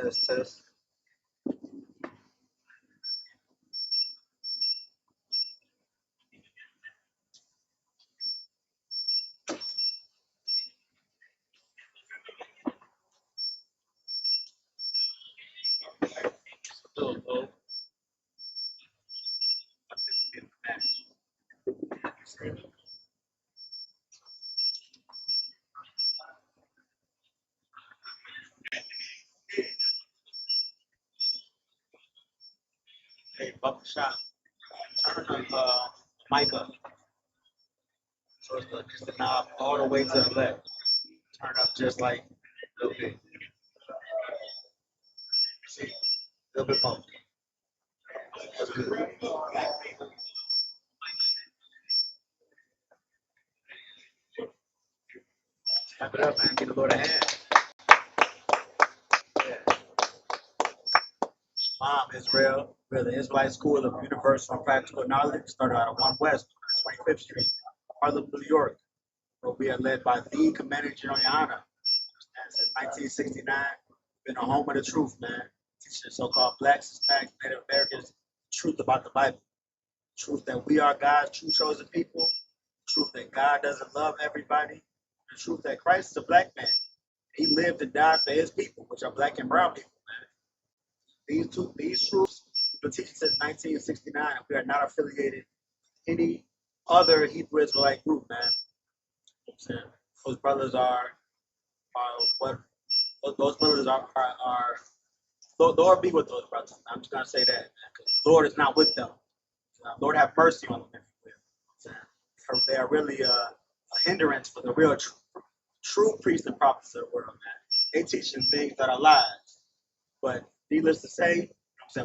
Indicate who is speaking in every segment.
Speaker 1: Test, test. Still low. I think we're getting matched. Hey, bubble shot. Turn the mic up. So it's just the knob all the way to the left. Turn up just like a little bit. See? A little bit more. That's good. Clap it up, man. Give the Lord a hand. Yeah. Mom, Israel. We're the Israelite School of Universal and Practical Knowledge. Started out of 1 West, 25th Street, Harlem, New York. Where we are led by the Commander General YAHANNA. Since 1969, been a home of the truth, man. Teaching so-called blacks, Hispanics, Native Americans the truth about the Bible. Truth that we are God's true chosen people. Truth that God doesn't love everybody. The truth that Christ is a black man. He lived and died for his people, which are black and brown people, man. These truths we've been teaching since 1969, and we are not affiliated with any other Hebrew Israelite group, man. You know what I'm saying? Those brothers are what those brothers are Lord be with those brothers. I'm just gonna say that, man, because the Lord is not with them. Lord have mercy on them, if you will. They are really a hindrance for the real true priests and prophets of the world, man. They teaching things that are lies. But needless to say,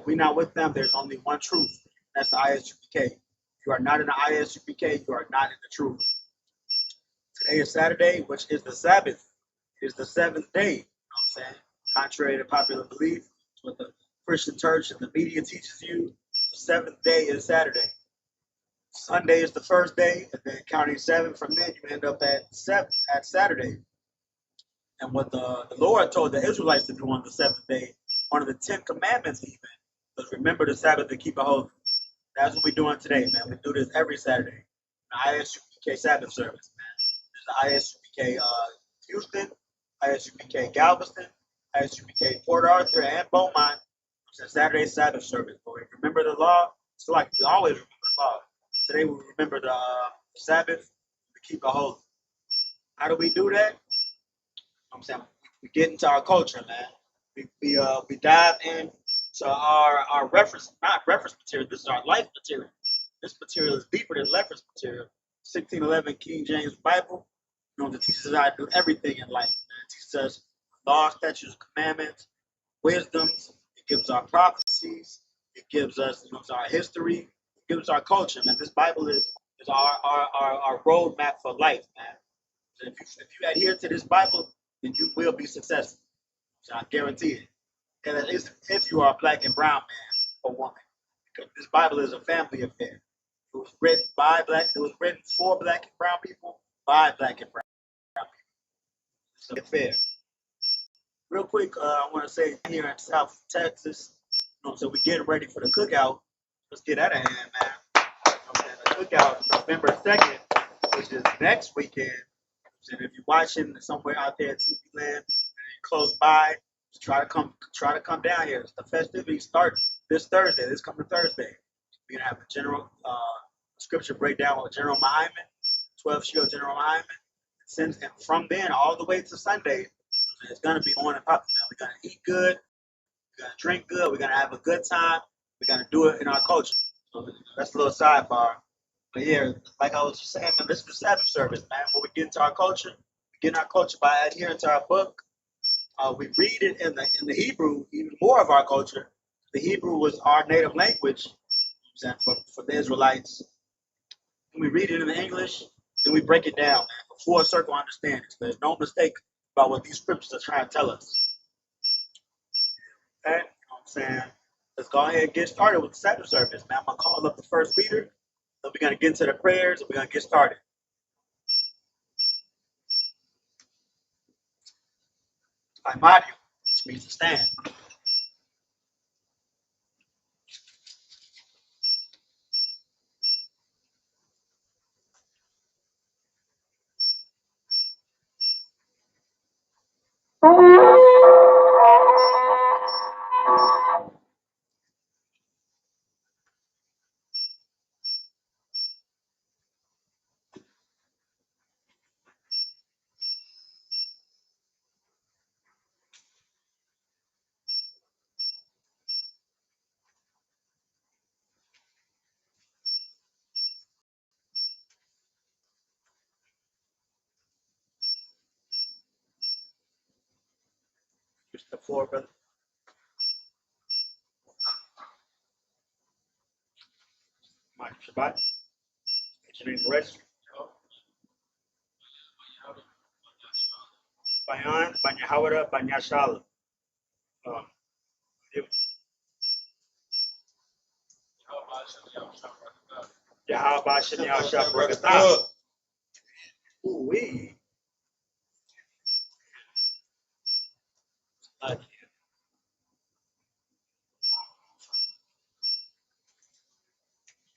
Speaker 1: we're not with them. There's only one truth. That's the I.S.U.P.K. You are not in the I.S.U.P.K. You are not in the truth. Today is Saturday, which is the Sabbath. It is the 7th day. You know what I'm saying? Contrary to popular belief, what the Christian church and the media teaches you, the 7th day is Saturday. Sunday is the first day, and then counting 7 from then, you end up at Saturday. And what the Lord told the Israelites to do on the 7th day, one of the 10 commandments even, was remember the Sabbath and keep it holy. That's what we're doing today, man. We do this every Saturday. The I.S.U.P.K. Sabbath service, man. There's the I.S.U.P.K. Houston, I.S.U.P.K. Galveston, I.S.U.P.K. Port Arthur, and Beaumont. It's a Saturday Sabbath service. But we remember the law. It's like we always remember the law. Today we remember the Sabbath to keep it holy. How do we do that? I'm saying we get into our culture, man. We dive into our reference, not reference material. This is our life material. This material is deeper than reference material. 1611 King James Bible. You know, it teaches us how to do everything in life. It teaches us law, statutes, commandments, wisdoms. It gives our prophecies. It gives us, our history. It gives us our culture, man. This Bible is our roadmap for life, man. So if you adhere to this Bible, then you will be successful. So I guarantee it. And at least if you are a black and brown man or woman, because this Bible is a family affair. It was written by black. It was written for black and brown people by black and brown people. It's an affair. Real quick, I want to say here in South Texas, so we're getting ready for the cookout. Let's get out of hand, man. The cookout is November 2nd, which is next weekend. And if you're watching somewhere out there at TV land, close by, just try to come down here. The festivities start this Thursday, this coming Thursday. We're gonna have a general scripture breakdown with General Muhammad, 12 Shield General Muhammad. And from then all the way to Sunday, it's gonna be on and popping. We're gonna eat good, we're gonna drink good, we're gonna have a good time, we're gonna do it in our culture. So that's a little sidebar. But yeah, like I was saying, man, this is the Sabbath service, man. When we get into our culture, we get in our culture by adhering to our book. We read it in the Hebrew, even more of our culture. The Hebrew was our native language for the Israelites. And we read it in the English, then we break it down, man, for full circle understanding. So there's no mistake about what these scriptures are trying to tell us. Okay, you know what I'm saying? Let's go ahead and get started with the Sabbath service, man. I'm gonna call up the first reader. So we're gonna get into the prayers and we're gonna get started. Mario, which means to stand. The floor, brother. Mike Shabbat. Engineering the registry. Bayan, Banyahawada, Banyashala. Yahweh Shani Al-Shah Barakatah. Ooh-wee.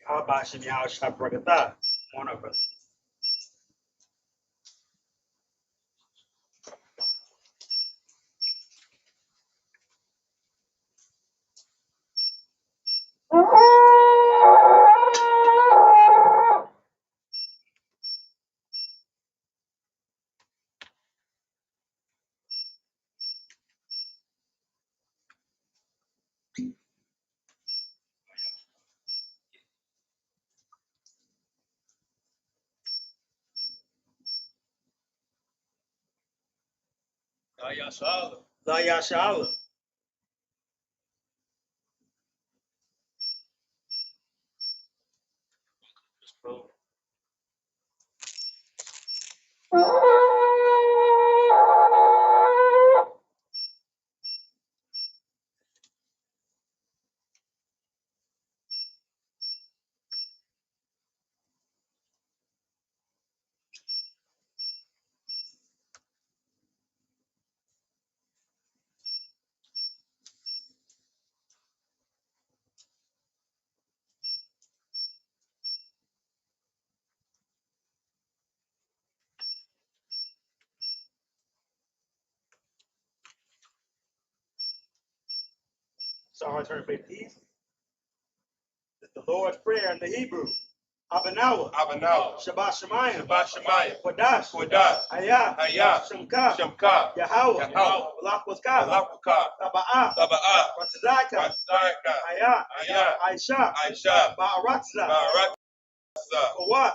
Speaker 1: Yahweh Shani Al-Shah Barakatah. Come on up, brother. Zaya Shala. So I turn to peace. It's the Lord's Prayer in the Hebrew. Abanawa. Shabbat Shemayim. Kodash. I.S.U.P.K. Yahweh. Lakwaka. Sabbath. Ratzaka. I.S.U.P.K. Ba'aratza. Kawat.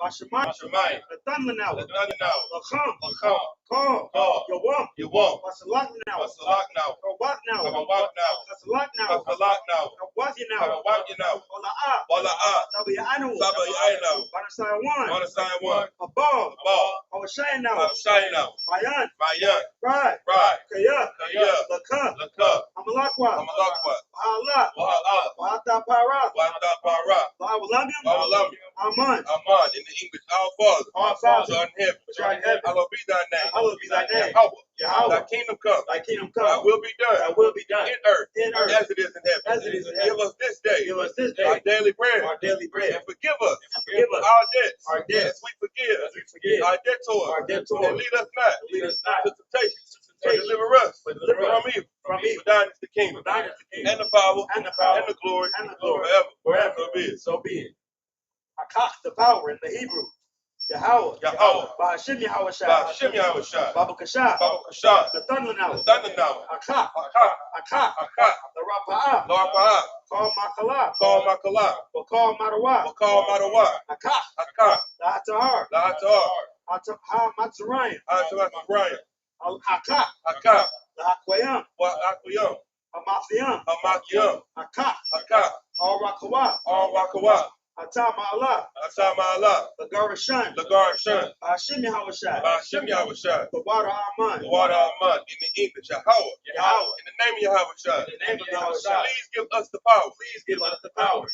Speaker 1: Bashamayim. The thunder now. Lacham. Call. Yawam. Wasalak now. Kawat now. Wasalak now. Kawat now. Ola'a. Sabayanu. Banasai 1. Above. Awashai now. Bayan. Right. Kaya. Laka. Amalakwa. Bahala. Bahata Parat. Bawalam. Aman.
Speaker 2: In the English, our Father, who art in heaven, hallowed be thy name. Yahweh. Thy kingdom come. Thy will be done. In earth. As it is in heaven. Give us this day. Our daily bread. And forgive us. Our debts. As we forgive. Our debtors. And lead us not to temptation. But deliver us from evil. For thine is the kingdom. And the power. And the glory. Forever. So be it.
Speaker 1: Akach, the power in the Hebrew. Yahweh. Ba'ashim Yahawashi. Babukashah. The thunder now. Akach. The Rapa'ah. Call Makala. Call Matawa. Akach. The Atahar. Matzurayim. Akach. The Akwayam. Amathiyam. Akach. All Rakawa. Atama'Allah. The Garashan. Ba'ashim Yahawashi. The water Aman.
Speaker 2: In the English, Yahweh. In the name of Yahweh. Please give us the power. The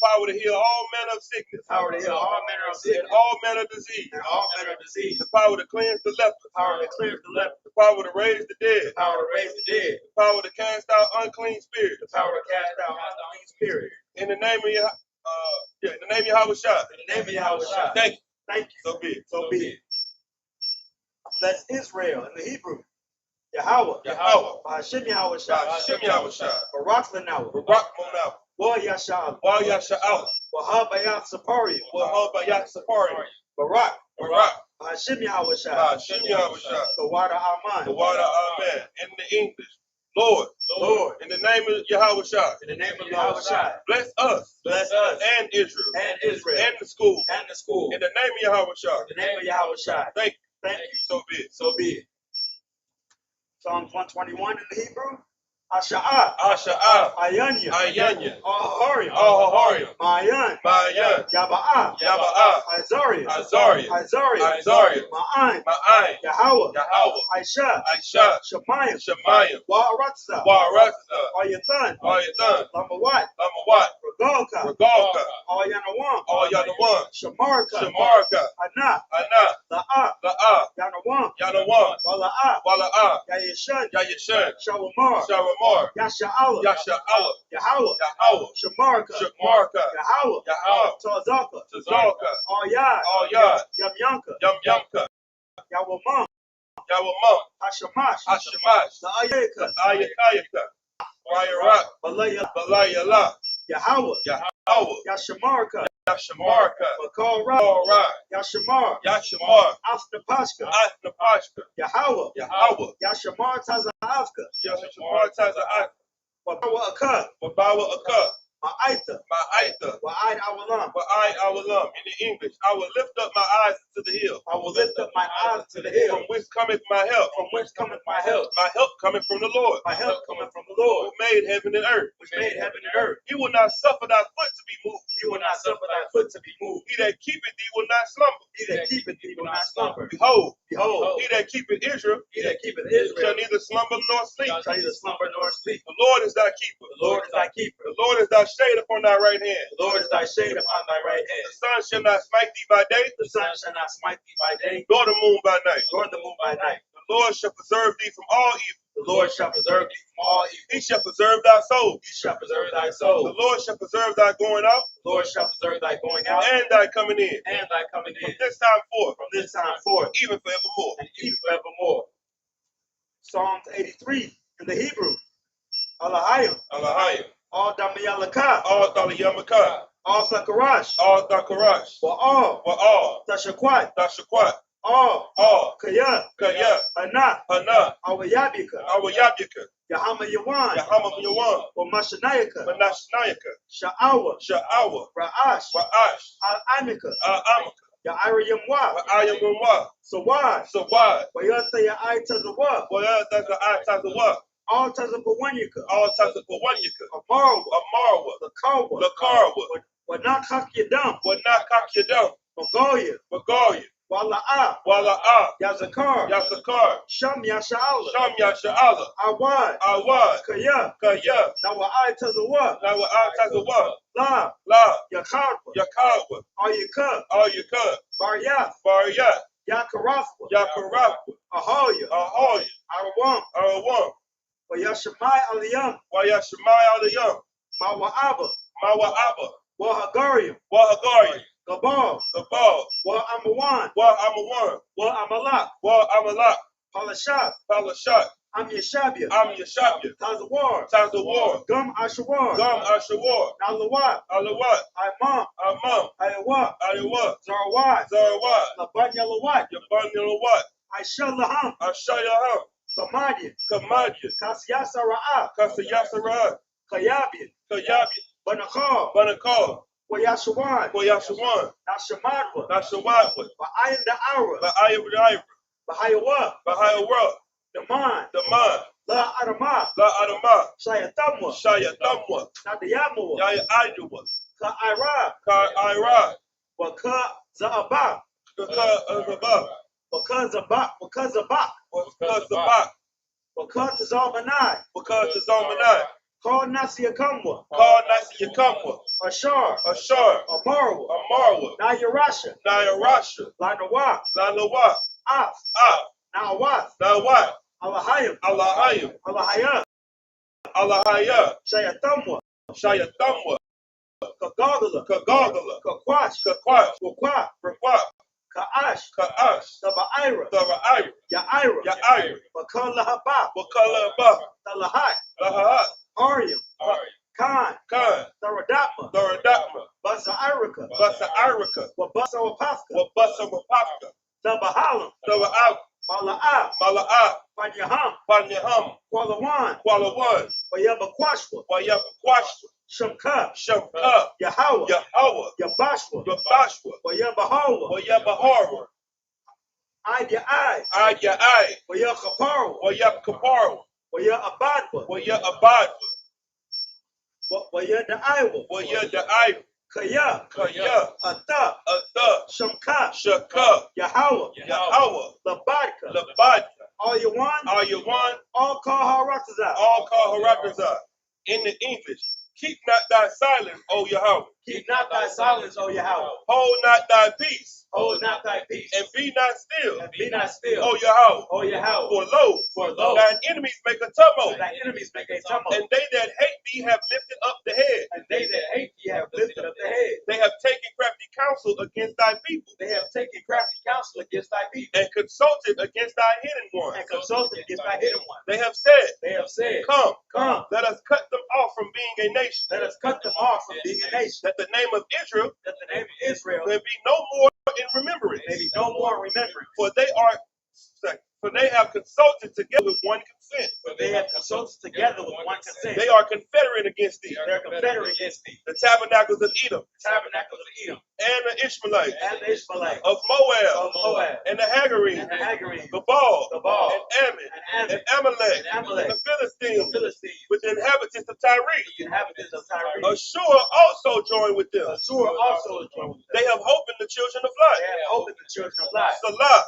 Speaker 2: power to heal all manner of sickness. And all manner of disease. The power to cleanse the leper. The power to raise the dead. The power to cast out unclean spirits. In the name of Yahweh. In the name of Yahweh. Thank you. So be it.
Speaker 1: That's Israel in the Hebrew. Yahweh. Ba'ashim Yahawashi. Barak Lanawa. Wa Yasha'al. Wahabayat Sapari. Barak. Ba'ashim Yahawashi. The water Aman.
Speaker 2: In the English. Lord, in the name of Yahweh, bless us, and Israel, and the school, in the name of Yahweh. Thank you. So be it.
Speaker 1: Psalms 121 in the Hebrew. Asha'ah.
Speaker 2: Asha'ah.
Speaker 1: Ayanya.
Speaker 2: Ayanya.
Speaker 1: Ahorium.
Speaker 2: Ahorium.
Speaker 1: Mayan.
Speaker 2: Mayan.
Speaker 1: Yaba'ah.
Speaker 2: Yaba'ah.
Speaker 1: Azariah.
Speaker 2: Azariah.
Speaker 1: Azariah.
Speaker 2: Azariah.
Speaker 1: Ma'an.
Speaker 2: Ma'ain.
Speaker 1: Yahweh.
Speaker 2: Yahweh.
Speaker 1: Aisha.
Speaker 2: Aisha.
Speaker 1: Shemayim.
Speaker 2: Shemayim.
Speaker 1: Wa'aratza.
Speaker 2: Wa'aratza.
Speaker 1: Ayathan.
Speaker 2: Ayathan.
Speaker 1: Lamawat.
Speaker 2: Lamawat.
Speaker 1: Regalka.
Speaker 2: Regalka.
Speaker 1: Ayanawam.
Speaker 2: Ayanawam.
Speaker 1: Shamarka.
Speaker 2: Shamarka.
Speaker 1: Ana.
Speaker 2: Ana.
Speaker 1: La'ah.
Speaker 2: La'ah.
Speaker 1: Yanawam.
Speaker 2: Yanawam.
Speaker 1: Wala'ah.
Speaker 2: Wala'ah.
Speaker 1: Yayishan.
Speaker 2: Yayishan.
Speaker 1: Shawamar.
Speaker 2: Sharamar.
Speaker 1: Yasha'Allah.
Speaker 2: Yasha'Allah.
Speaker 1: Yahweh.
Speaker 2: Yahweh.
Speaker 1: Shamarka.
Speaker 2: Shamarka.
Speaker 1: Yahweh.
Speaker 2: Yahweh.
Speaker 1: Tazaka.
Speaker 2: Tazalka.
Speaker 1: Ayad.
Speaker 2: Ayad.
Speaker 1: Yamyanka.
Speaker 2: Yamyamka.
Speaker 1: Yawamam.
Speaker 2: Yawamam.
Speaker 1: Hashamash.
Speaker 2: Hashamash.
Speaker 1: La'ayeka.
Speaker 2: Ayakayaka. Wayarak.
Speaker 1: Balaya.
Speaker 2: Balayala.
Speaker 1: Yahweh.
Speaker 2: Yahweh.
Speaker 1: Yashamarka.
Speaker 2: Yashamarka.
Speaker 1: Bakal Ra.
Speaker 2: Alright.
Speaker 1: Yashamar.
Speaker 2: Yashamar.
Speaker 1: Astapashka.
Speaker 2: Asnapashka.
Speaker 1: Yahweh.
Speaker 2: Yahweh.
Speaker 1: Yashamar Tazafka.
Speaker 2: Yashamar Taza.
Speaker 1: Wabawa Aka.
Speaker 2: Wabawa Aka.
Speaker 1: Ma'aita.
Speaker 2: Ma'aita.
Speaker 1: Wa'aid Awalam.
Speaker 2: I will in the English. I will lift up my eyes to the hill.
Speaker 1: I will lift up my eyes to the hill.
Speaker 2: From whence cometh my help?
Speaker 1: From whence cometh my help?
Speaker 2: My help cometh from the Lord.
Speaker 1: My help cometh from the Lord,
Speaker 2: Who made heaven and earth.
Speaker 1: which made heaven and earth.
Speaker 2: He will not suffer thy foot to be moved.
Speaker 1: He will not suffer thy foot to be moved.
Speaker 2: He that keepeth thee will not slumber.
Speaker 1: He that keepeth thee will not slumber.
Speaker 2: Behold,
Speaker 1: Behold,
Speaker 2: he that keepeth Israel
Speaker 1: he that keepeth
Speaker 2: shall
Speaker 1: Israel
Speaker 2: neither slumber nor sleep.
Speaker 1: shall neither slumber nor sleep.
Speaker 2: The Lord is thy keeper.
Speaker 1: The Lord is thy keeper.
Speaker 2: The Lord is thy shade upon thy right hand.
Speaker 1: The Lord is thy shade upon thy right hand.
Speaker 2: The sun shall not smite thee by day,
Speaker 1: The sun shall not smite thee by day,
Speaker 2: nor the moon by night.
Speaker 1: nor the moon by night.
Speaker 2: The Lord shall preserve thee from all evil.
Speaker 1: The Lord shall preserve thee from all evil.
Speaker 2: He shall preserve thy soul.
Speaker 1: He shall preserve thy
Speaker 2: The
Speaker 1: soul.
Speaker 2: Lord shall preserve thy going out
Speaker 1: The Lord shall preserve thy going out
Speaker 2: and thy coming in.
Speaker 1: and thy coming
Speaker 2: From
Speaker 1: in
Speaker 2: this time forth,
Speaker 1: from this time forth
Speaker 2: even forevermore.
Speaker 1: and even forevermore. Psalms 83 in the Hebrew. Alahayim.
Speaker 2: Alahayim.
Speaker 1: All Damayalaka.
Speaker 2: All Thaliyamaka.
Speaker 1: All Sakarash.
Speaker 2: All Thakarash.
Speaker 1: Wa'al.
Speaker 2: Wa'al.
Speaker 1: Tashakwat.
Speaker 2: Tashakwat.
Speaker 1: All.
Speaker 2: All.
Speaker 1: Kaya.
Speaker 2: Kaya.
Speaker 1: Ana.
Speaker 2: Hana.
Speaker 1: Awayabika.
Speaker 2: Awayabika.
Speaker 1: Yahama Yawan.
Speaker 2: Yahama Yawan.
Speaker 1: Wamashanayaka.
Speaker 2: Manashnayaka.
Speaker 1: Sha'awa.
Speaker 2: Sha'awa.
Speaker 1: Ra'ash.
Speaker 2: Ra'ash.
Speaker 1: Al-Amika.
Speaker 2: Amaka.
Speaker 1: Ya'ira Yamwa.
Speaker 2: Wa'ayamwa.
Speaker 1: Sawad.
Speaker 2: So why?
Speaker 1: Wayata Ya'ai Tazawa.
Speaker 2: Well, that's the eye type of what?
Speaker 1: All Tazapawanyaka.
Speaker 2: All types of Kawanyaka.
Speaker 1: Amarwa.
Speaker 2: Amarwa.
Speaker 1: Lakawa.
Speaker 2: Lakarwa.
Speaker 1: Wanakakiyadam.
Speaker 2: Wanakakiyadam.
Speaker 1: Magoya.
Speaker 2: Magalia.
Speaker 1: Wala'a.
Speaker 2: Wala'a.
Speaker 1: Yazakar.
Speaker 2: Yasakar.
Speaker 1: Sham Yasha'ala.
Speaker 2: Sham Yasha'ala.
Speaker 1: Awad.
Speaker 2: Awad.
Speaker 1: Kaya.
Speaker 2: Kaya.
Speaker 1: Nawa'ai Tazawa.
Speaker 2: Now what eye type of what?
Speaker 1: La.
Speaker 2: La.
Speaker 1: Yakarwa.
Speaker 2: Yakawa.
Speaker 1: Ayaka.
Speaker 2: All you cut.
Speaker 1: Baryaf.
Speaker 2: Baryat.
Speaker 1: Yakarafwa.
Speaker 2: Yakarafwa.
Speaker 1: Ahoya.
Speaker 2: Ahoya.
Speaker 1: Arawam.
Speaker 2: Arawam.
Speaker 1: Wayashamai Aliyam.
Speaker 2: Wayashmai Aliyam.
Speaker 1: Mawa'aba.
Speaker 2: Mawa'aba.
Speaker 1: Wahagariam.
Speaker 2: Wahagari.
Speaker 1: Gabal.
Speaker 2: Gabal.
Speaker 1: Wa'amawan.
Speaker 2: Wa'amawan.
Speaker 1: Wa'amalak.
Speaker 2: Wa'amalak.
Speaker 1: Palashat.
Speaker 2: Palashat.
Speaker 1: Amyashabia.
Speaker 2: Amyashabia.
Speaker 1: Tazawar.
Speaker 2: Tazawar.
Speaker 1: Gum Ashawar.
Speaker 2: Gum Ashawar.
Speaker 1: Nalawat.
Speaker 2: Alawat.
Speaker 1: Imam.
Speaker 2: Amam.
Speaker 1: Ayawa.
Speaker 2: Aliwa.
Speaker 1: Zarawat.
Speaker 2: Zarawat.
Speaker 1: Labanyalawat.
Speaker 2: Yabanilawat.
Speaker 1: Aishalaham.
Speaker 2: Ashayaham.
Speaker 1: Kamadia.
Speaker 2: Kamadia.
Speaker 1: Kasyasara'a.
Speaker 2: Kasayasara.
Speaker 1: Kayabia.
Speaker 2: Kayabi.
Speaker 1: Banakal.
Speaker 2: Banakal.
Speaker 1: Wayashawan.
Speaker 2: Koyashawan.
Speaker 1: Nashamadwa.
Speaker 2: Nashawatwa.
Speaker 1: Ba'ayin Da'ara.
Speaker 2: Ba'ayabri.
Speaker 1: Bahayawa.
Speaker 2: Bahayawra.
Speaker 1: Daman.
Speaker 2: Daman.
Speaker 1: La Adama.
Speaker 2: La Adama.
Speaker 1: Shayatamwa.
Speaker 2: Shayatamwa.
Speaker 1: Nadiyamawa.
Speaker 2: Yaya Ajuwa.
Speaker 1: Ka Ira.
Speaker 2: Ka Ira.
Speaker 1: Waka Za'aba.
Speaker 2: Kaka Azabah.
Speaker 1: Waka Zabak. Waka Zabak.
Speaker 2: Waka Zabak.
Speaker 1: Waka Tazalmanai.
Speaker 2: Waka Tazamanai.
Speaker 1: Call Nasiyakamwa.
Speaker 2: Call Nasi Yakamwa.
Speaker 1: Ashar.
Speaker 2: Ashar.
Speaker 1: Amarwa.
Speaker 2: Amarwa.
Speaker 1: Nayarasha.
Speaker 2: Nayarasha.
Speaker 1: Lanawa.
Speaker 2: Lanawa.
Speaker 1: Af. Nawat.
Speaker 2: Nawat.
Speaker 1: Alahayim.
Speaker 2: Alahayim.
Speaker 1: Alahayah.
Speaker 2: Alahaya.
Speaker 1: Shayatamwa.
Speaker 2: Shayatamwa.
Speaker 1: Kagagala.
Speaker 2: Kagagala.
Speaker 1: Kakwash.
Speaker 2: Kakwash.
Speaker 1: Wakwa.
Speaker 2: Rakwak.
Speaker 1: Ka'ash.
Speaker 2: Ka'ash.
Speaker 1: Saba'ira.
Speaker 2: Thara'ayr.
Speaker 1: Ya'ira.
Speaker 2: Ya'ayr.
Speaker 1: Wakalahabab.
Speaker 2: Wakalabah.
Speaker 1: Talahat.
Speaker 2: Lahat.
Speaker 1: Aryam. Khan.
Speaker 2: Khan.
Speaker 1: Tharadapma.
Speaker 2: Tharadapma.
Speaker 1: Basa'irika.
Speaker 2: Basa Irika.
Speaker 1: Wabasawapafka.
Speaker 2: Wabasa Wapaka.
Speaker 1: Tabahalam.
Speaker 2: Thara'ab.
Speaker 1: Mala'a.
Speaker 2: Mala'ab.
Speaker 1: Panyaham.
Speaker 2: Panyaham.
Speaker 1: Kwalawan.
Speaker 2: Kwalawan.
Speaker 1: Wayabakwashwa.
Speaker 2: Wayabakwashwa.
Speaker 1: Shamka.
Speaker 2: Shamka.
Speaker 1: Yahweh.
Speaker 2: Yahweh.
Speaker 1: Yabashwa.
Speaker 2: Yabashwa.
Speaker 1: Wayabahawa.
Speaker 2: Wayabahara. I.S.U.P.K. Y-A-H-K-A-P-A-R-A. Y-A-Abadwa. Y-A-D-I-W. Kaya. Ata. Shaka. Yahweh. Labadka. All you want. All call Haratazah. In the English. Keep not thy silence, O Yahweh.
Speaker 1: Keep not thy silence, O Yahweh.
Speaker 2: Hold not thy peace.
Speaker 1: Hold not thy peace.
Speaker 2: And be not still.
Speaker 1: And be not still.
Speaker 2: O Yahweh.
Speaker 1: O Yahweh.
Speaker 2: For lo, thine enemies make a tumult.
Speaker 1: Thine enemies make a tumult.
Speaker 2: And they that hate thee have lifted up the head.
Speaker 1: And they that hate thee have lifted up the head.
Speaker 2: They have taken crafty counsel against thy people.
Speaker 1: They have taken crafty counsel against thy people.
Speaker 2: And consulted against thy hidden ones.
Speaker 1: And consulted against thy hidden ones.
Speaker 2: They have said.
Speaker 1: Come,
Speaker 2: let us cut them off from being a nation.
Speaker 1: Let us cut them off from being a nation.
Speaker 2: That the name of Israel.
Speaker 1: May
Speaker 2: be no more in remembrance.
Speaker 1: Maybe no more remembering.
Speaker 2: For they have consulted together with one consent.
Speaker 1: They are
Speaker 2: confederate against thee. The tabernacles of Edom. And the Ishmaelites. Of Moab. And the Hagarenes. Gabal. And Ammon. And Amalek. And the Philistines. With the inhabitants of Tyre. Ashur also joined with them. They have hope in the children of light.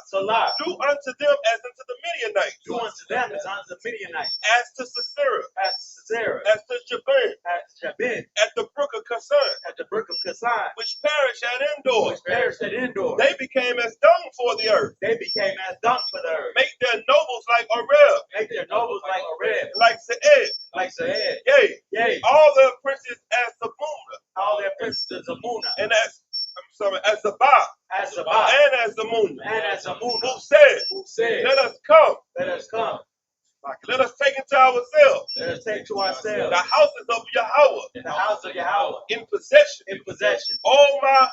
Speaker 2: Salah. Do unto them as unto the Midianites. As to Sisera. As to Jabin. At the brook of Kasan. Which perished at Endor. They became as dung for the earth. Make their nobles like Oreb. Like Seed. Yea. All their princes as Zabuna. And as Zabah. And as Zamuna. Who said, let us come. Let us take it to ourselves. The houses of Yahweh. In possession. Oh my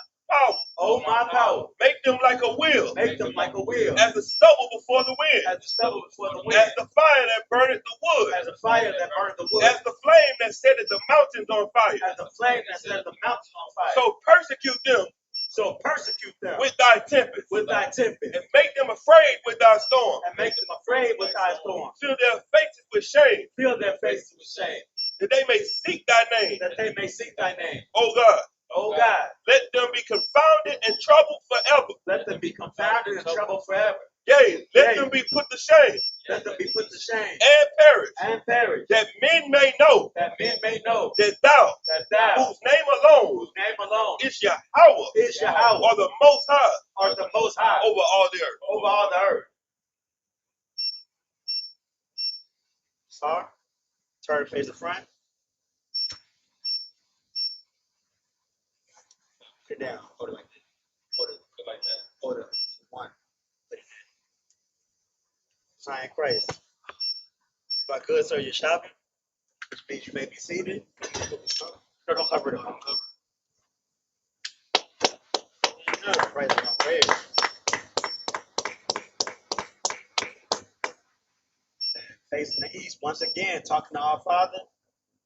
Speaker 2: power. Make them like a wheel. As the stubble before the wind. As the fire that burneth the wood. As the flame that setteth the mountains on fire. So persecute them. With thy tempest. And make them afraid with thy storm. Fill their faces with shame. That they may seek thy name. Oh God. Let them be confounded and troubled forever. Yea, let them be put to shame. And perish. That men may know. That thou. Whose name alone. Is Yahweh. Or the Most High. Over all the earth.
Speaker 1: Sorry. Turn face the front. Put it down. Hold it like that. Hold it. One. Put it down. Sign Christ. If I could, sir, you're shopping, which means you may be seated. No, don't cover it up. Don't cover it. Praise God. Praise. Facing the east, once again, talking to our Father.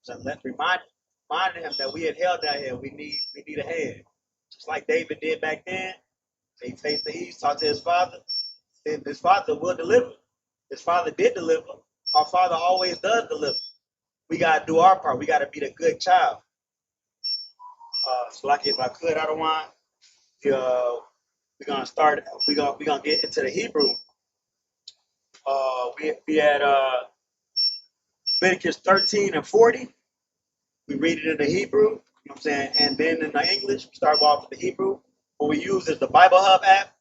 Speaker 1: So let's reminding him that we had held out here. We need a head. Just like David did back then. He faced the east, talked to his father. And his father will deliver. His father did deliver. Our Father always does deliver. We gotta do our part. We gotta be the good child. So like if I could, I don't want. We're gonna start. We're gonna get into the Hebrew. We had Leviticus 13 and 40. We read it in the Hebrew. You know what I'm saying? And then in the English, we start off with the Hebrew. What we use is the Bible Hub app.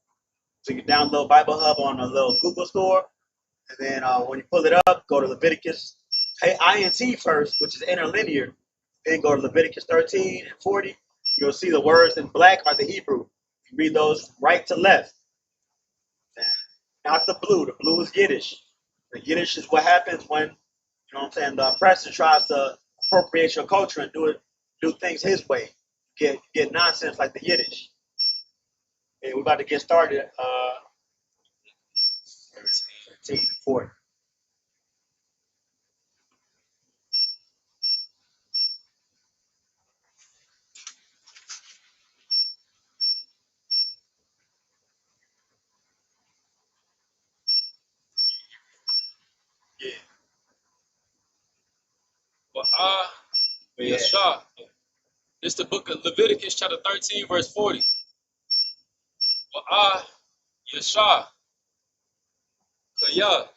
Speaker 1: So you can download Bible Hub on a little Google store. And then when you pull it up, go to Leviticus INT first, which is interlinear. Then go to Leviticus 13 and 40. You'll see the words in black are the Hebrew. You read those right to left. Not the blue. The blue is Yiddish. The Yiddish is what happens when, you know what I'm saying, the oppressor tries to appropriate your culture and do things his way. Get nonsense like the Yiddish. Okay, we're about to get started. 13 and 40.
Speaker 3: YAHANNA. This is the book of Leviticus, chapter 13, verse 40. YAHANNA. Yeah.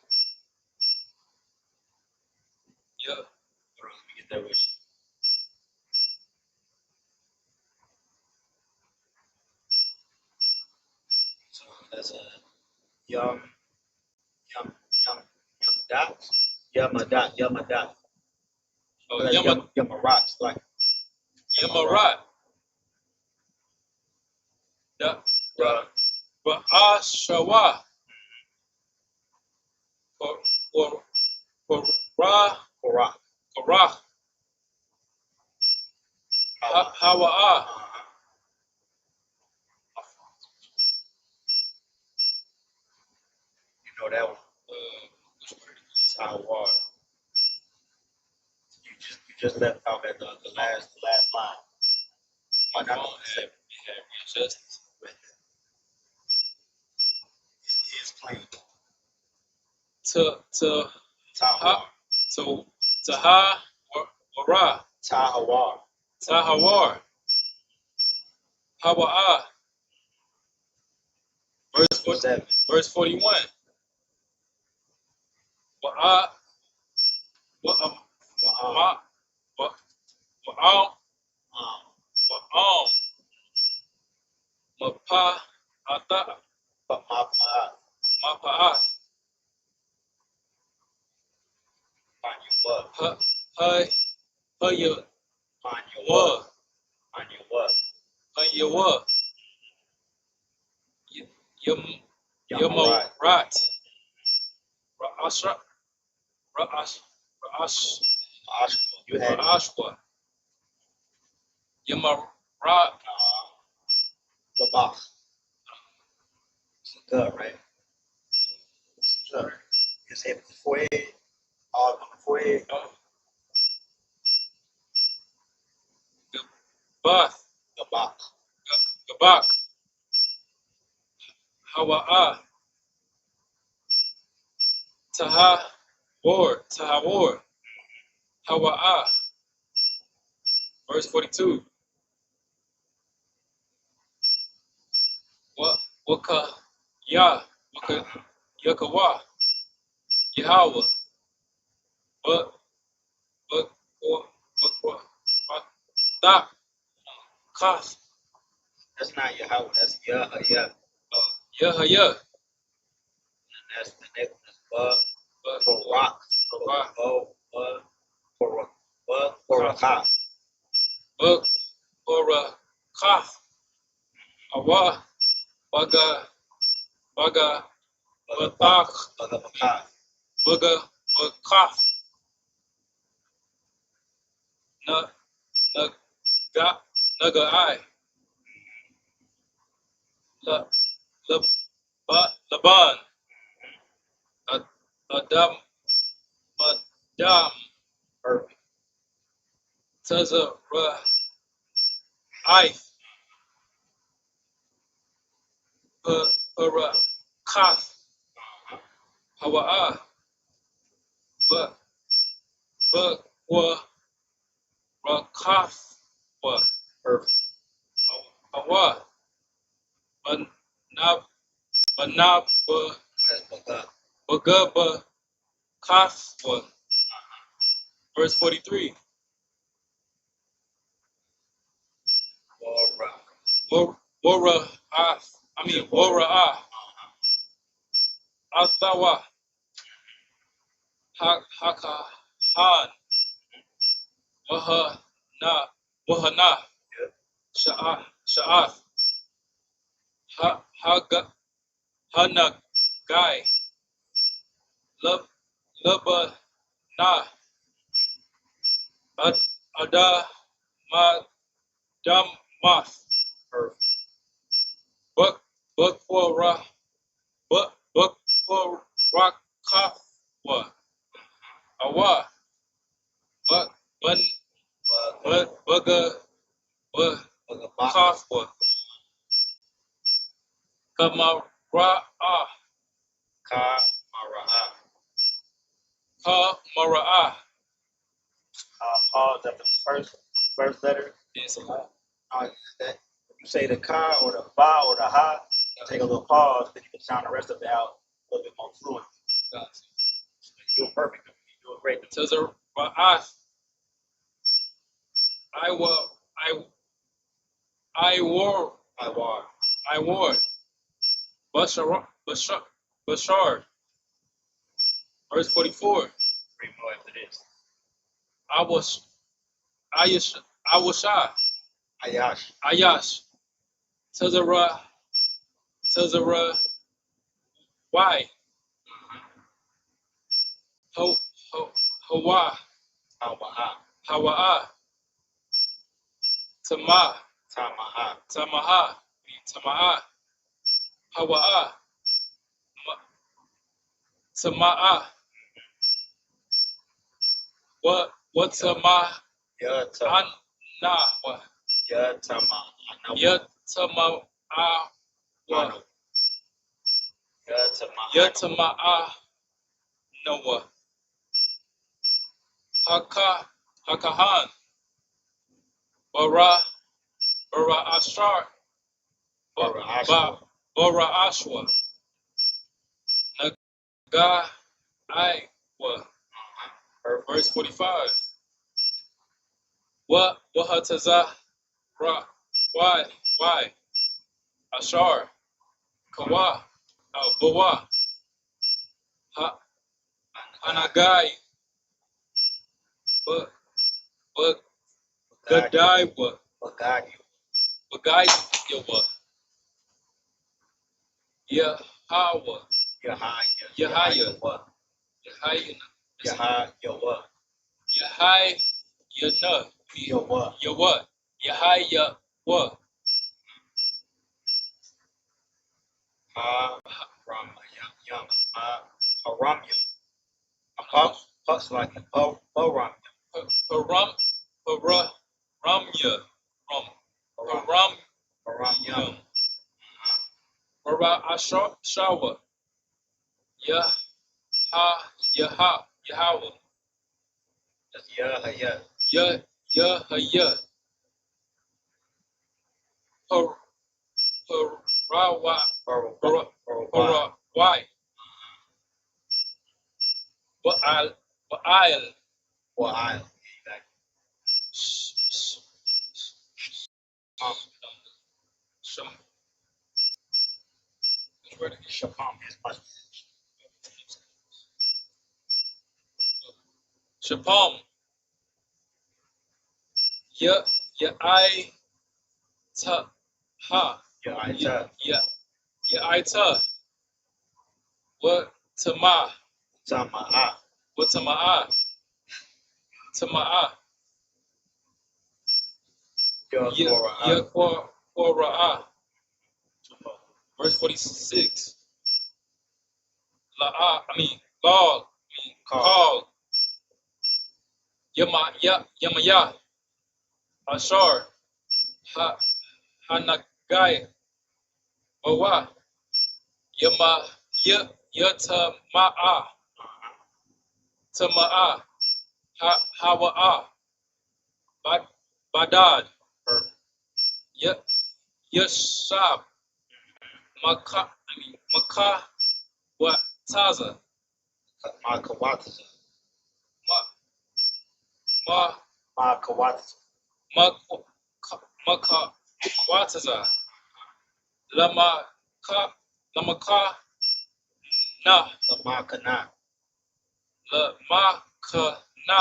Speaker 3: Yeah.
Speaker 1: Hold on, let me get that with you. So that's a yum dot. Yamadat.
Speaker 3: Oh,
Speaker 1: Yamarat. Like
Speaker 3: Yamarat. Ba'ashawa. Korah. Hawa'a.
Speaker 1: You know that one.
Speaker 3: Taiwan.
Speaker 1: You just left out at the last line.
Speaker 3: My phone had readjusted.
Speaker 1: It is clean.
Speaker 3: Tahawar. Hawa'a. Verse 41. Wa'al. Mapa'ath. Yamarat. Ra'ashwa. Yamarat.
Speaker 1: Babach. Good, right? Good. His head forehead. All on the forehead.
Speaker 3: Gabak. Hawa'a. Tahawar. Hawa'a. Verse 42. Yakawa. Yahweh.
Speaker 1: That's not Yahweh. That's Yah.
Speaker 3: Yahya.
Speaker 1: And that's the next one. Barak. Barakah.
Speaker 3: Barakah. Awa. Baga. Batak. Bakaf. Nagai. Laban. Adam.
Speaker 1: Perfect.
Speaker 3: Taza. Ife. Barakaf. Hawa'a. Rakaf.
Speaker 1: Perfect.
Speaker 3: Awa. Manab.
Speaker 1: That's
Speaker 3: Bagaba. Kafwa. Verse 43. Wara'ah. Athawa. Hakahan. Wahana. Sha'ath. Hanagai. Labana. Adamadamas. Bakwarakafwa. Awa. Kafwa. Kamara'ah. Kamara'ah.
Speaker 1: pause after the first letter.
Speaker 3: It's a lot.
Speaker 1: That you say the ka or the ba or the ha, take a little pause, then you can sound the rest of it out a little bit more fluent.
Speaker 3: Gotcha.
Speaker 1: You do it perfect. You do it great.
Speaker 3: Tells her, I war. Bashar. Verse 44.
Speaker 1: 3 more after this.
Speaker 3: Ayash. Tells her, why? Hawa. Tamaha. Hawa. Tama'a. What Tama? Anna. Yatama'a. Noah. Hakahan. Bara Ashar. Bara Ashwa. Naga Iwa. Verse 45. What Hataza Ra? Why? Ashar. Kawa. Bawa. Anagai. But Gadaiwa. Bagaiwa. Yahweh. Yahaya. Yahaya. Param. Bara Ashawa. Yahweh. Yahaya. Why? Wa'al. Shapam. Ya'ita. What Tama'a. What Tama'a. Yaquara'a. Verse 46. Call. Yamaya. Ashar. Hanagai. Bawa. Yatama'a. Tama'a. Hawa'a. Badad. Yashab. Maka Wataza. Maka Wataza. Lamaka na. Lamakana.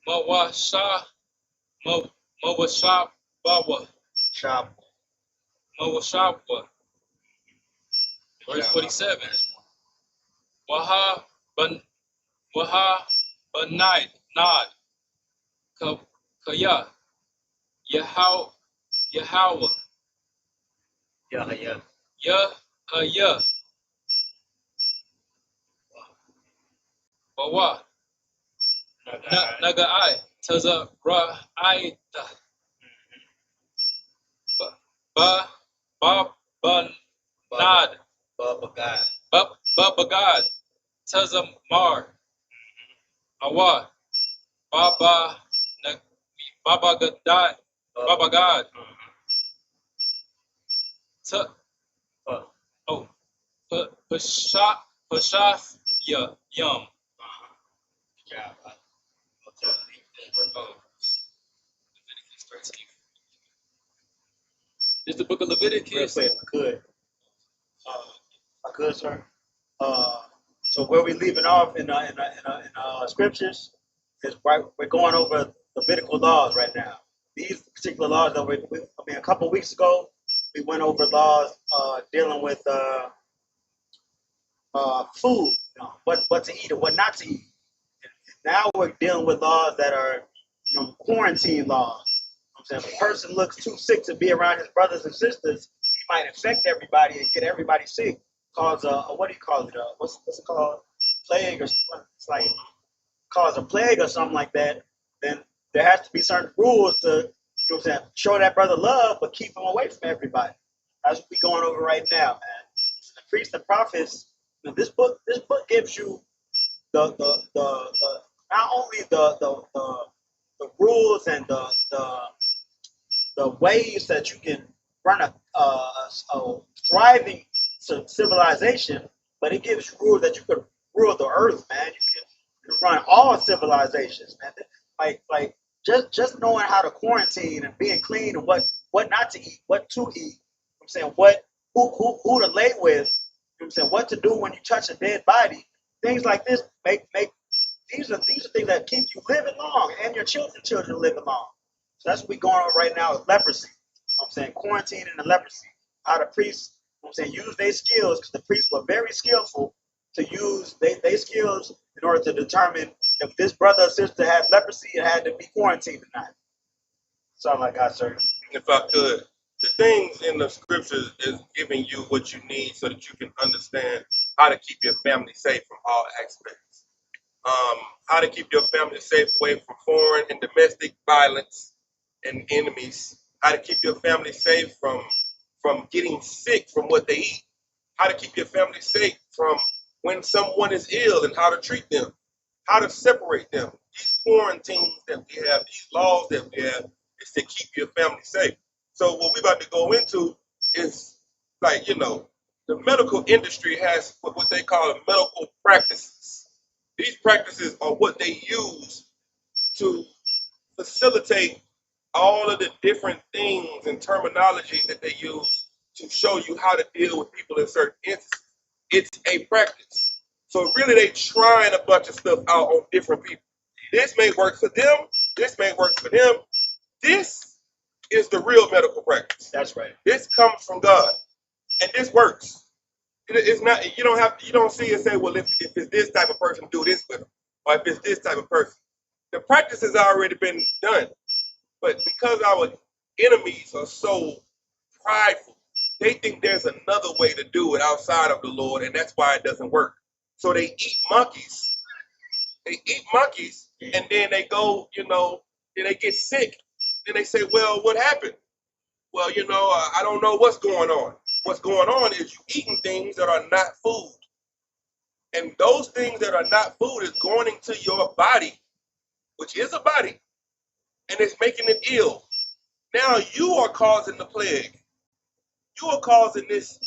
Speaker 3: Mawashabawa. Mawashabwa. Verse 47. Waha banai nod. Kaya. Yahweh. Yahaya. Bawa. Nagai. Taza Ra'aita. Banad. Babagad. Taza Mar. Awa. Baba Baba God, Baba God, Pashaf Yum.
Speaker 1: Yeah.
Speaker 3: Leviticus 13. This is the book of
Speaker 1: Real
Speaker 3: Leviticus.
Speaker 1: quick, if I could, sir. So where we leaving off in scriptures is right. We're going over Levitical laws right now. These particular laws that a couple weeks ago, we went over laws dealing with food, what to eat and what not to eat. Now we're dealing with laws that are, quarantine laws. You know what I'm saying, if a person looks too sick to be around his brothers and sisters, he might infect everybody and get everybody sick. Cause what do you call it? What's it called? Plague, or it's like cause a plague or something like that. Then there has to be certain rules to, what I'm saying, show that brother love, but keep him away from everybody. That's what we're going over right now, man. The priests and prophets. This book gives you the not only the rules and the ways that you can run a thriving civilization, but it gives you rules that you could rule the earth, man. You can run all civilizations, man. Like just knowing how to quarantine and being clean and what not to eat, what to eat. I'm saying who to lay with. I'm saying what to do when you touch a dead body. Things like this make these are things that keep you living long and your children living long. So that's what we're going on right now with leprosy. I'm saying quarantine and leprosy. How the priests, I'm saying, use their skills, because the priests were very skillful to use their skills in order to determine if this brother or sister had leprosy, it had to be quarantined or not. That's all I got, sir.
Speaker 2: If I could, the things in the scriptures is giving you what you need so that you can understand how to keep your family safe from all aspects. How to keep your family safe away from foreign and domestic violence and enemies. How to keep your family safe from getting sick from what they eat. How to keep your family safe from when someone is ill and how to treat them. How to separate them. These quarantines that we have, these laws that we have, is to keep your family safe. So what we're about to go into is like, the medical industry has what they call medical practices. These practices are what they use to facilitate all of the different things and terminology that they use to show you how to deal with people in certain instances. It's a practice. So really they trying a bunch of stuff out on different people. This may work for them. This may work for them. This is the real medical practice.
Speaker 1: That's right.
Speaker 2: This comes from God. And this works. It's not, you don't see and say, well, if it's this type of person, do this with them. Or if it's this type of person. The practice has already been done. But because our enemies are so prideful, they think there's another way to do it outside of the Lord, and that's why it doesn't work. So they eat monkeys. They eat monkeys, and then they go, then they get sick. Then they say, well, what happened? Well, I don't know what's going on. What's going on is you eating things that are not food. And those things that are not food is going into your body, which is a body, and it's making it ill. Now you are causing the plague. You are causing this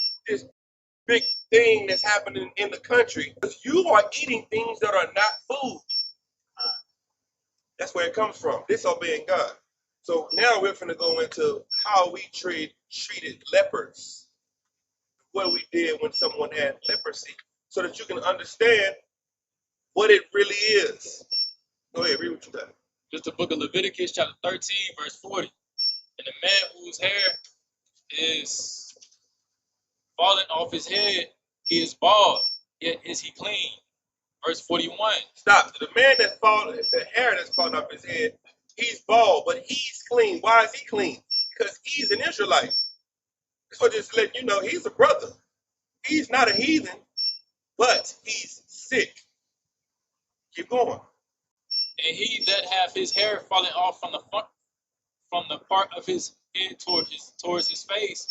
Speaker 2: big thing that's happening in the country because you are eating things that are not food. That's where it comes from, disobeying God. So now we're going to go into how we treated lepers, what we did when someone had leprosy, so that you can understand what it really is. Go ahead, read what you got.
Speaker 3: Just the book of Leviticus, chapter 13, verse 40. And the man whose hair is falling off his head, he is bald, yet is he clean. Verse 41.
Speaker 2: Stop. The man the hair that's falling off his head, he's bald, but he's clean. Why is he clean? Because he's an Israelite. So just letting you know, he's a brother. He's not a heathen, but he's sick. Keep going.
Speaker 3: And he that hath his hair falling off from the part of his head towards his face,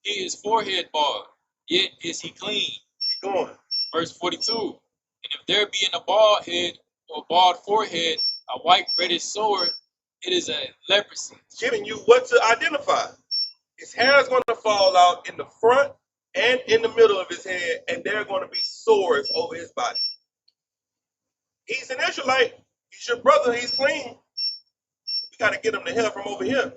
Speaker 3: he is forehead bald, yet is he clean.
Speaker 2: Keep going.
Speaker 3: Verse 42. And if there be in a bald head or bald forehead a white reddish sore, it is a leprosy.
Speaker 2: Giving you what to identify. His hair is going to fall out in the front and in the middle of his head, and there are going to be sores over his body. He's an Israelite. He's your brother. He's clean. We got to get him the hell from over here.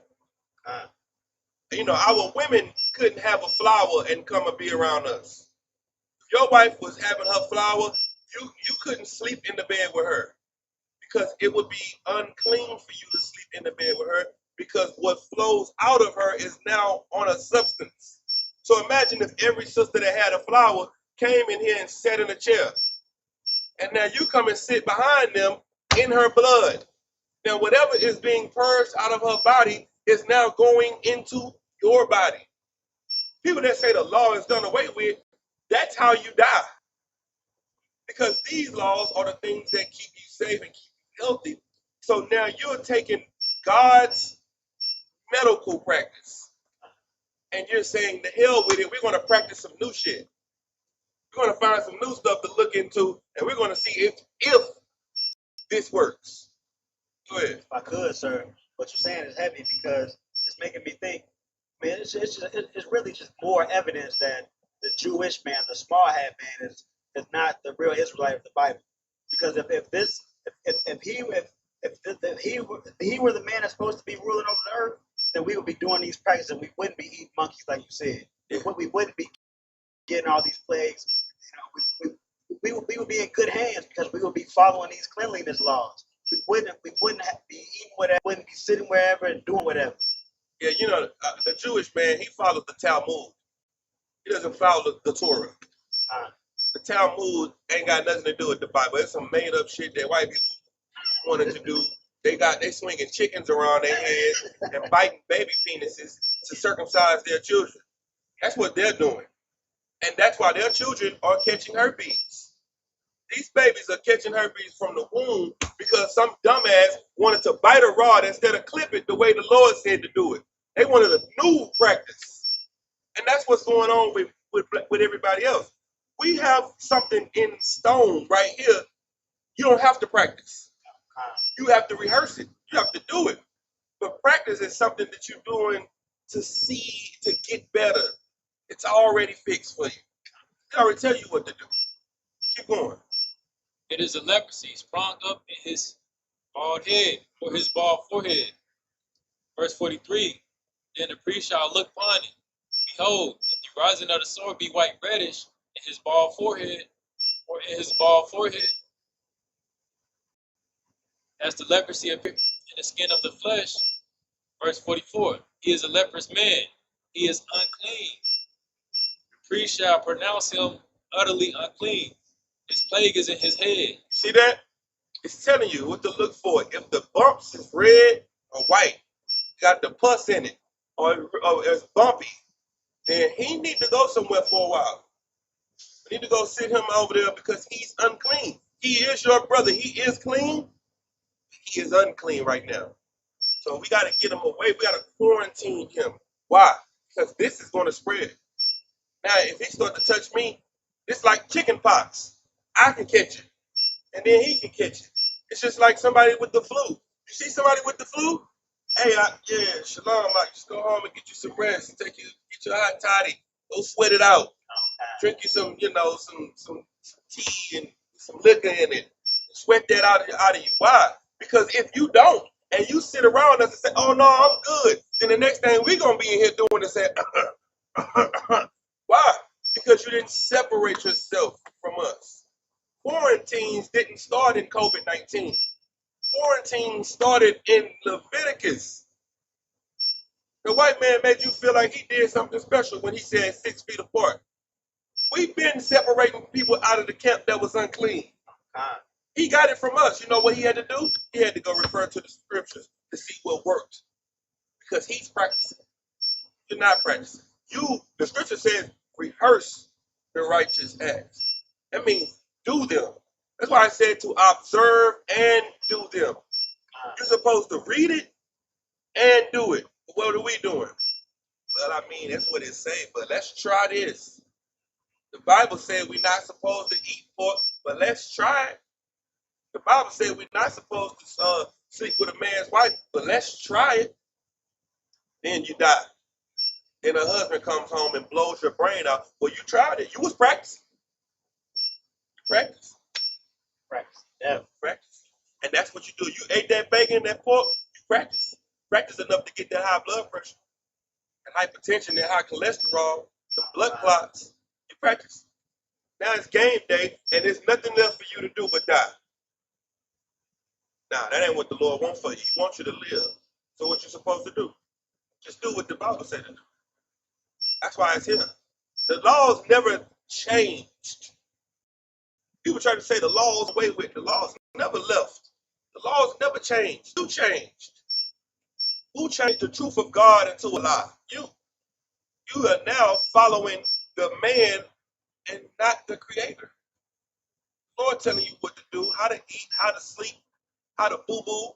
Speaker 2: You know, our women couldn't have a flower and come and be around us. If your wife was having her flower, you couldn't sleep in the bed with her because it would be unclean for you to sleep in the bed with her because what flows out of her is now on a substance. So imagine if every sister that had a flower came in here and sat in a chair. And now you come and sit behind them in her blood. Now whatever is being purged out of her body is now going into your body. People that say the law is done away with, that's how you die. Because these laws are the things that keep you safe and keep you healthy. So now you're taking God's medical practice and you're saying, the hell with it, we're going to practice some new shit. We're going to find some new stuff to look into and we're going to see if this works. Go ahead.
Speaker 1: If I could, sir, what you're saying is heavy because it's making me think. I mean, it's really just more evidence that the Jewish man, the small hat man, is not the real Israelite of the Bible. Because if he were the man that's supposed to be ruling over the earth, then we would be doing these practices and we wouldn't be eating monkeys like you said. We wouldn't be getting all these plagues. You know, we would be in good hands because we would be following these cleanliness laws. We wouldn't be eating whatever, wouldn't be sitting wherever and doing whatever.
Speaker 2: Yeah, you know, the Jewish man, he follows the Talmud. He doesn't follow the Torah. The Talmud ain't got nothing to do with the Bible. It's some made up shit that white people wanted to do. They swinging chickens around their heads and biting baby penises to circumcise their children. That's what they're doing. And that's why their children are catching herpes. These babies are catching herpes from the womb because some dumbass wanted to bite a rod instead of clip it the way the Lord said to do it. They wanted a new practice. And that's what's going on with everybody else. We have something in stone right here. You don't have to practice. You have to rehearse it. You have to do it. But practice is something that you're doing to get better. It's already fixed for you. They already tell you what to do. Keep going.
Speaker 3: It is a leprosy sprung up in his bald head or his bald forehead. Verse 43, then the priest shall look upon it. Behold, if the rising of the sore be white reddish in his bald forehead or in his bald forehead, as the leprosy appears in the skin of the flesh. Verse 44, he is a leprous man. He is unclean. The priest shall pronounce him utterly unclean. His plague is in his head.
Speaker 2: See that? It's telling you what to look for. If the bumps is red or white, got the pus in it, or it's bumpy, then he need to go somewhere for a while. You need to go sit him over there because he's unclean. He is your brother. He is clean. He is unclean right now. So we got to get him away. We got to quarantine him. Why? Because this is going to spread. Now, if he start to touch me, it's like chicken pox. I can catch it, and then he can catch it. It's just like somebody with the flu. You see somebody with the flu? Hey, shalom, I just go home and get you some rest. Get you a hot toddy. Go sweat it out. Drink you some tea and some liquor in it. Sweat that out of you. Why? Because if you don't, and you sit around us and say, oh, no, I'm good, then the next thing we're going to be in here doing is say, why? Because you didn't separate yourself from us. Quarantines didn't start in COVID-19. Quarantine started in Leviticus. The white man made you feel like he did something special when he said 6 feet apart. We've been separating people out of the camp that was unclean. He got it from us. You know what he had to do? He had to go refer to the scriptures to see what worked. Because he's practicing. You're not practicing. The scripture says, rehearse the righteous acts. That means do them. That's why I said to observe and do them. You're supposed to read it and do it. What are we doing? Well, I mean, that's what it says, but let's try this. The Bible says we're not supposed to eat pork, but let's try it. The Bible said we're not supposed to sleep with a man's wife, but let's try it. Then you die. Then a husband comes home and blows your brain out. Well, you tried it. You was practicing. Practice.
Speaker 1: Practice. Yeah.
Speaker 2: Practice. And that's what you do. You ate that bacon, that pork, you practice. Practice enough to get that high blood pressure and hypertension and high cholesterol, the blood clots. You practice. Now it's game day, and there's nothing else for you to do but die. Nah, that ain't what the Lord wants for you. He wants you to live. So what you supposed to do? Just do what the Bible said to do. That's why it's here. The laws never changed. People try to say the laws away with. The laws never left. The laws never changed. Who changed? Who changed the truth of God into a lie? You. You are now following the man and not the creator. The Lord telling you what to do, how to eat, how to sleep, how to boo-boo,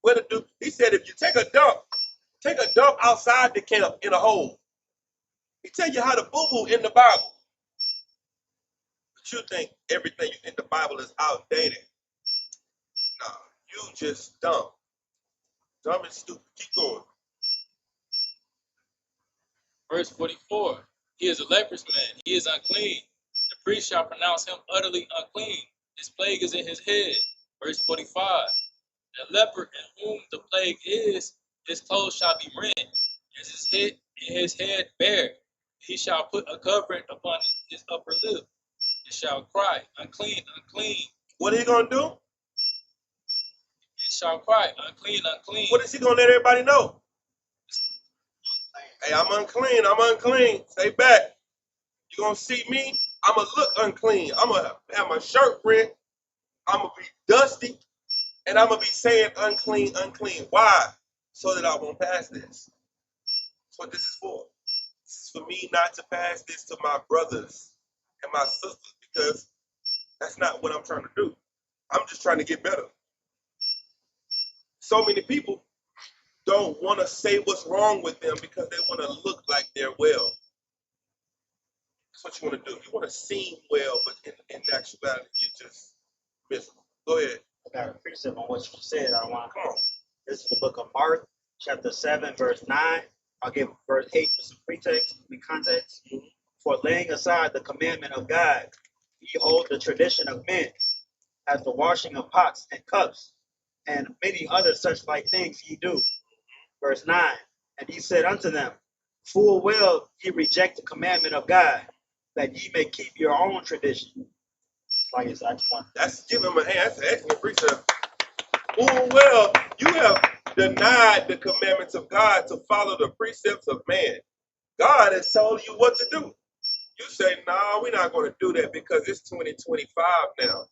Speaker 2: what to do. He said if you take a dump outside the camp in a hole. He tell you how to boo-boo in the Bible. But you think everything, you think the Bible is outdated. No, you just dumb. Dumb and stupid. Keep going.
Speaker 3: Verse 44. He is a leprous man. He is unclean. The priest shall pronounce him utterly unclean. His plague is in his head. Verse 45. The leper in whom the plague is, his clothes shall be rent, and his head bare. He shall put a covering upon his upper lip. It shall cry, unclean, unclean.
Speaker 2: What are he going to do?
Speaker 3: It shall cry, unclean, unclean.
Speaker 2: What is he going to let everybody know? Hey, I'm unclean. I'm unclean. Stay back. You're going to see me. I'm going to look unclean. I'm going to have my shirt rent. I'm going to be dusty. And I'm going to be saying unclean, unclean. Why? So that I won't pass this. That's what this is for. This is for me not to pass this to my brothers and my sisters, because that's not what I'm trying to do. I'm just trying to get better. So many people don't want to say what's wrong with them because they want to look like they're well. That's what you want to do. You want to seem well, but in actuality, you're just miserable. Go ahead.
Speaker 1: I got a precept on what you said. I want to
Speaker 2: Come on.
Speaker 1: This is the book of Mark, chapter 7, verse 9. I'll give verse 8 for some pretext and context. For laying aside the commandment of God, ye hold the tradition of men, as the washing of pots and cups, and many other such like things ye do. Verse 9. And he said unto them, full well ye reject the commandment of God, that ye may keep your own tradition. Like it's Acts 1.
Speaker 2: That's give him a hand. That's an excellent precept. Oh, well, you have denied the commandments of God to follow the precepts of man. God has told you what to do. You say, no, we're not going to do that because it's 2025 now.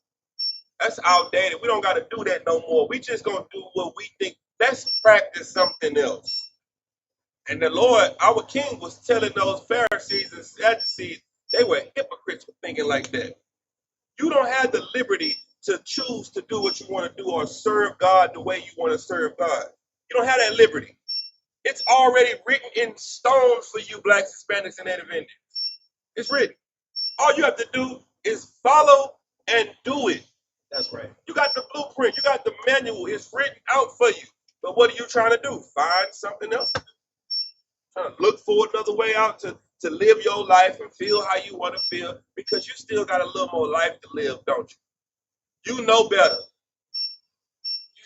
Speaker 2: That's outdated. We don't got to do that no more. We just going to do what we think. Let's practice something else. And the Lord, our King, was telling those Pharisees and Sadducees, they were hypocrites for thinking like that. You don't have the liberty to choose to do what you want to do or serve God the way you want to serve God. You don't have that liberty. It's already written in stone for you, blacks, Hispanics, and Native Indians. It's written. All you have to do is follow and do it.
Speaker 1: That's right.
Speaker 2: You got the blueprint. You got the manual. It's written out for you. But what are you trying to do? Find something else to do. Trying to look for another way out to live your life and feel how you want to feel, because you still got a little more life to live, don't you? You know better.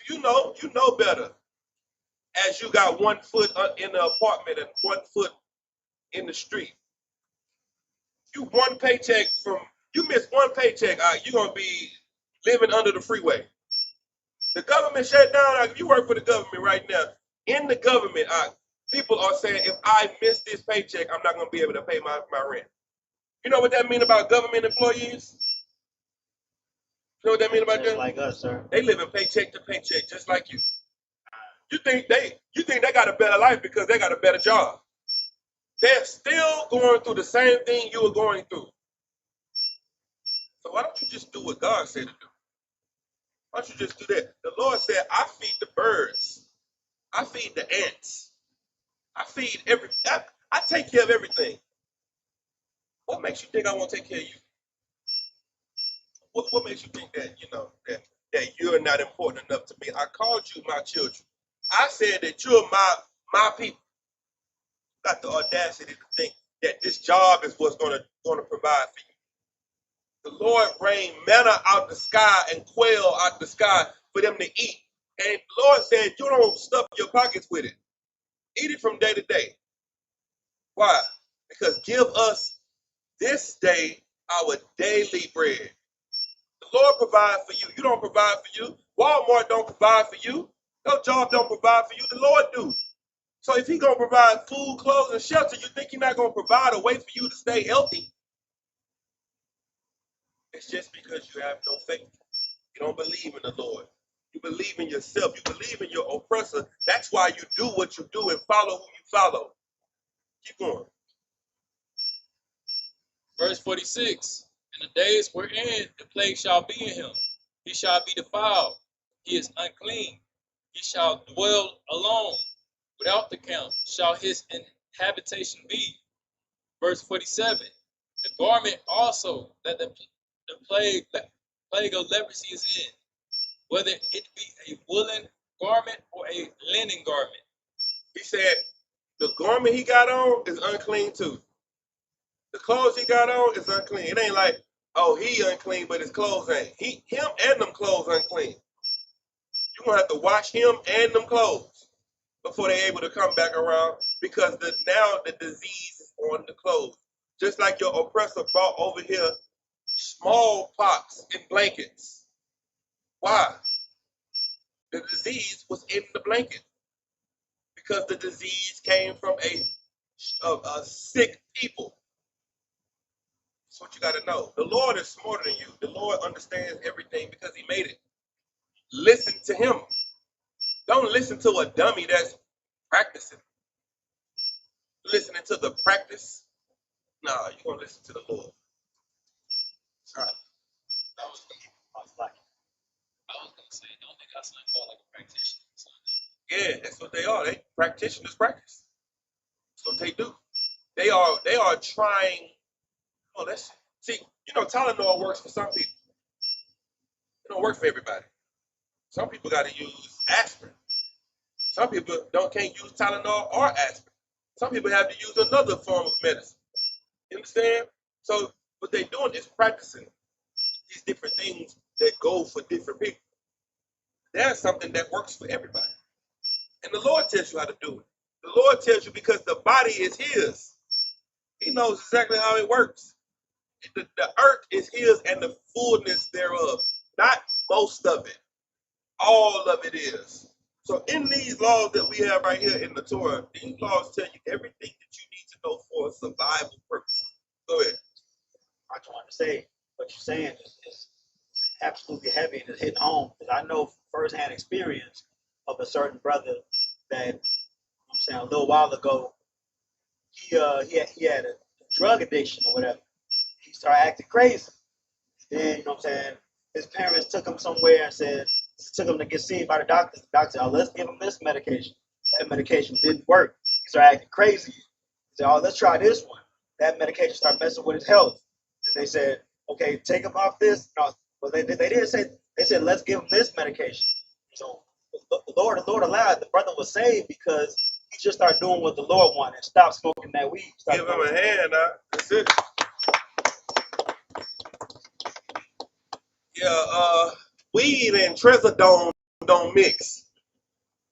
Speaker 2: You know better. As you got 1 foot in the apartment and 1 foot in the street. You miss one paycheck, you're going to be living under the freeway. The government shut down. You work for the government right now. In the government, people are saying, if I miss this paycheck, I'm not going to be able to pay my rent. You know what that means about government employees? You know what that means about them?
Speaker 1: Like us, sir.
Speaker 2: They live in paycheck to paycheck, just like you. You think they got a better life because they got a better job. They're still going through the same thing you were going through. So why don't you just do what God said to do? Why don't you just do that? The Lord said, I feed the birds. I feed the ants. I feed I take care of everything. What makes you think I won't take care of you? What makes you think that, that that you're not important enough to me. I called you my children. I said that you're my people. Got the audacity to think that this job is what's gonna provide for you. The Lord rained manna out the sky and quail out the sky for them to eat. And the Lord said, you don't stuff your pockets with it. Eat it from day to day. Why? Because give us this day our daily bread. The Lord provide for you. You don't provide for you. Walmart don't provide for you. No job don't provide for you. The Lord do. So if He gonna provide food, clothes, and shelter, you think He's not gonna provide a way for you to stay healthy? It's just because you have no faith. You don't believe in the Lord. You believe in yourself. You believe in your oppressor. That's why you do what you do and follow who you follow. Keep going.
Speaker 3: Verse 46. In the days wherein the plague shall be in him, he shall be defiled. He is unclean. He shall dwell alone. Without the camp shall his habitation be. Verse 47. The garment also that the plague of leprosy is in, whether it be a woolen garment or a linen garment.
Speaker 2: He said the garment he got on is unclean too. The clothes he got on is unclean. It ain't like, oh, he unclean, but his clothes ain't. Him and them clothes unclean. You're going to have to wash him and them clothes before they're able to come back around, because now the disease is on the clothes. Just like your oppressor brought over here smallpox in blankets. Why? The disease was in the blanket because the disease came from a sick people. That's what you got to know. The Lord is smarter than you. The Lord understands everything because He made it. Listen to Him. Don't listen to a dummy that's practicing. Listening to the practice? No, you're going to listen to the Lord. All right.
Speaker 3: I was gonna say, don't they got something called like a practitioner?
Speaker 2: Yeah, that's what they are. They practitioners practice. That's what they do. They are trying. Oh, see, Tylenol works for some people. It don't work for everybody. Some people got to use aspirin. Some people can't use Tylenol or aspirin. Some people have to use another form of medicine. You understand? So what they're doing is practicing these different things that go for different people. There's something that works for everybody. And the Lord tells you how to do it. The Lord tells you because the body is His. He knows exactly how it works. The earth is His and the fullness thereof. Not most of it. All of it is. So in these laws that we have right here in the Torah, these laws tell you everything that you need to know for a survival purpose. Go ahead.
Speaker 1: I just want to say what you're saying is absolutely heavy and it's hitting home, because I know from firsthand experience of a certain brother that I'm saying a little while ago, he had a drug addiction or whatever. He started acting crazy. Then, you know what I'm saying, his parents took him somewhere and took him to get seen by the doctor. The doctor said, oh, let's give him this medication. That medication didn't work. He started acting crazy. He said, oh, let's try this one. That medication started messing with his health. And they said, okay, take him off this. No, well, they didn't say, they said, let's give him this medication. So the Lord allowed. The brother was saved because he just started doing what the Lord wanted and stopped smoking that weed.
Speaker 2: Give him a hand, that's it. Yeah, weed and trazodone don't mix.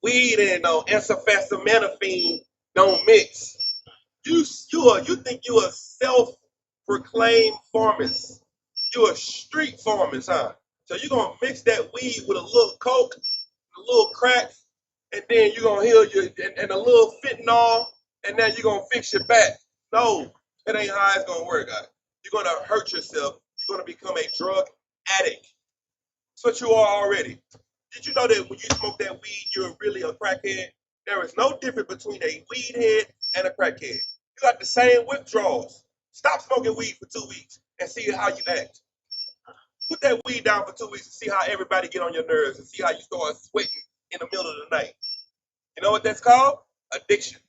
Speaker 2: Weed and acetaminophen don't mix. You think you a self-proclaimed pharmacist. You a street pharmacist, huh? So you're gonna mix that weed with a little coke, a little crack, and then you're gonna heal you and a little fentanyl, and then you're gonna fix your back. No, that ain't how it's gonna work, guys. You're gonna hurt yourself. You're gonna become a drug addict. That's what you are already. Did you know that when you smoke that weed, you're really a crackhead? There is no difference between a weed head and a crackhead. You got the same withdrawals. Stop smoking weed for 2 weeks and see how you act. Put that weed down for 2 weeks and see how everybody get on your nerves and see how you start sweating in the middle of the night. You know what that's called? Addiction.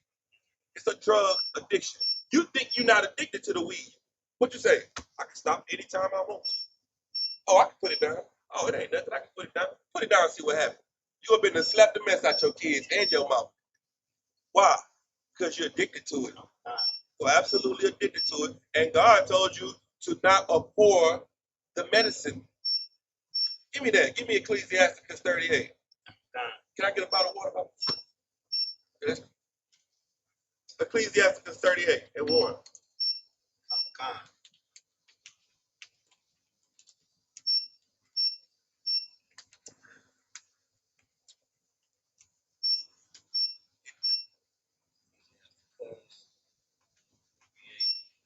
Speaker 2: It's a drug addiction. You think you're not addicted to the weed. What you say? I can stop anytime I want to. Oh, I can put it down. Oh, it ain't nothing. I can put it down. Put it down and see what happens. You have been to slap the mess out your kids and your mama. Why? Because you're addicted to it. So absolutely addicted to it. And God told you to not abhor the medicine. Give me that. Give me Ecclesiasticus 38. Can I get a bottle of water? Yes. Ecclesiasticus 38 and water.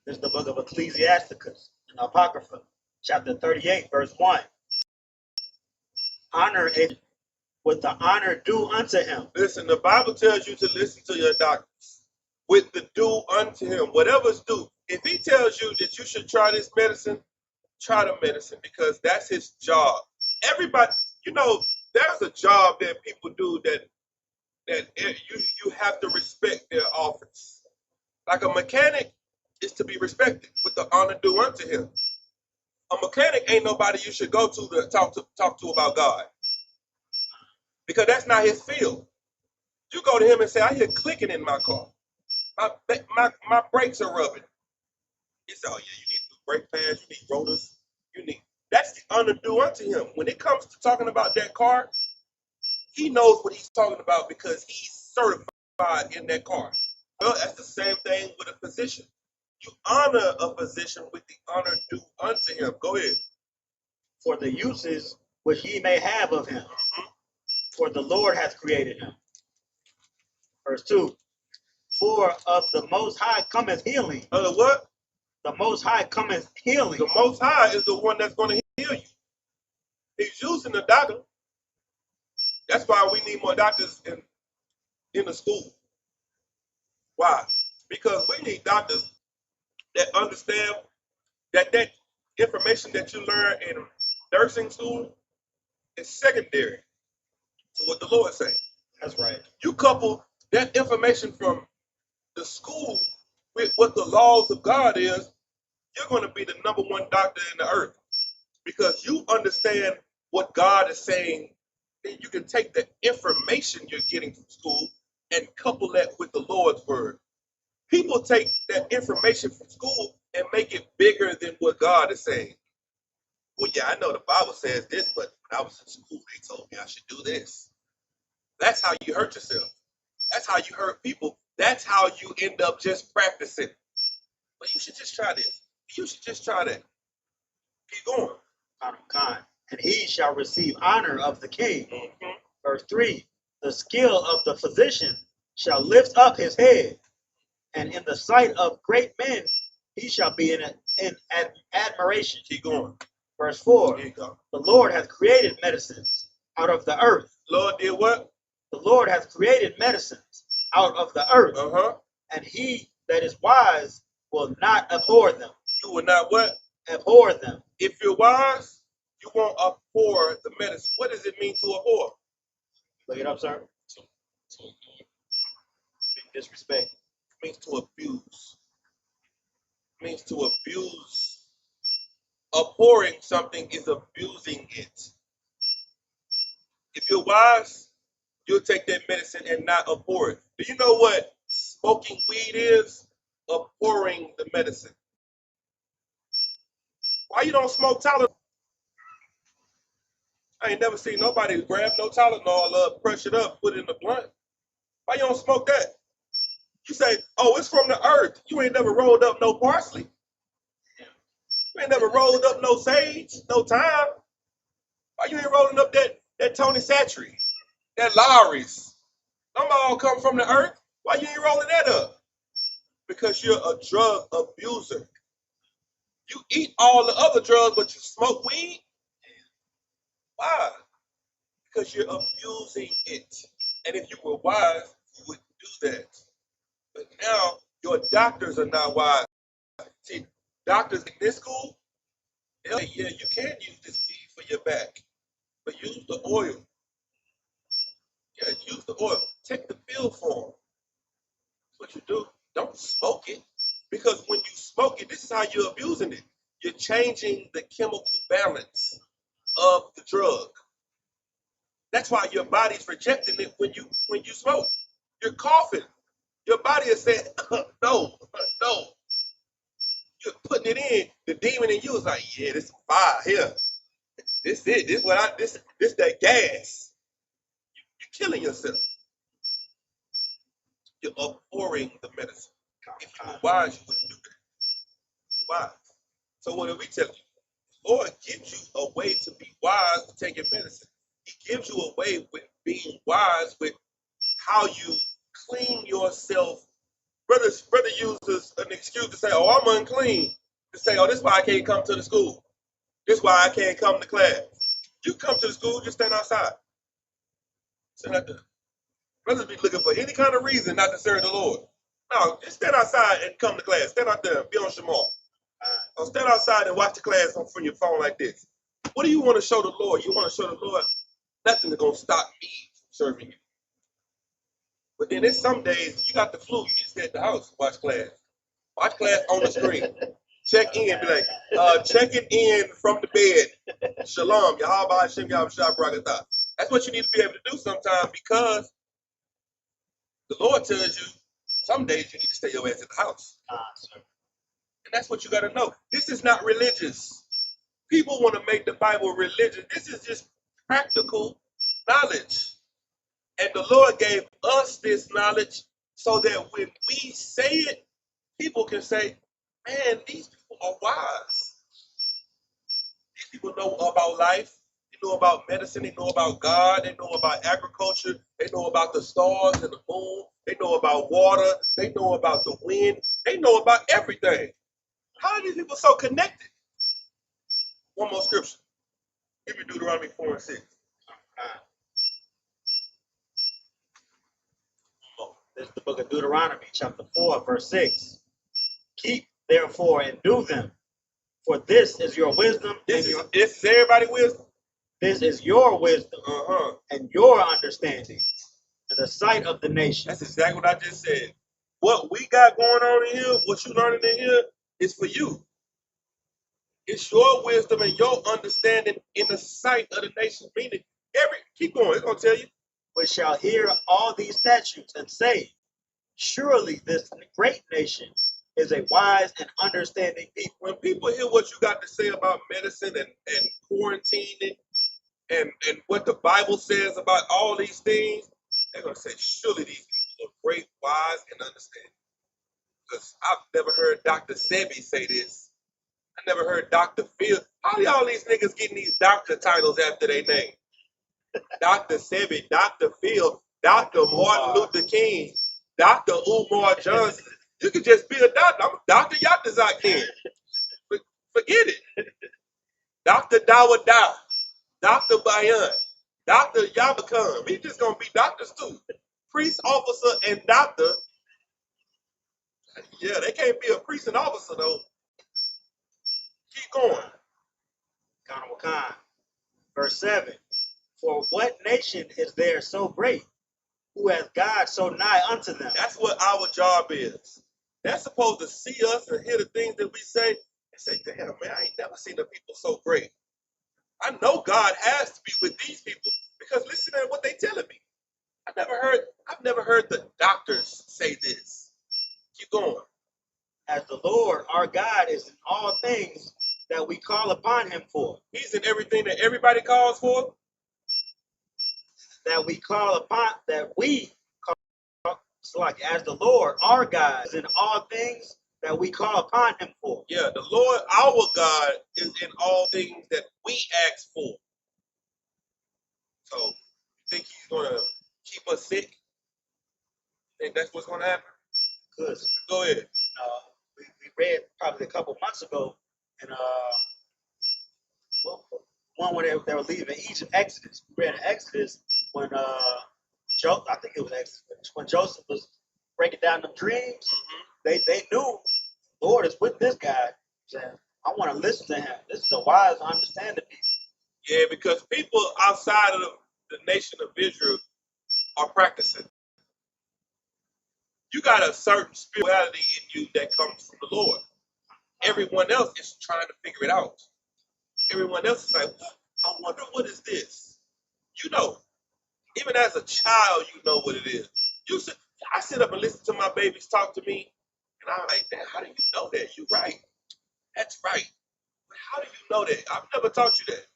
Speaker 1: This is the book of Ecclesiasticus, in the Apocrypha, chapter 38, verse 1. Honor it with the honor due unto him.
Speaker 2: Listen, the Bible tells you to listen to your doctors with the due unto him. Whatever's due. If he tells you that you should try this medicine, try the medicine because that's his job. Everybody, you know, there's a job that people do that you have to respect their office. Like a mechanic is to be respected with the honor due unto him. A mechanic ain't nobody you should go to talk to about God, because that's not his field. You go to him and say, I hear clicking in my car. My brakes are rubbing. He said, oh yeah, you need brake pads, you need rotors, that's the honor due unto him. When it comes to talking about that car, he knows what he's talking about because he's certified in that car. Well, that's the same thing with a physician. You honor a physician with the honor due unto him. Go ahead.
Speaker 1: For the uses which ye may have of him, for the Lord hath created him. Verse 2. For of the Most High cometh healing.
Speaker 2: What?
Speaker 1: The Most High cometh healing.
Speaker 2: The Most High is the one that's going to heal you. He's using the doctor. That's why we need more doctors in the school. Why? Because we need doctors that understand that information that you learn in nursing school is secondary to what the Lord says.
Speaker 1: That's right.
Speaker 2: You couple that information from the school with what the laws of God is, you're going to be the #1 doctor in the earth because you understand what God is saying. Then you can take the information you're getting from school and couple that with the Lord's word. People take that information from school and make it bigger than what God is saying. Well, yeah, I know the Bible says this, but when I was in school, they told me I should do this. That's how you hurt yourself. That's how you hurt people. That's how you end up just practicing. But you should just try this. You should just try that. Keep going.
Speaker 1: And he shall receive honor of the king. Verse 3. The skill of the physician shall lift up his head, and in the sight of great men he shall be in admiration.
Speaker 2: Keep going.
Speaker 1: Verse 4.
Speaker 2: Here you go.
Speaker 1: The Lord hath created medicines out of the earth.
Speaker 2: Lord did what?
Speaker 1: The Lord hath created medicines out of the earth. And he that is wise will not abhor them.
Speaker 2: You will not what?
Speaker 1: Abhor them.
Speaker 2: If you're wise, you won't abhor the medicine. What does it mean to abhor?
Speaker 1: Look it up, sir. Disrespect.
Speaker 2: It means to abuse. It means to abuse. Abhorring something is abusing it. If you're wise, you'll take that medicine and not abhor it. Do you know what smoking weed is? Abhorring the medicine. Why you don't smoke Tylenol? I ain't never seen nobody grab no Tylenol up, crush it up, put it in the blunt. Why you don't smoke that? You say, oh, it's from the earth. You ain't never rolled up no parsley. You ain't never rolled up no sage, no thyme. Why you ain't rolling up that Tony Satchery, that Lowry's? Them all come from the earth. Why you ain't rolling that up? Because you're a drug abuser. You eat all the other drugs, but you smoke weed? Why? Because you're abusing it. And if you were wise, you wouldn't do that. But now, your doctors are not wise. See, doctors in this school, they'll say, yeah, you can use this weed for your back, but use the oil. Yeah, use the oil. Take the pill form. That's what you do. Don't smoke it. Because when you smoke it, this is how you're abusing it. You're changing the chemical balance. of the drug. That's why your body's rejecting it when you smoke. You're coughing. Your body is saying, no, no. You're putting it in. The demon in you is like, yeah, this is fire here. This it. This that gas. You're killing yourself. You're abhorring the medicine. If you were wise, you wouldn't do that. Wise. So what do we tell you? The Lord gives you a way to be wise with taking medicine. He gives you a way with being wise with how you clean yourself. Brother uses an excuse to say, oh, I'm unclean. To say, oh, this is why I can't come to the school. This is why I can't come to class. You come to the school, just stand outside. Stand out there. Brothers be looking for any kind of reason not to serve the Lord. No, just stand outside and come to class. Stand out there and be on Shema. Or stand outside and watch the class from your phone like this. What do you want to show the Lord? You want to show the Lord nothing is going to stop me from serving you. But then there's some days you got the flu. You just stay at the house, watch class. Watch class on the screen. Check in, be like, checking in from the bed. Shalom, YAHANNA, I.S.U.P.K. That's what you need to be able to do sometimes, because the Lord tells you some days you need to stay your ass at the house. And that's what you got to know. This is not religious. People want to make the Bible religious. This is just practical knowledge. And the Lord gave us this knowledge so that when we say it, people can say, man, these people are wise. These people know about life. They know about medicine. They know about God. They know about agriculture. They know about the stars and the moon. They know about water. They know about the wind. They know about everything. How are these people so connected? One more scripture. Give me Deuteronomy 4:6.
Speaker 1: This is the book of Deuteronomy, chapter 4, verse 6. Keep, therefore, and do them, for this is your wisdom.
Speaker 2: This is everybody's wisdom.
Speaker 1: This is your wisdom and your understanding in the sight of the nation.
Speaker 2: That's exactly what I just said. What we got going on in here, what you learning in here, is for you. It's your wisdom and your understanding in the sight of the nation. Meaning, keep going. It's gonna tell you.
Speaker 1: Which shall hear all these statutes and say, surely this great nation is a wise and understanding people.
Speaker 2: When people hear what you got to say about medicine and quarantining and what the Bible says about all these things, they're gonna say, surely these people are great, wise, and understanding. Because I've never heard Dr. Sebi say this. I never heard Dr. Phil. How y'all these niggas getting these doctor titles after their name? Dr. Sebi, Dr. Phil, Dr. Martin Luther King, Dr. Umar Johnson. You could just be a doctor. I'm Dr. Yatazak. Forget it. Dr. Dawada, Dr. Bayan, Dr. Yabakam. He's just gonna be doctors too. Priest, officer, and doctor. Yeah, they can't be a priest and officer though. Keep going.
Speaker 1: Khan. Verse 7. For what nation is there so great, who has God so nigh unto them?
Speaker 2: That's what our job is. They're supposed to see us and hear the things that we say and say, damn, man, I ain't never seen the people so great. I know God has to be with these people because listen to what they telling me. I've never heard the doctors say this. Keep going.
Speaker 1: As the Lord our God is in all things that we call upon him for.
Speaker 2: He's in everything that everybody calls for.
Speaker 1: As the Lord our God is in all things that we call upon him for.
Speaker 2: Yeah, the Lord our God is in all things that we ask for. So, you think he's gonna keep us sick? Think that's what's gonna happen?
Speaker 1: Good.
Speaker 2: Go ahead.
Speaker 1: We read probably a couple months ago, and one when they were leaving Egypt, Exodus. We read in Exodus when I think it was Exodus, when Joseph was breaking down the dreams. They knew the Lord is with this guy. Saying, I want to listen to him. This is a wise, understanding people.
Speaker 2: Yeah, because people outside of the nation of Israel are practicing. You got a certain spirituality in you that comes from the Lord. Everyone else is trying to figure it out. Everyone else is like, I wonder what is this? You know, even as a child, you know what it is. I sit up and listen to my babies talk to me, and I'm like, damn, how do you know that? You're right. That's right. But how do you know that? I've never taught you that.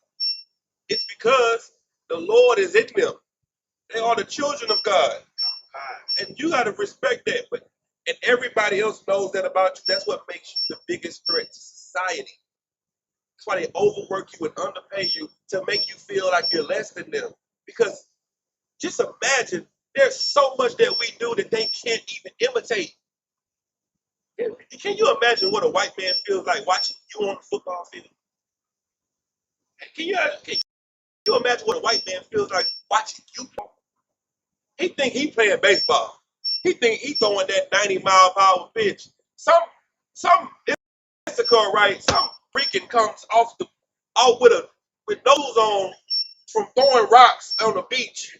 Speaker 2: It's because the Lord is in them. They are the children of God. And you got to respect that. And everybody else knows that about you. That's what makes you the biggest threat to society. That's why they overwork you and underpay you to make you feel like you're less than them. Because just imagine, there's so much that we do that they can't even imitate. Can you imagine what a white man feels like watching you on the football field? Can you imagine what a white man feels like watching you? He think he playing baseball. He think he throwing that 90-mile-per-hour pitch. Some Isupk, right? Some freaking comes off with nose on from throwing rocks on the beach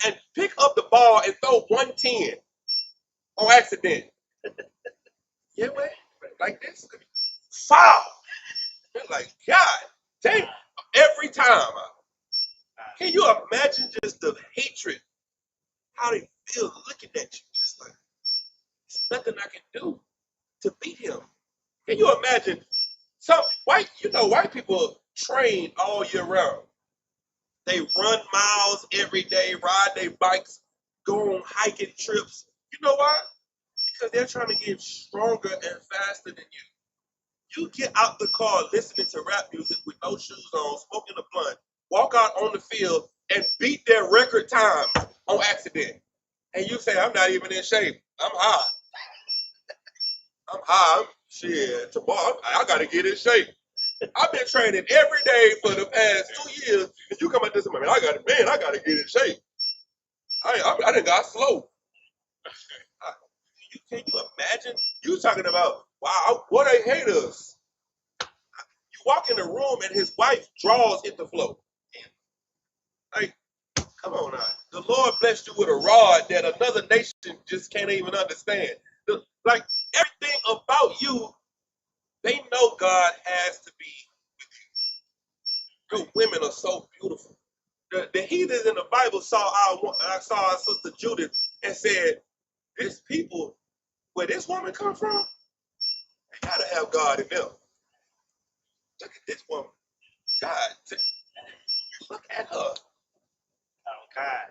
Speaker 2: and pick up the ball and throw 110 on accident. Yeah, man, like this. Foul. They're like, God, dang, every time. Can you imagine just the hatred? How they feel looking at you? Just like, there's nothing I can do to beat him. Can you imagine? White people train all year round. They run miles every day, ride their bikes, go on hiking trips. You know why? Because they're trying to get stronger and faster than you. You get out the car listening to rap music with no shoes on, smoking a blunt, walk out on the field and beat their record time on accident. And you say, I'm not even in shape. I'm high. Shit, tomorrow I got to get in shape. I've been training every day for the past 2 years. And you come at this, man, I got to get in shape. I done got slow. Can you imagine? You talking about, wow, what they hate us. You walk in the room and his wife draws in the flow. Like, come on now. The Lord blessed you with a rod that another nation just can't even understand. Like, everything about you, they know God has to be with you. Your women are so beautiful. The heathens in the Bible saw our sister Judith and said, this people, where this woman come from, they gotta have God in them. Look at this woman. God, look at her.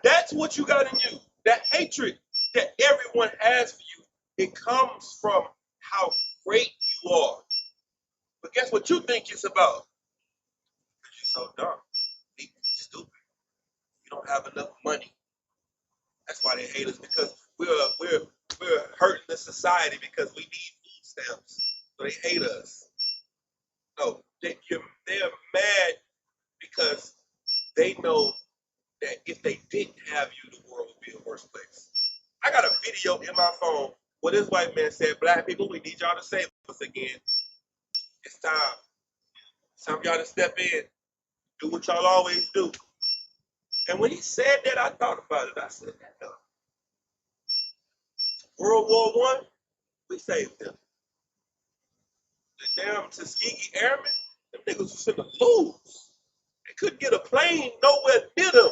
Speaker 2: That's what you got in you. That hatred that everyone has for you, it comes from how great you are. But guess what you think it's about? Because you're so dumb, stupid. You don't have enough money. That's why they hate us, because we're hurting the society because we need food stamps. So they hate us. No, they're mad because they know that if they didn't have you, the world would be a worse place. I got a video in my phone where this white man said, black people, we need y'all to save us again. It's time. It's time for y'all to step in. Do what y'all always do. And when he said that, I thought about it. I said, no. World War I, we saved them. The damn Tuskegee Airmen, them niggas was finna lose. They couldn't get a plane nowhere near them.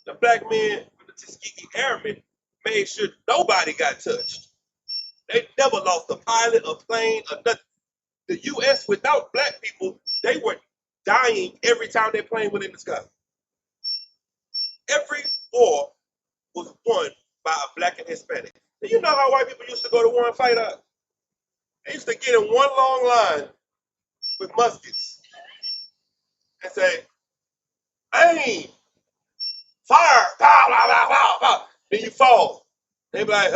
Speaker 2: The black men with the Tuskegee Airmen made sure nobody got touched. They never lost a pilot, a plane, or nothing. The U.S. without black people, they were dying every time their plane went in the sky. Every war was won by a black and Hispanic. Do you know how white people used to go to war and fight out? They used to get in one long line with muskets and say, aim, fire, pow, pow, pow, pow, pow. Then you fall. They be like,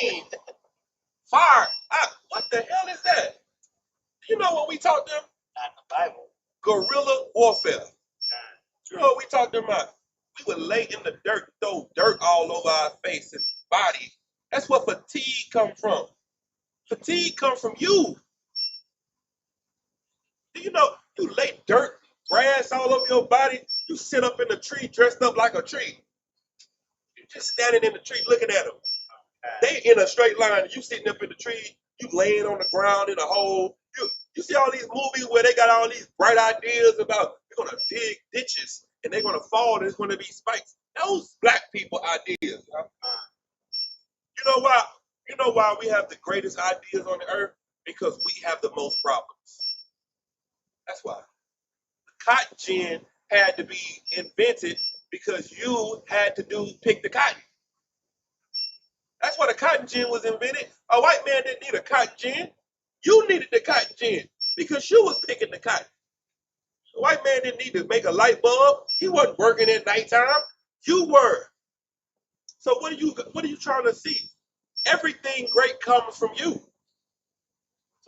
Speaker 2: aim, fire. What the hell is that? You know what we taught them? Not the Bible. Guerrilla warfare. You know what we taught them about? We would lay in the dirt, throw dirt all over our face and body. That's where fatigue comes from. Fatigue comes from you. Do you know you lay dirt, grass all over your body? You sit up in a tree dressed up like a tree. You're just standing in the tree looking at them. They in a straight line. You sitting up in the tree. You laying on the ground in a hole. You see all these movies where they got all these bright ideas about they're gonna dig ditches and they're gonna fall and it's gonna be spikes. Those black people ideas. Huh? You know why? You know why we have the greatest ideas on the earth? Because we have the most problems. That's why. The cotton gin had to be invented because you had to pick the cotton. That's why the cotton gin was invented. A white man didn't need a cotton gin. You needed the cotton gin because you was picking the cotton. The white man didn't need to make a light bulb. He wasn't working at nighttime. You were. So what are you trying to see? Everything great comes from you.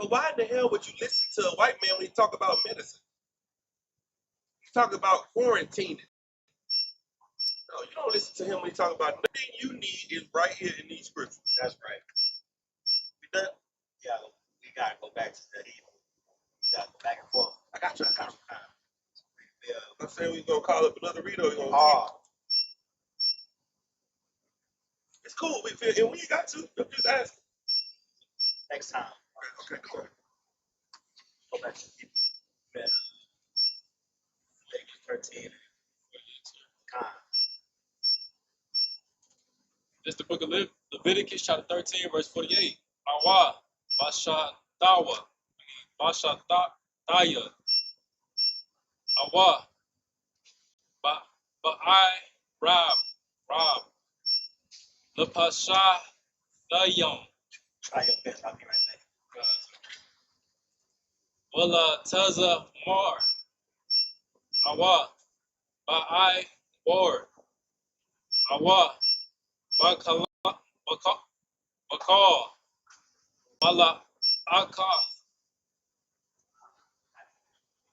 Speaker 2: So why in the hell would you listen to a white man when he talk about medicine? He talk about quarantining. No, you don't listen to him when he talk about nothing you need is right here in these scriptures.
Speaker 1: That's right.
Speaker 2: We done?
Speaker 1: Yeah, we gotta go back to that evil. We gotta go back and forth. I got you.
Speaker 2: Yeah, I'm saying we're gonna call up another reader. We're gonna It's cool. We feel and we ain't got to. I'm just asking.
Speaker 1: Next time.
Speaker 2: Okay, cool.
Speaker 1: Go back to the evil. Better. Leviticus 13.
Speaker 3: This is the book of Leviticus, chapter 13, verse 48. Awa, Basha Taya, Awa, Ba'ai, Rab, Lepasha, Layom,
Speaker 1: Try your best. I'll be right back.
Speaker 3: Wala Taza Mar, Awa, Ba'ai, War, Awa, Bakal, Bala Aka,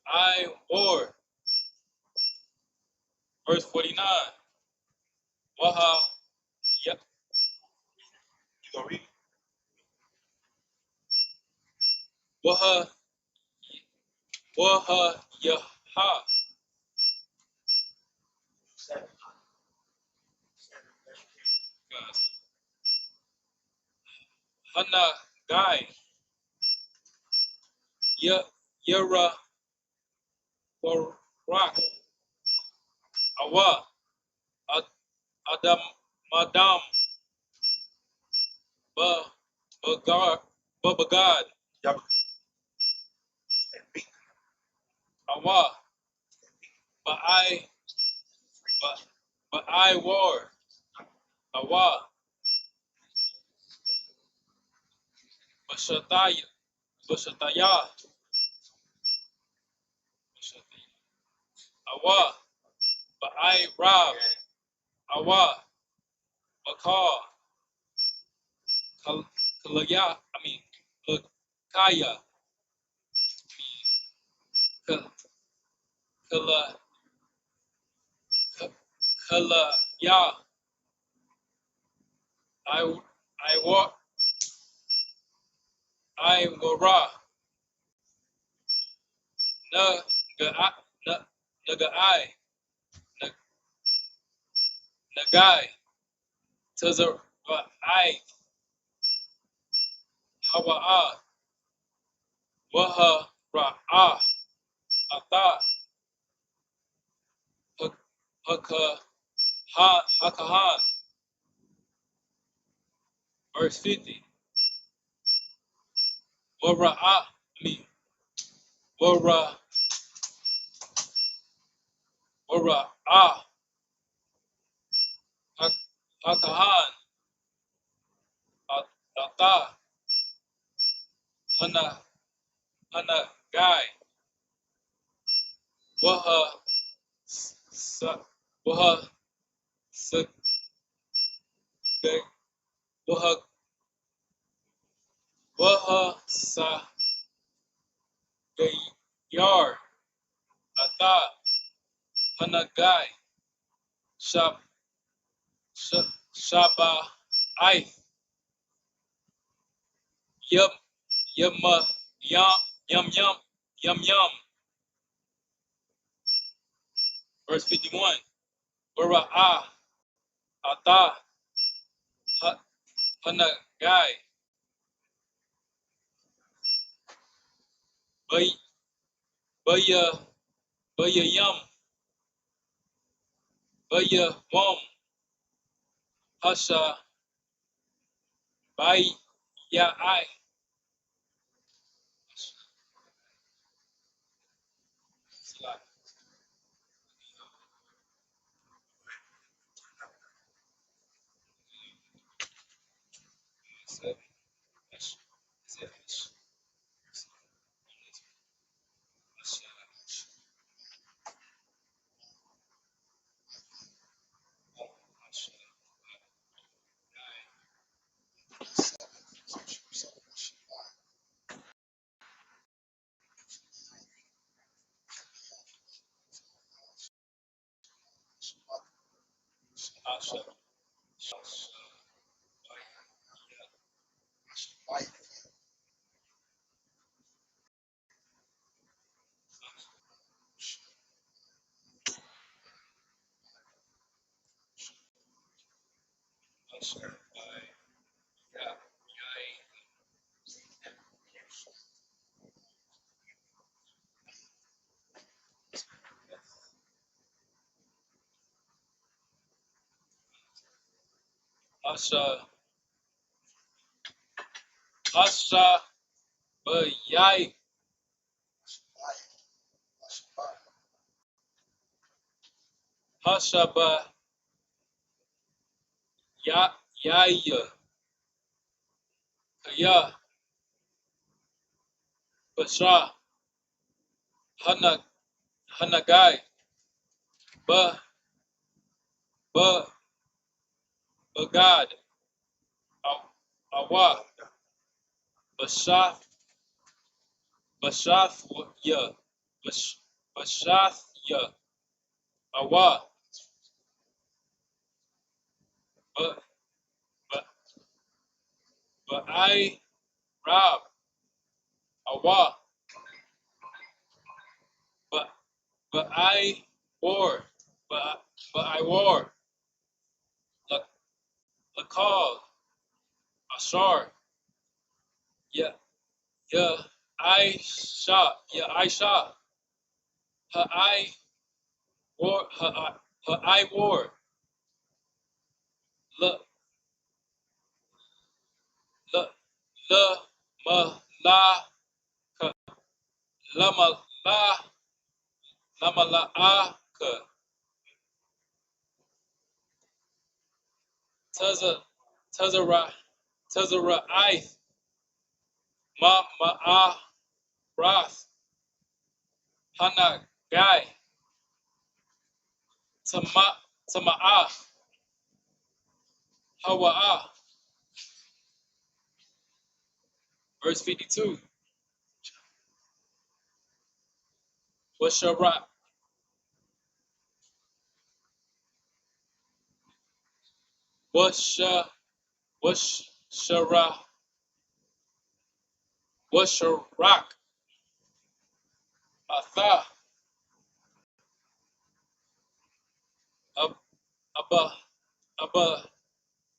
Speaker 3: I War. Verse 49. Waha,
Speaker 2: You gonna read?
Speaker 3: Waha, Yaha, Hana, Guy, Yara, Barak, Awa, Adam, Madam, Bagad,
Speaker 2: Y'all
Speaker 3: Awa, Ba'ai War, Awa, Bashataya, Awa, Ba'ai Rab, Awa, Bakar, Kalaya, Kaya, Kalaya, I Wara, Nagai, Nagai, Tazar, I, Hawa'a, Waha, Ra'ah, Ata, Hakahan, verse 50. Wara, Hakahan, Ata, Hana, Guy, Waha, Waha, Waha, Waha, Yar, Ata, Hana, Guy, Shaba, I, Yum, Yum, Yum, Yum. Verse 51. Wara'ah, Ata, Hana, Guy, Bay Baya Baya Yum Baya Wom Hasha Bay Ya I Hasha Bayai Hasha Ba Ya Yaya Kaya Basha Hana Hanagai Ba Ba Bagad Awa Bashath Bashath Ya Bashath Ya Awa Ba Ba Ba I Rab Awa Ba Ba I War Ba I War Lakal Ashar Ya Ya Aisha her I war her I war la la la ma la ka lama la lama la a ka taza tazara I ma a wrath hana guy tama a hawa a. Verse 52. Washara washa washara washarak atha ab abba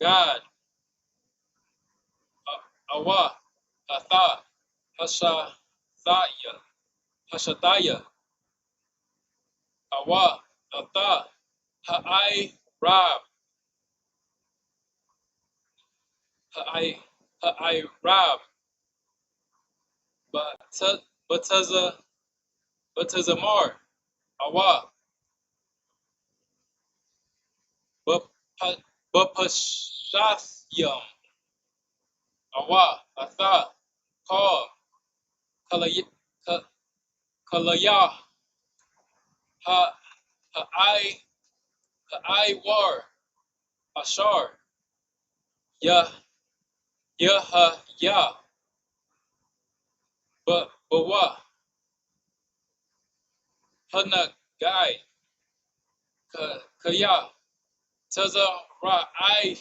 Speaker 3: God awa atha hashathaya hashathaya awa atha ha'ai rab ha'ai rab bataza batazamar awa bapashathayam awa atha call kalaya kalaya ha ha'ai war ashar ya ya bawa hana guy kaya taza ra I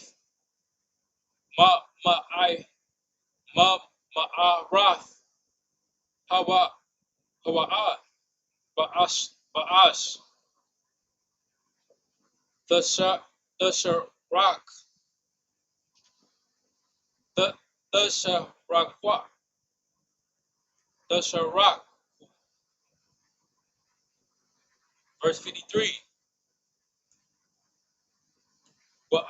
Speaker 3: ma I ma rath hawa ba'ash the sharak the sharakwa the sharak verse 53. But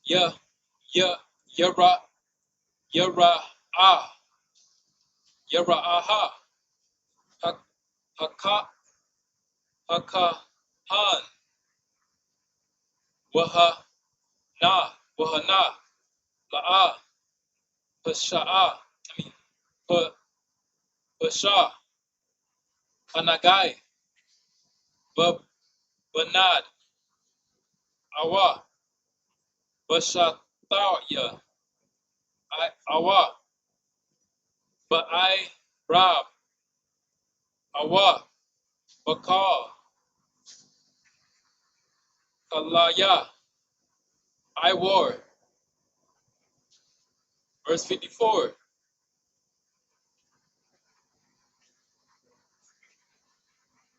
Speaker 3: ya ya yara yara aha haka haka han waha na la'a pasha'a. I mean pasha anagai banad awa bashataya I awa but I rob awa bakal kalaya I war. Verse 54.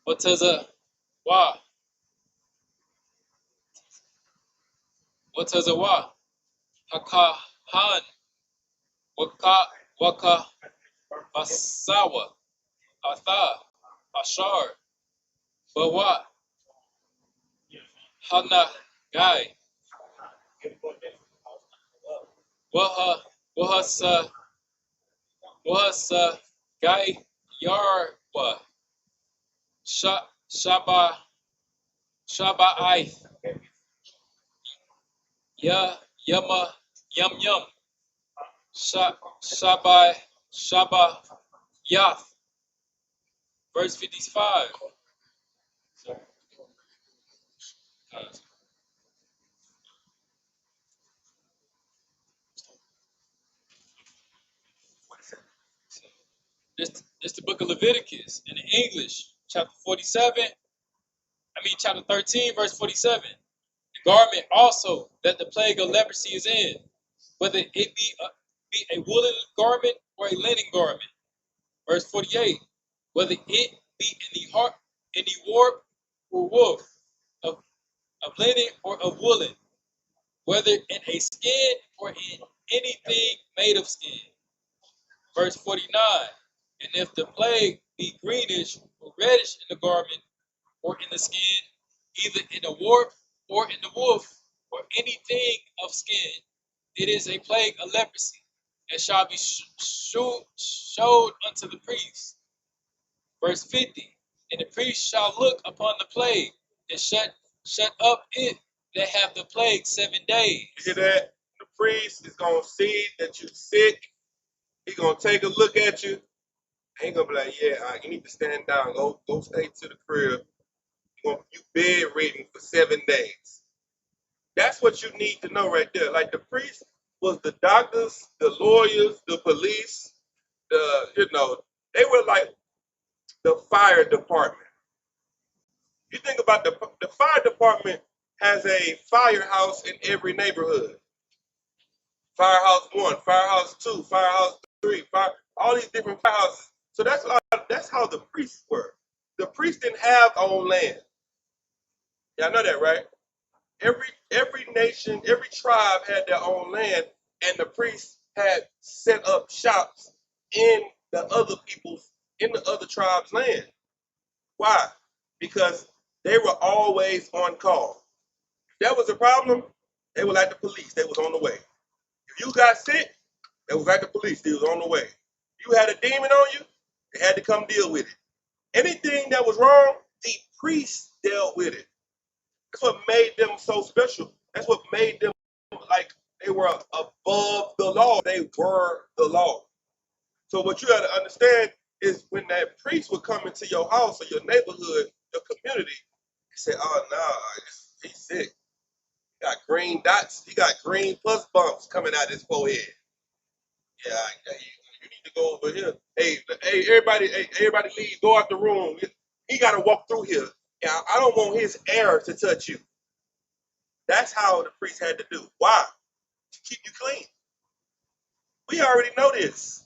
Speaker 3: Wataza wa wataza wa haka han waka basawa atha ashar bawa hana guy wahasa guy yarwa shaba I yama yum shaba yath. Verse 55. This the book of Leviticus in the English, chapter 13, verse 47. The garment also that the plague of leprosy is in, whether it be a woolen garment or a linen garment. Verse 48. Whether it be in the warp or woof, of linen or of woolen, whether in a skin or in anything made of skin. Verse 49. And if the plague be greenish or reddish in the garment or in the skin, either in the warp or in the woof or anything of skin, it is a plague of leprosy, and shall be showed unto the priest. Verse 50. And the priest shall look upon the plague and shut up it that have the plague 7 days.
Speaker 2: You hear that? The priest is going to see that you're sick. He's going to take a look at you. Ain't going to be like, yeah, you need to stand down. Go stay to the crib. You bedridden for 7 days. That's what you need to know right there. Like the priest was the doctors, the lawyers, the police, they were like the fire department. You think about the fire department has a firehouse in every neighborhood. Firehouse 1, Firehouse 2, Firehouse 3, all these different firehouses. So that's how the priests were. The priests didn't have own land. Y'all know that, right? Every nation, every tribe had their own land, and the priests had set up shops in the other tribes' land. Why? Because they were always on call. If there was a problem, they were like the police. They was on the way. If you got sick, they was like the police. They was on the way. If you had a demon on you, they had to come deal with it. Anything that was wrong, the priests dealt with it. That's what made them so special. That's what made them like they were above the law. They were the law. So what you got to understand is when that priest would come into your house or your neighborhood, your community, he said, "Oh no, he's sick. He got green dots. He got green plus bumps coming out his forehead. Yeah, you need to go over here. Hey, everybody leave. Go out the room. He got to walk through here. Yeah, I don't want his air to touch you." That's how the priest had to do. Why? To keep you clean. We already know this.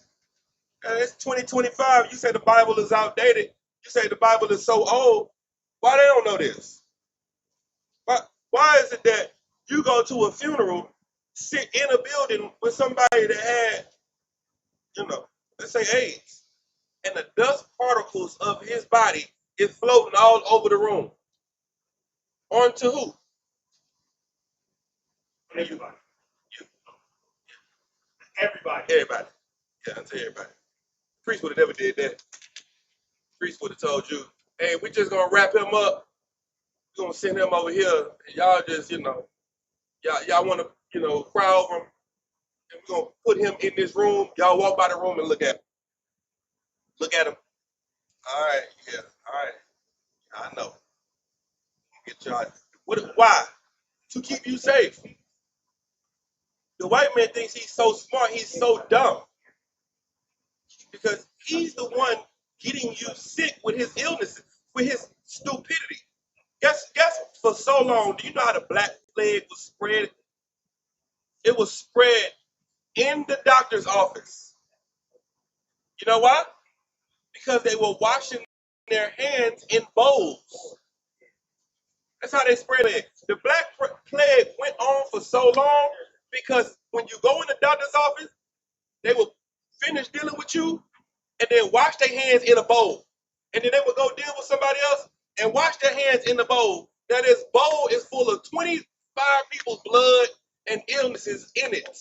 Speaker 2: It's 2025. You say the Bible is outdated. You say the Bible is so old. Why they don't know this? Why is it that you go to a funeral, sit in a building with somebody that had, let's say AIDS? and the dust particles of his body is floating all over the room. Onto who?
Speaker 1: Everybody.
Speaker 2: You.
Speaker 1: Everybody.
Speaker 2: Everybody. Yeah, I'll tell everybody. Priest would have never did that. Priest would have told you, hey, we just gonna wrap him up. We're gonna send him over here. And y'all just, y'all wanna, cry over him. And we're gonna put him in this room. Y'all walk by the room and look at him. Look at him. All right, yeah, all right. I know. Get y'all. Why? To keep you safe. The white man thinks he's so smart, he's so dumb. Because he's the one getting you sick with his illnesses, with his stupidity. Guess for so long, do you know how the Black Plague was spread? It was spread in the doctor's office. You know why? Because they were washing their hands in bowls. That's how they spread it. The Black Plague went on for so long because when you go in the doctor's office, they will finish dealing with you and then wash their hands in a bowl. And then they would go deal with somebody else and wash their hands in the bowl. Now this bowl is full of 25 people's blood and illnesses in it.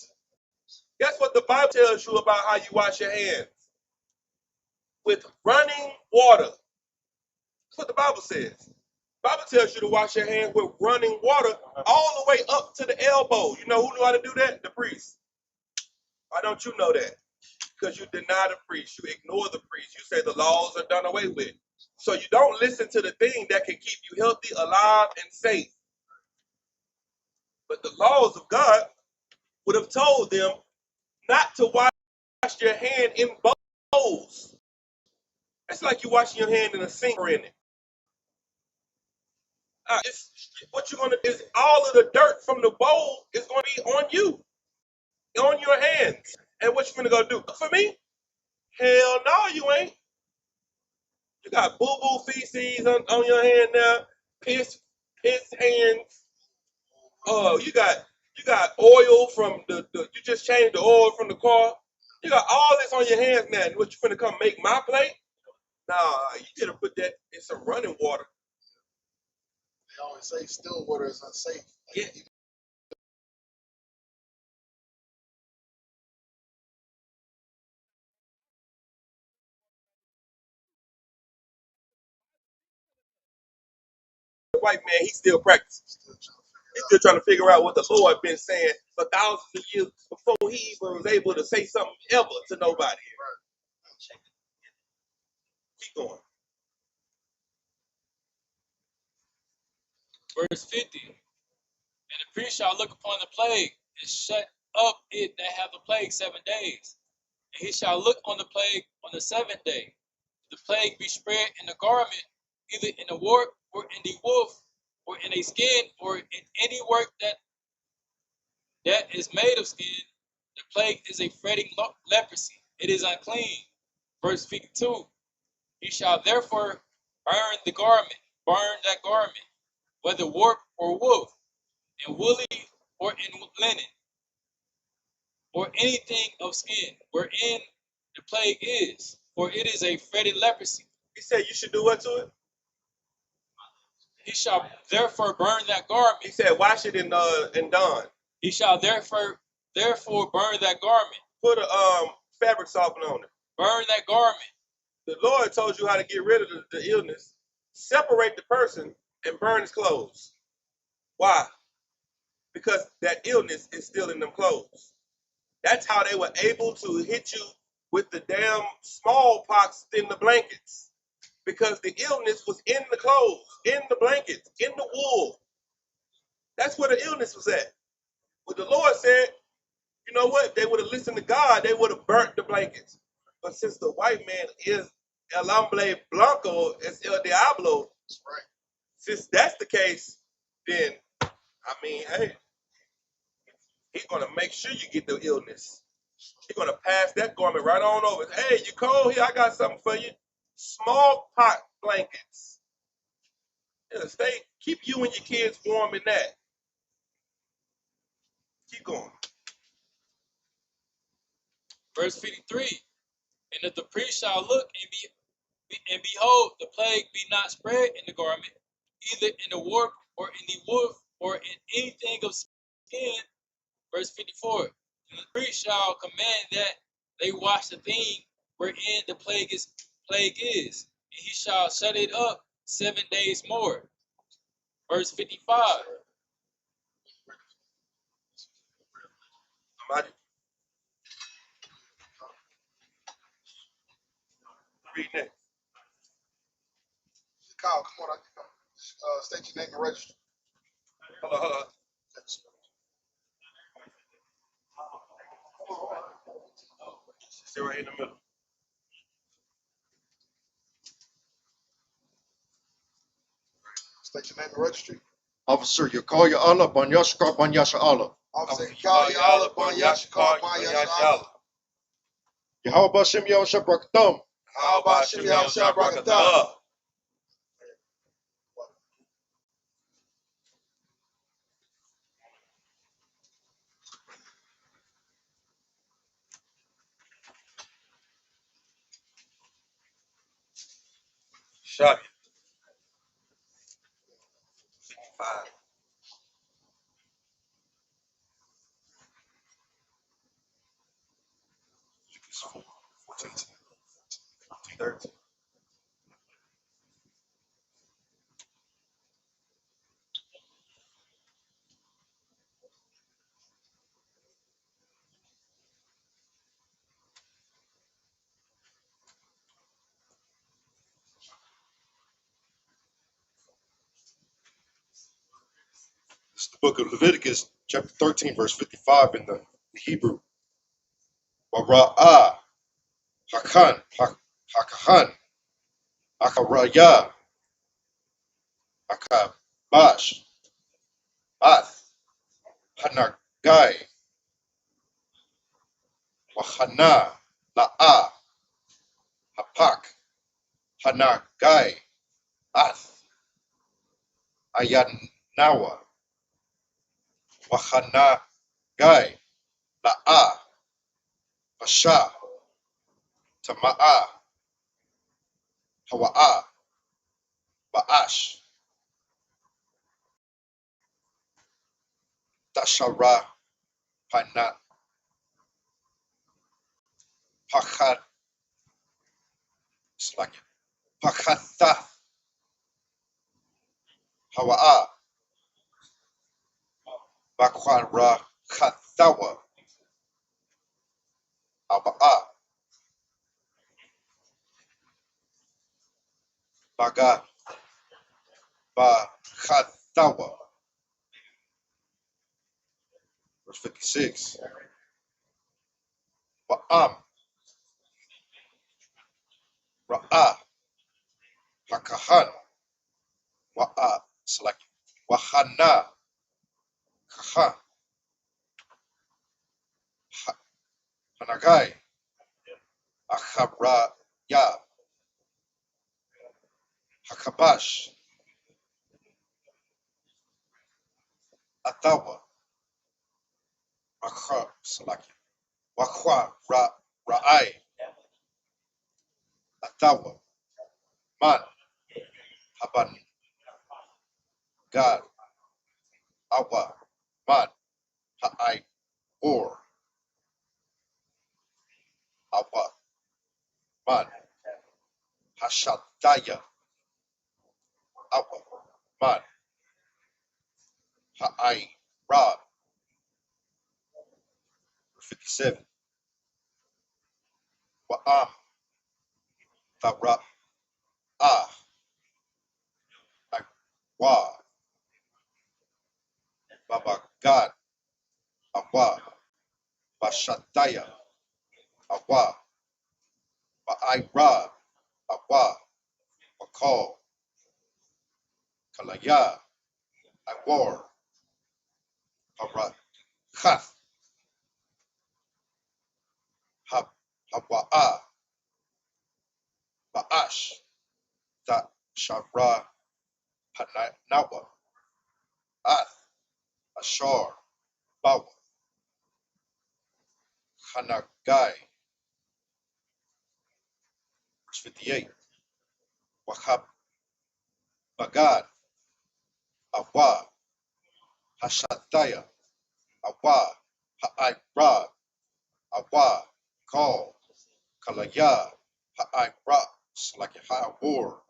Speaker 2: Guess what the Bible tells you about how you wash your hands? With running water. That's what the Bible says. The Bible tells you to wash your hands with running water all the way up to the elbow. You know who knew how to do that? The priest. Why don't you know that? Because you deny the priest. You ignore the priest. You say the laws are done away with. So you don't listen to the thing that can keep you healthy, alive, and safe. But the laws of God would have told them not to wash your hand in bowls. That's like you washing your hand in a sink or in it. What you're gonna is all of the dirt from the bowl is gonna be on you, on your hands. And what you gonna go do? For me? Hell no, you ain't. You got boo-boo feces on your hand now, piss hands. Oh, you got oil from you just changed the oil from the car. You got all this on your hands now. What you finna come make my plate? Nah, you gotta put that in some running water.
Speaker 4: They always say still water is unsafe.
Speaker 2: Yeah. The white man, he still practices. He's still trying to figure out what the Lord been saying for thousands of years before he even was able to say something ever to nobody. Keep going.
Speaker 3: Verse 50. And the priest shall look upon the plague and shut up it that have the plague 7 days. And he shall look on the plague on the 7th day. The plague be spread in the garment, either in the warp or in the woof, or in a skin, or in any work that is made of skin. The plague is a fretting leprosy. It is unclean. Verse 52. You shall therefore burn that garment, whether warp or woof, in woolly or in linen, or anything of skin, wherein the plague is, for it is a fretted leprosy.
Speaker 2: He said you should do what to it?
Speaker 3: He shall therefore burn that garment.
Speaker 2: He said wash it in dawn.
Speaker 3: He shall therefore burn that garment.
Speaker 2: Put a fabric softener on it.
Speaker 3: Burn that garment.
Speaker 2: The Lord told you how to get rid of the illness. Separate the person and burn his clothes. Why? Because that illness is still in them clothes. That's how they were able to hit you with the damn smallpox in the blankets. Because the illness was in the clothes, in the blankets, in the wool. That's where the illness was at. But the Lord said, you know what? They would have listened to God, they would have burnt the blankets. But since the white man is el hombre blanco, es el diablo,
Speaker 4: That's right.
Speaker 2: since that's the case, then, I mean, hey, he's going to make sure you get the illness. He's going to pass that garment right on over. Hey, you cold here? I got something for you. Smallpox blankets. It'll keep you and your kids warm in that. Keep going.
Speaker 3: Verse 53. And if the priest shall look and behold, the plague be not spread in the garment, either in the warp or in the woof or in anything of skin. Verse 54. And the priest shall command that they wash the thing wherein the plague is, and he shall shut it up 7 days more. Verse 55.
Speaker 2: Somebody read next.
Speaker 4: Kyle, come on. State your name and register.
Speaker 2: Hold on. Stay right in the middle.
Speaker 4: State your name and registry.
Speaker 5: Officer YAHANNA ban Y.A.H.U.P.K ban YAHANNA.
Speaker 4: Officer YAHANNA ban Y.A.H.U.P.K ban YAHANNA.
Speaker 5: Yahweh Bashem Yahushua Brakdam.
Speaker 4: How about Shem Yahshua Brakatah?
Speaker 2: Shot it. 5. It's 14, 13.
Speaker 5: It's the book of Leviticus, chapter 13, verse 55 in the Hebrew. Wara'ah, Hakan, Hakahan, Akaraya, Akabash, Ath, Hanagai, Wahana, La'ah, Hapak, Hanagai, Ath, Ayanawa, Wahanagai, La'ah, Basha, Tama'ah, Hawa'ah, Ba'ash, Dashara, Panat, Pachat, Pachatha, Hawa'ah, Bakwara, Kathawa, Aba'ah, Baga, Bakathawa. Verse 56. Wa'am, Ra'ah, Hakahan, Wa'ah, select Wahana, Kaha, Hanagai, Acharaya, Hakabash, Atawa, Akha, select Wakwa, Ra'ai, Atawa, Man, Haban, God, Awa, Man, Ha'ai, Or, Awa, Man, Hashataya, Awa, Man, Ha'ai, Ra, 57. Wa'am, Tara, Ah, Wa, Baba, God, Awa, Bashataya, Awa, Ba'ira, Awa, Bakal, Kalaya, Iwar, Hara, Chath, Hawa'a, Ba'ash, Ta, Shara, Hanawa, Ath, Ashar, Bawa, Hanagai, Verse 58. Wahab Bagad Awa Hashataya Awa Ha'ira Awa Call Kalaya Ha'ira Salaki Ha'awar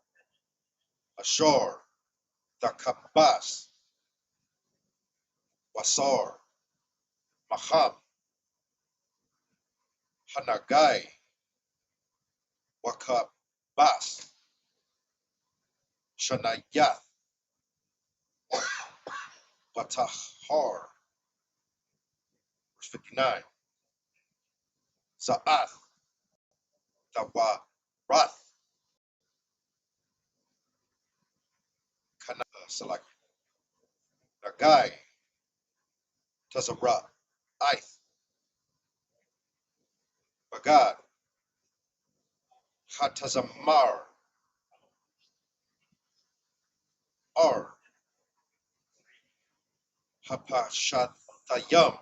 Speaker 5: Ashar Dakabas Wasar Maham Hanagai Wakabas Shanayath Batahar. Verse 59. Za'ath Dawarath Kana Salaki Nagai Tazara Ith Bagad Hatazamar Ar Hapashathayam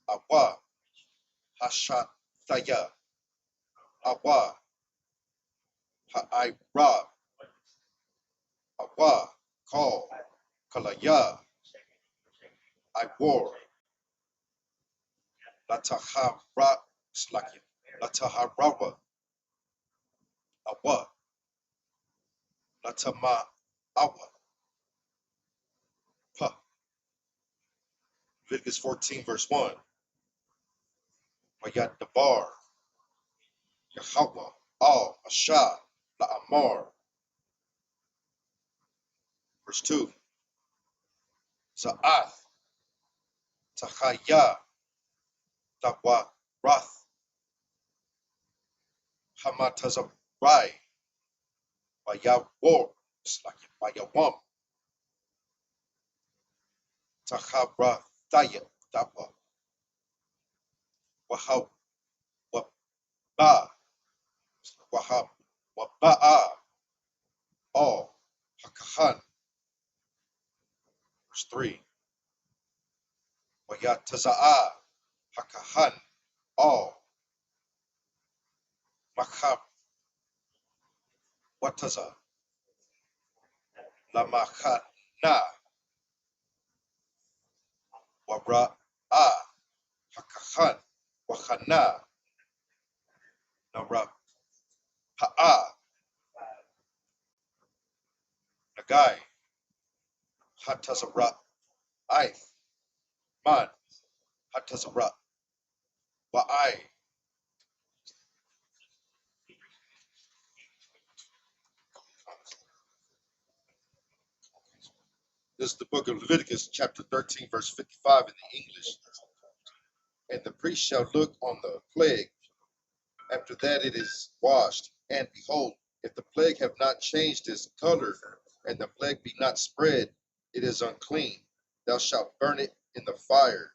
Speaker 5: Awa Hashathaya Awa Ha'ira Awa Call Kalaya Iwar Latahara Slaki Lataharawa Awa Latama Awa Pa. Leviticus 14 verse 1. Wayat Dabar Yahweh Al Ashah La'amar. Verse 2. Za'ath Tahaya Dawarath Hamatazabrai Wayawar Slaki Wayawam Tahabrathaya Dawa Wahab Waba Wahab Waba'a All Hakahan. Verse 3. Wayataza'a Hakahan All Makab Wataza Lamachana Wara'a Hakahan Wahana Nara Ha'a Nagai Hatazara Ith Man Hatazara Wa'ai. This is the book of Leviticus, chapter 13, verse 55 in the English. And the priest shall look on the plague after that it is washed, and behold, if the plague have not changed its color, and the plague be not spread, it is unclean. Thou shalt burn it in the fire.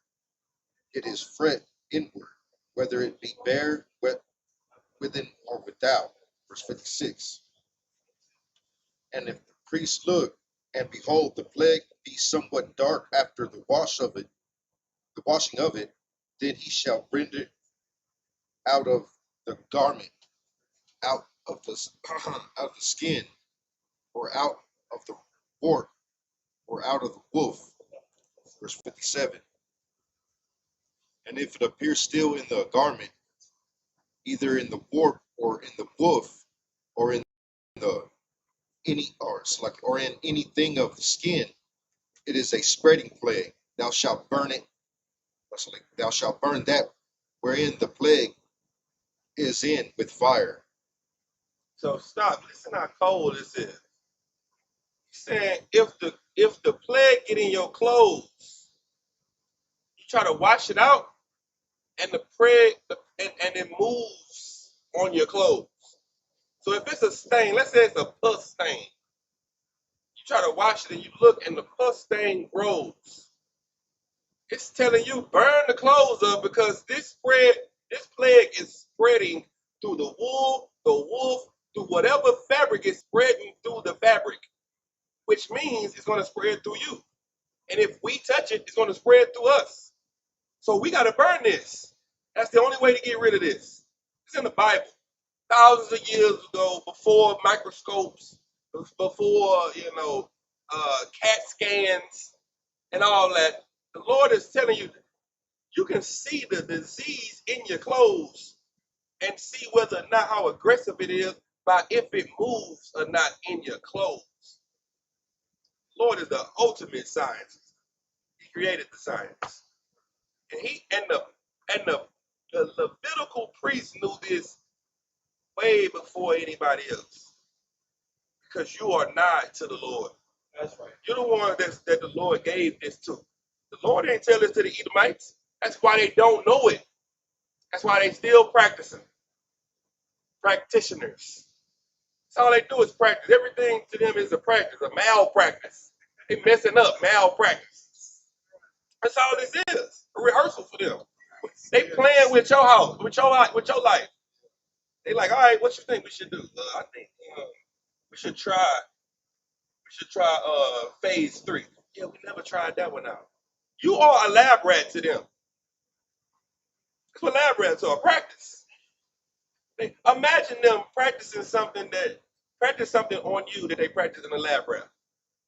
Speaker 5: It is fret inward, whether it be bare, within or without. Verse 56. And if the priest look, and behold, the plague be somewhat dark after the washing of it, then he shall rend it out of the garment, out of the out of the skin, or out of the wart, or out of the wolf. Verse 57. And if it appear still in the garment, either in the wart or in the wolf, or in the or in anything of the skin, it is a spreading plague. Thou shalt burn it. Thou shalt burn that wherein the plague is in with fire.
Speaker 2: So stop. Listen how cold this is. He's saying if the plague get in your clothes, you try to wash it out, and the plague and it moves on your clothes. So if it's a stain, let's say it's a pus stain, you try to wash it and you look and the pus stain grows. It's telling you burn the clothes up because this plague is spreading through the wool, through whatever fabric is spreading through the fabric, which means it's going to spread through you. And if we touch it, it's going to spread through us. So we got to burn this. That's the only way to get rid of this. It's in the Bible. thousands of years ago, before microscopes, before CAT scans and all that. The Lord is telling you, you can see the disease in your clothes and see whether or not how aggressive it is by if it moves or not in your clothes. Lord is the ultimate scientist. He created the science, and the Levitical priest knew this way before anybody else, because you are nigh to the Lord. That's right. You're the one that the Lord gave this to. The Lord ain't tell this to the Edomites. That's why they don't know it. That's why they still practicing. Practitioners. That's all they do is practice. Everything to them is a practice, a malpractice. They messing up, malpractice. That's all this is. A rehearsal for them. They playing with your house, with your life. They like, all right, what you think we should do? I think we should try phase 3. Yeah, we never tried that one out. You are a lab rat to them. That's what lab rats are, practice. Imagine them practice something on you that they practice in a lab rat.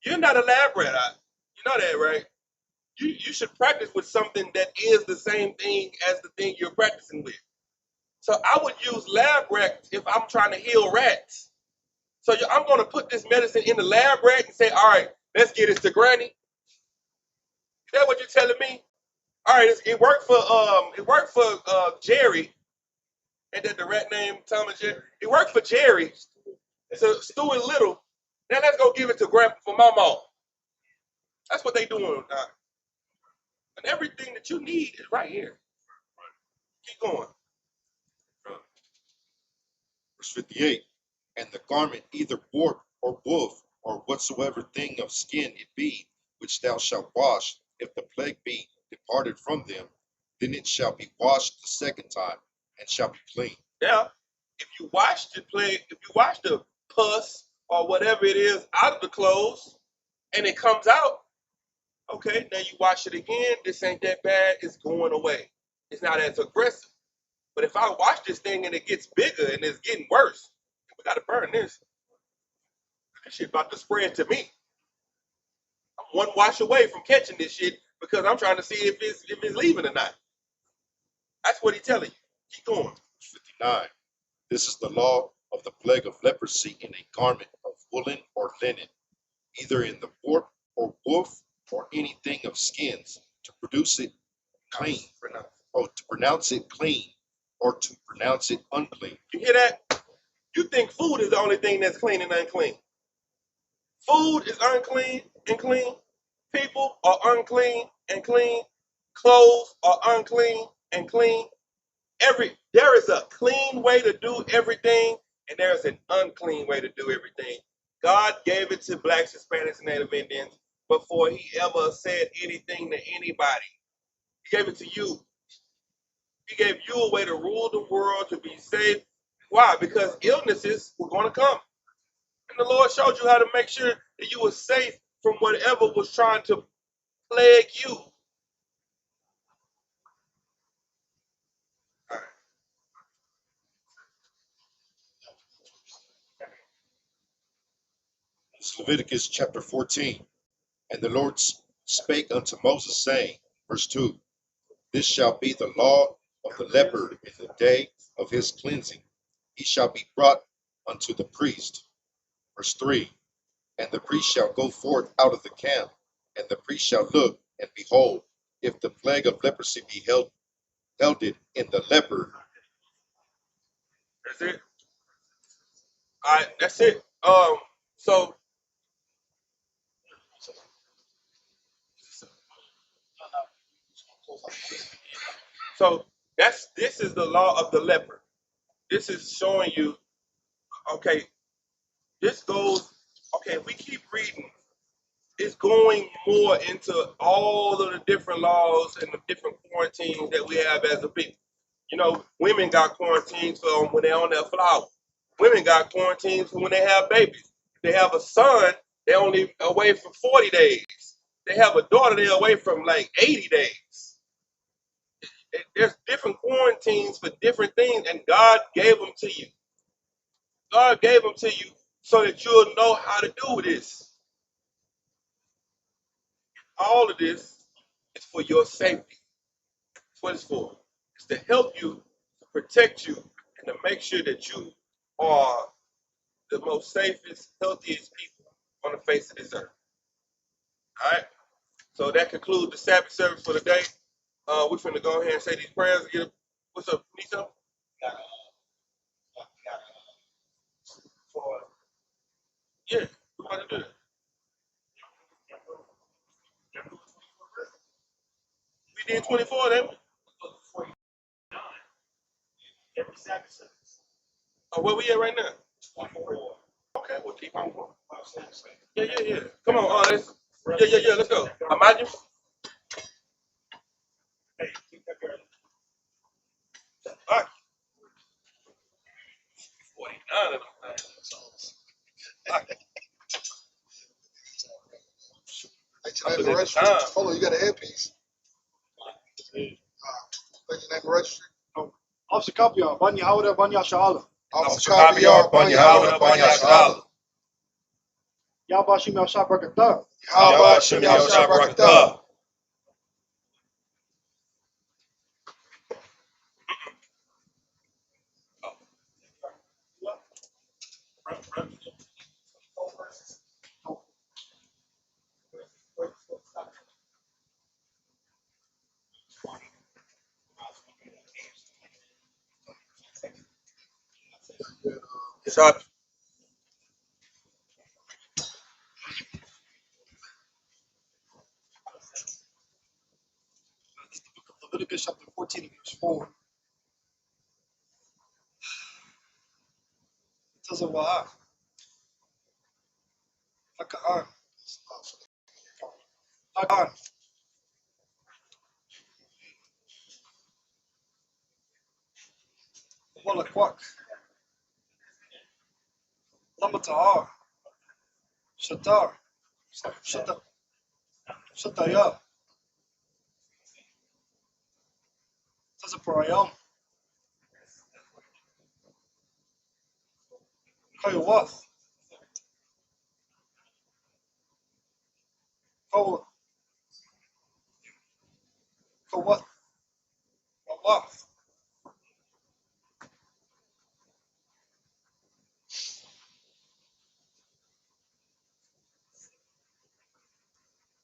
Speaker 2: You're not a lab rat. You know that, right? You should practice with something that is the same thing as the thing you're practicing with. So I would use lab rats if I'm trying to heal rats. So I'm going to put this medicine in the lab rat and say, all right, let's get it to Granny. Is that what you're telling me? All right, it worked for Jerry. Ain't that the rat name, Tom and Jerry? It worked for Jerry. So Stewie Little. Now let's go give it to Grandpa for Mama. That's what they doing. And everything that you need is right here. Keep going.
Speaker 5: Verse 58. And the garment either warp or woof, or whatsoever thing of skin it be, which thou shalt wash, if the plague be departed from them, then it shall be washed the second time, and shall be clean.
Speaker 2: Yeah. If you wash the pus or whatever it is out of the clothes, and it comes out, okay, now you wash it again, this ain't that bad, it's going away. It's not as aggressive. But if I wash this thing and it gets bigger and it's getting worse, we gotta burn this. This shit about to spread to me. I'm one wash away from catching this shit because I'm trying to see if it's leaving or not. That's what he's telling you. Keep going.
Speaker 5: Verse 59. This is the law of the plague of leprosy in a garment of woolen or linen, either in the warp or woof, or anything of skins, to produce it clean, or to pronounce it clean, or to pronounce it unclean.
Speaker 2: You hear that? You think food is the only thing that's clean and unclean. Food is unclean and clean. People are unclean and clean. Clothes are unclean and clean. There is a clean way to do everything, and there is an unclean way to do everything. God gave it to blacks, Hispanics, and Native Indians before he ever said anything to anybody. He gave it to you. He gave you a way to rule the world, to be safe. Why? Because illnesses were going to come. And the Lord showed you how to make sure that you were safe from whatever was trying to plague you. All right.
Speaker 5: It's Leviticus chapter 14. And the Lord spake unto Moses, saying, verse 2, This shall be the law of the leper in the day of his cleansing. He shall be brought unto the priest. Verse 3, And the priest shall go forth out of the camp, and the priest shall look, and behold, if the plague of leprosy be held it in the leper.
Speaker 2: That's it. All right, that's it. So this is the law of the leper. This is showing you, okay, if we keep reading, it's going more into all of the different laws and the different quarantines that we have as a people. You know, women got quarantines for when they're on their flower. Women got quarantines for when they have babies. If they have a son, they're only away for 40 days. They have a daughter, they're away from like 80 days. There's different quarantines for different things, and God gave them to you. God gave them to you so that you'll know how to do this. All of this is for your safety. That's what it's for. It's to help you, to protect you, and to make sure that you are the most safest, healthiest people on the face of this earth. All right? So that concludes the Sabbath service for the day. We're finna go ahead and say these prayers. What's up, Nisa? Yeah, we're about to do it. We did 24 of them. Oh, where we at right now? Okay, we'll keep on going. Yeah. Come on, let's. Yeah. Let's go. Imagine. All right. 49 of them. All right.
Speaker 4: Thank your name and registry. Hold on, you got an headpiece. Thank your name and registry.
Speaker 6: Officer Kapia, Ban Yehuda, Ban Yashala.
Speaker 4: Officer Kaviar, Ban Yehuda, Ban Yashala.
Speaker 6: Yabashim Yashab Rakatah.
Speaker 4: Yahweh Shem Yahushua Barakatah.
Speaker 2: It's up.
Speaker 6: Leviticus chapter 14, verse 4. It says, Waha. Hakahan. Hakahan. Walakwak. Lamatahar. Shatar. Shataya. Tazaparayam. Kayawath. Kawath. Wawath.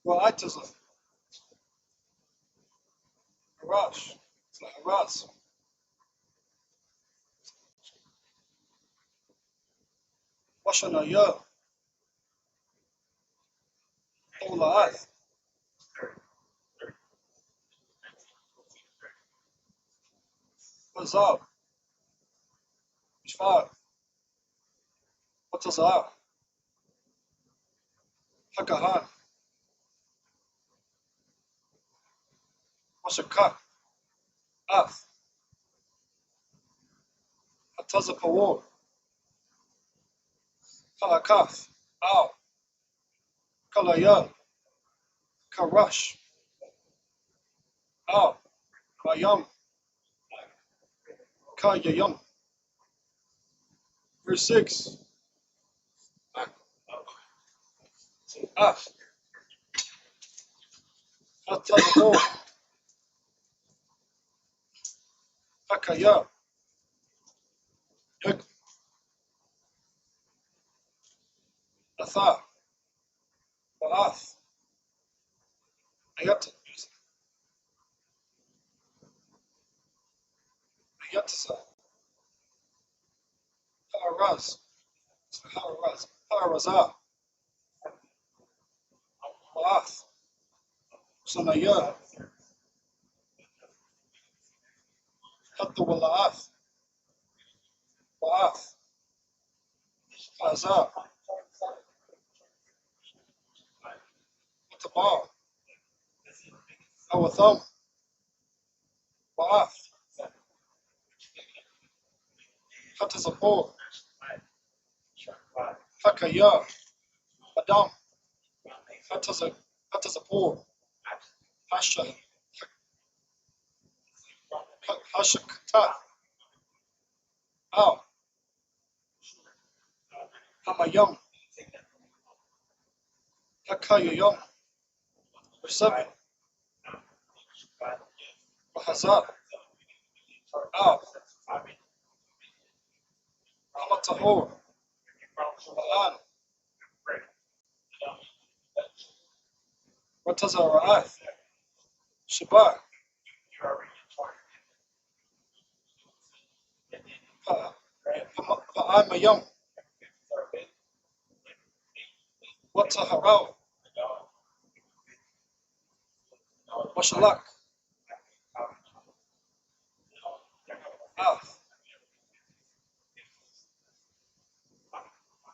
Speaker 6: Ra'atazah. Harash. Haras. Washanaya. Ola'ath. Wazab. Shvar. Watazah. Hakahan. Washakah. Ath. Atazapawar. Kalakath. Al. Kalaya. Karash. Al. Kayam. Kayayam. Verse 6. Af. Atazapawar. Hakaya. Yak. Atha. Ba'ath. Ayat. Ayatsa. Haraz. Haraz. Harazah. Ba'ath. Sanaya. Hatta Wala'ath. Ba'ath. Azah. Tabar. Awatham. Ba'ath. Hatta Zapor. Hakaya. Adam. Hatta Zapor. Hasha. Hashakata. Al. Amayom. Hakayom. Seven. Hazar. Av. Amatahor. An. Watazara'ath. Shabbat. Pa'amayom. Wataharao. Washalak. Av.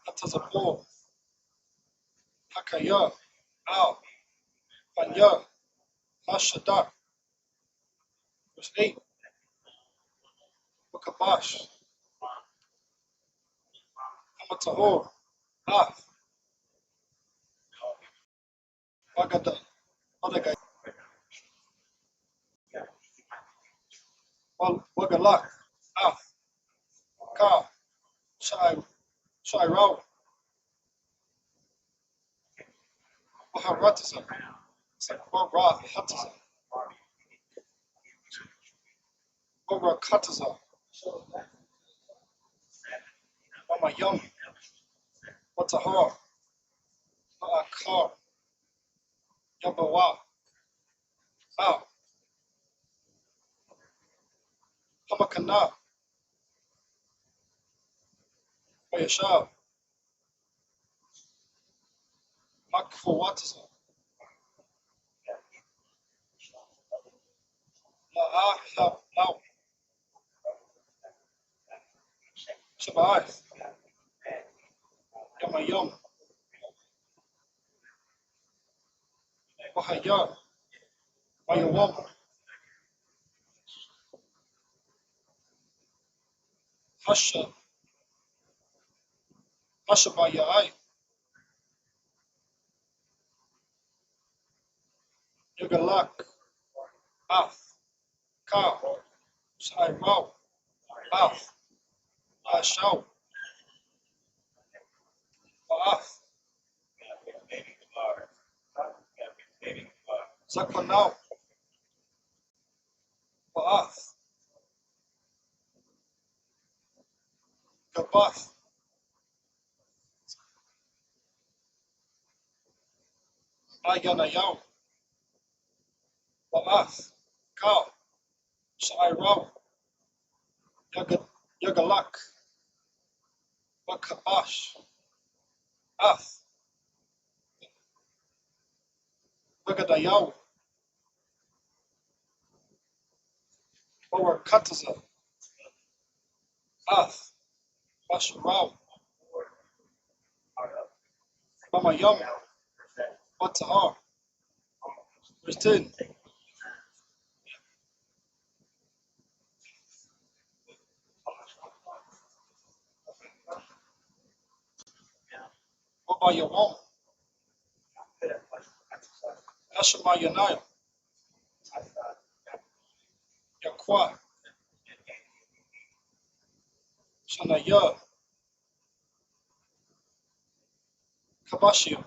Speaker 6: Atazapor. Hakaya. Al. Panya. Hashadak. Verse 8. Wakabash. Amatahor. Av. Wagada. Wadagai. Wagalak. Av. Ka. Shai Rao. Waharatiza. Warahatiza. Warakatiza. Wamayom. Watahar. Ma'akar. Yabawa. Al. Hamakana. Wayashab. Makfawatiza. La'ah. Lau. Shabbat. Yamayom. Wahaya. Wayawam. Hasha. Hashabayai. Yagalak. Af. Ka. Shai Rao. Af. Ashau. Wa'af. Zakwanau. Wa'af. Gabath. Ayanayau. Wa'af. Ka. Shai Rao. Yagalak. Wakabash. Af. Wagadayau. Warakataza. Af. Basharau. Bamayam. Watahar. Verse 10. Wabayawam. Ashamayanai. Yakwa. Shanaya. Kabashia.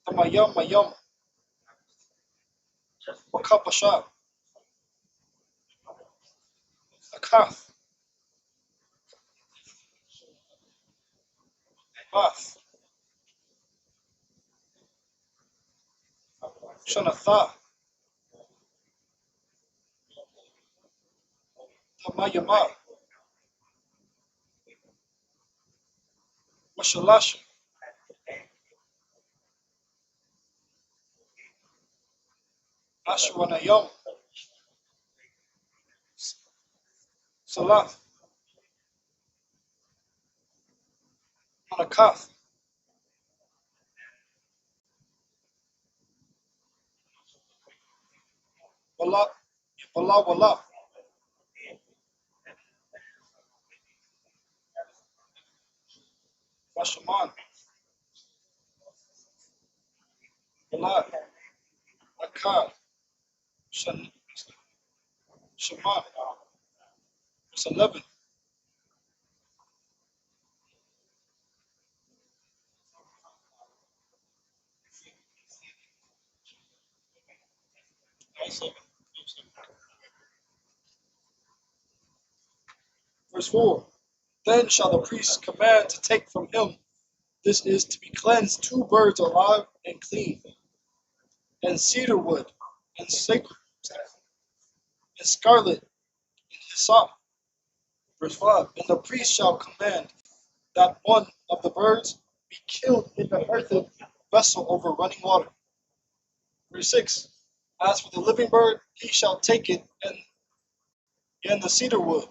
Speaker 6: Tamayam Mayam. Wakabasha. Akaf. Bath. Shanatha. Tamayama. Washalash. Ashwanayam. Salath. Manakaf. Wala. Wala. Washaman. Wala. Akad. Shaman. Verse 11. Verse 4. Then shall the priest command to take from him, this is to be cleansed, 2 birds alive and clean, and cedar wood, and sacred, and scarlet, and hyssop. Verse 5. And the priest shall command that one of the birds be killed in the earthen vessel over running water. Verse 6. As for the living bird, he shall take it and the cedar wood,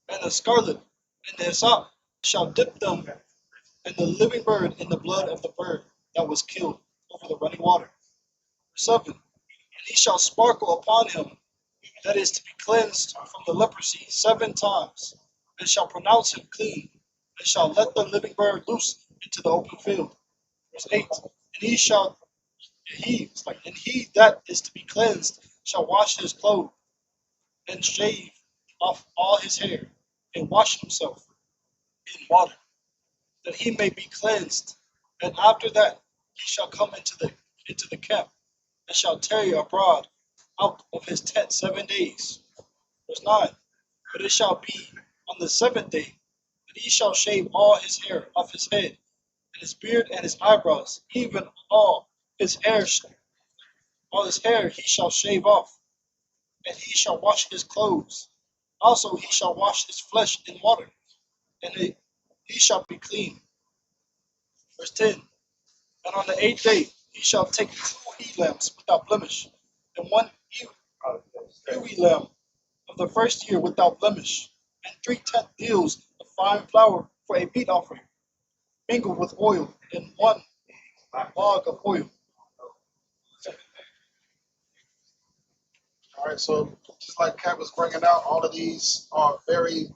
Speaker 6: and the scarlet, and the hyssop, shall dip them, and the living bird in the blood of the bird that was killed over the running water. Verse 7. And he shall sparkle upon him that is to be cleansed from the leprosy 7 times, and shall pronounce him clean, and shall let the living bird loose into the open field. Verse 8. And he that is to be cleansed shall wash his clothes, and shave off all his hair, and wash himself in water, that he may be cleansed. And after that he shall come into the camp, and shall tarry abroad out of his tent 7 days. Verse 9. But it shall be on the 7th day that he shall shave all his hair off his head, and his beard and his eyebrows, even all his hair he shall shave off, and he shall wash his clothes. Also he shall wash his flesh in water, and he shall be clean. Verse 10. And on the 8th day he shall take 2 he-lambs without blemish, and 1 ewe-lamb of the first year without blemish, and 3/10 deals of fine flour for a meat offering, mingled with oil, and 1 log of oil.
Speaker 4: All right, so just like Kat was bringing out, all of these are very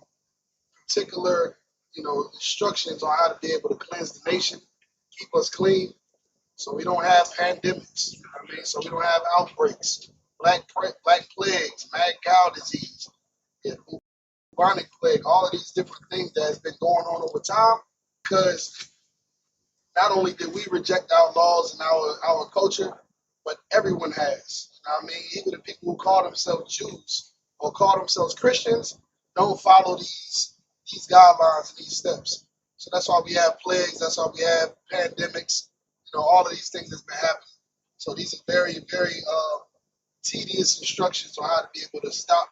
Speaker 4: particular, instructions on how to be able to cleanse the nation, keep us clean, so we don't have pandemics. You know what I mean? So we don't have outbreaks, black plagues, mad cow disease, bubonic plague, all of these different things that has been going on over time. Because not only did we reject our laws and our culture, but everyone has. You know what I mean? Even the people who call themselves Jews or call themselves Christians don't follow these guidelines and these steps. So that's why we have plagues. That's why we have pandemics. All of these things that's been happening. So these are very, very tedious instructions on how to be able to stop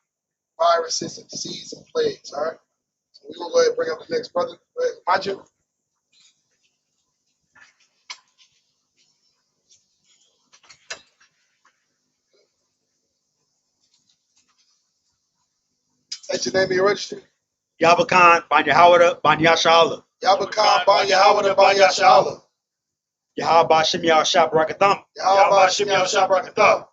Speaker 4: viruses and disease and plagues. All right. So we're gonna go ahead and bring up the next brother. Go ahead, Majid. State your name and your registry.
Speaker 1: Yabakan, Ban Yahawada, Ban Yashala.
Speaker 4: Yabakan, Ban Yahawada, Ban Yashala.
Speaker 1: Yahaba Shim Yahshab Rakatham.
Speaker 4: Yahaba Shim Yahshab Rakatham.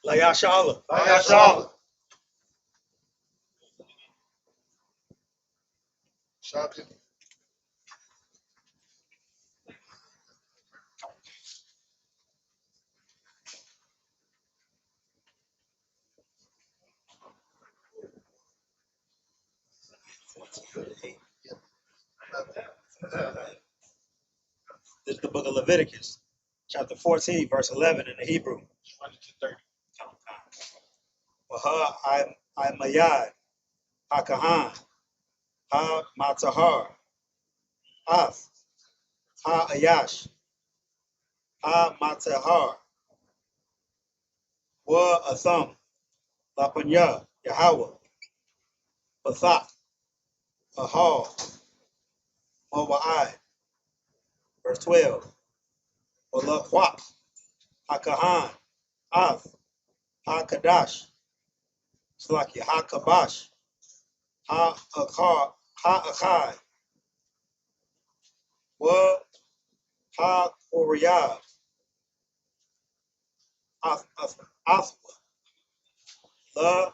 Speaker 1: La Yashala.
Speaker 4: Ban Yashala. Shocking.
Speaker 1: This is the book of Leviticus, chapter 14, verse 11 in the Hebrew. 1 to 30. Waha I Mayad, Ha-Kahan, Ha-Matahar, Af, Ha-Ayash, Ha-Matahar, Wa-Atham, Lapanya, Yahweh, Bathak, Ahal, Mawa'ai. Verse 12. Walakwak, Ha-Kahan, Af, Ha-Kadash, Slakia, Ha-Kabash, Ha-Akai, Wa Ha-Koriyah, Ath, La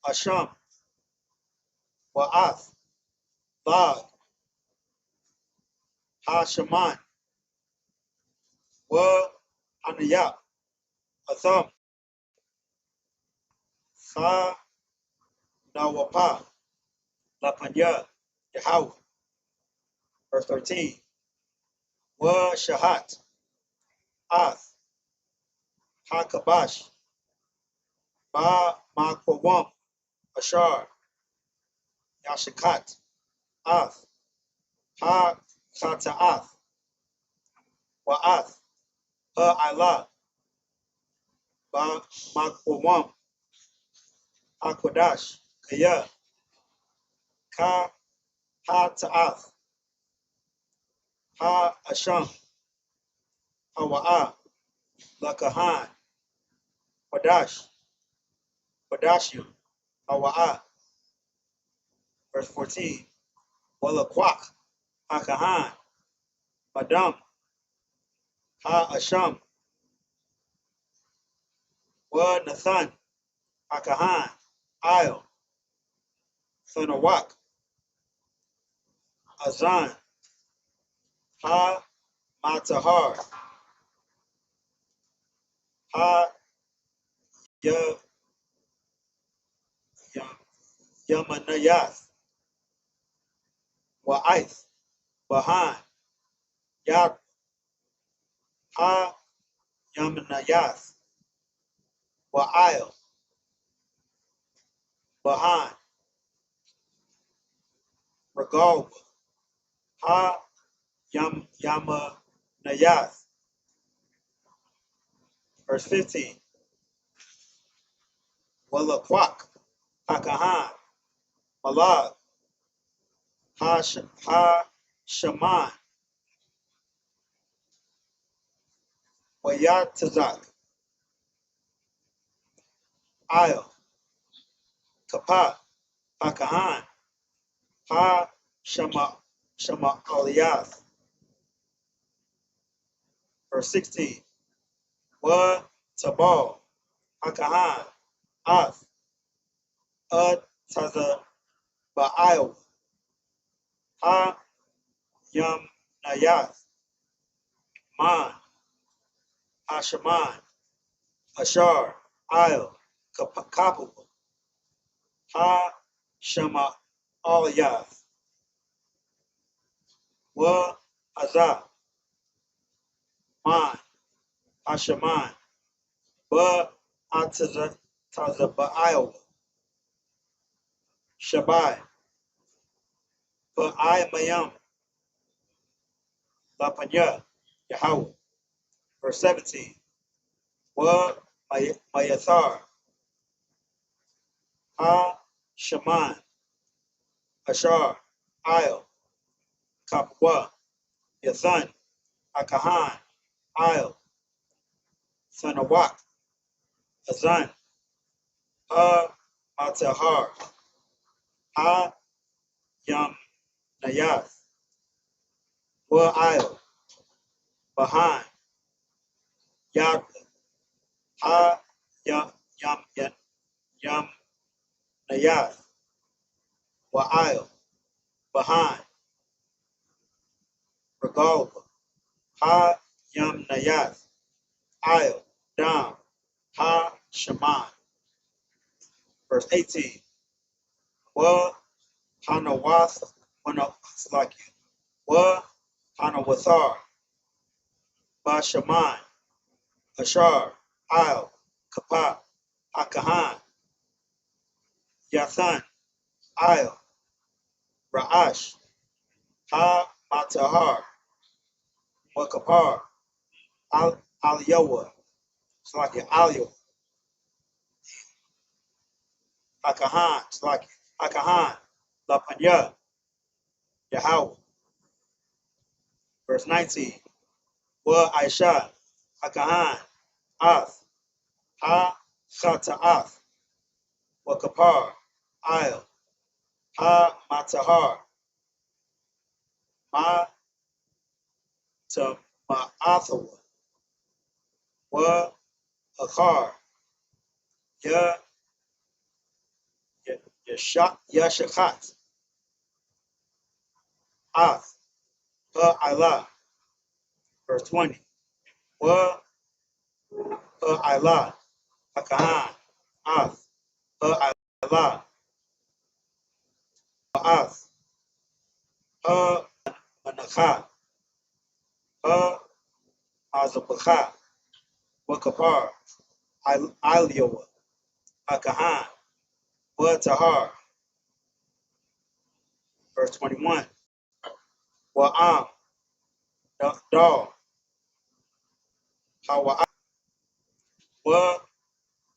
Speaker 1: Asham, Wa'ath, Lag, Ha-Shaman, Wa Hanayah, Atham, Sa Nawapa, Lapanya, Yahweh. Verse 13. Wa Shahat, Ath, Ha-Kabash, Ba Makwawam, Ashar, Yashakat, Ath, Ha-Kata'ath, Wa'ath, Ha-Ilah, Ba Makwawam, Ha-Kodash, Kaya, Ka Ha-Ta'ath, Ha-Asham, Ha-Wa'ah, Lakahan, Wadash, Wadashim, Ha-Wa'ah. Verse 14. Walakwak, Ha-Kahan, Madam, Ha-Asham, Wa Nathan, Ha-Kahan, Il, Thanawak, Azan, Ha-Matahar, Ha-Yamanayath, Wa'ith, Bahan, Yab, Ha-Yamanayath, Wa'il, Bahan, Regal, Ha-Yamanayath. Verse 15. Walakwak, Ha-Kahan, Malag, Ha-Shaman, Wayatazak, Il, Kapa, Ha-Kahan, Ha-Shama Aliyath. Verse 16. Wa Tabal, Ha-Kahan, Ath, Taza Ba'il, Ha-Yamnayath, Man, Ha-Shaman, Ashar, Il, Kapu, Ha-Shama Aliyath, Wa Azah, Man, Ha-Shaman, Ba Tazaba'il, Shabai, Ba Mayam, Lapanya, Yahweh. Verse 17. Wa Mayathar, Ha-Shaman, Ashar, Il, Kapwa, Yathan, Akahan, Il, Thanawak, Azan, Ha-Matahar, Ha-Yam-Nayath, Wa-Il, Bahan, Yad, Ha-Yam-Nayath, Wa-Il, Bahan, Regal, Ha-Yam-Nayath, Il, Dam, Ha-Shaman. Verse 18. Wa Hanawath, Wa Hanawathar, Bashaman, Ashar, Il, Kapa, Akahan, Yathan, Il, Ra'ash, Ha-Matahar, Wakapar, Aliyawa, Aliyawa, Akahan, Akahan, Lapanya, Yahweh. Verse 19. Wa Aisha, Akahan, Ath, Ha-Chata'ath, Wakapar, Il, Ha Matahar, Ma to Ma'athawa, Wa Akar, Ya Yashakat, Ath, Ha Allah, verse 20. Wa Ha Allah, Akahan, Ath, Ha Allah, Ath, Ha Manakha, Ha Azabakha, Wa Kapar, Aliowa, Akahan, Wa Tahar, verse 21. Wa Am, Dal, Hawa, Wa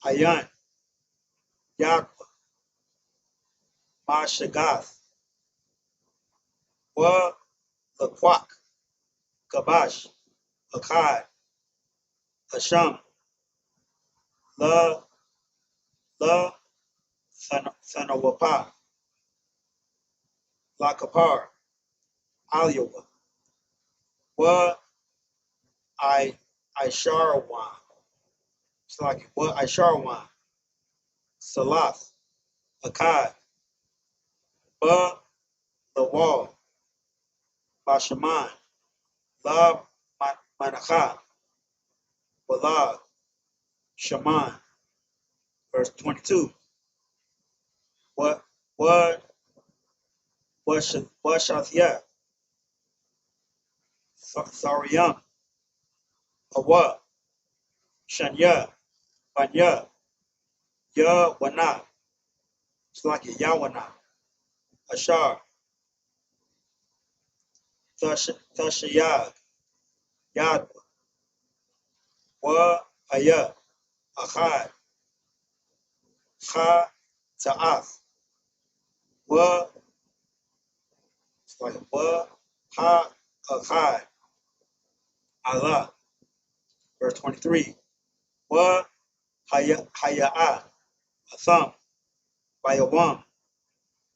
Speaker 1: Ayan, Yad, Ma Shagath, Wa Laquak, Kabash, Akkad, Asham, La Thanawapa, La Kapar, Aliowa, Wa I Sharwan, it's like Wa I Sharwan, Salath, Akkad, Ba Lawal, Bashaman, La Manakha, Walad, Shaman, verse 22. What Shathia, Thariam, Awa, Shanya, Banya, Ya Wana, it's like Yawana, Ashar, Thashayag, Yad, Wa Aya, Achad, Cha Ta'ath, Wa, it's like Wa Ha Achad, Allah, verse 23. Wa Haya'ah, Atham, Bayawam,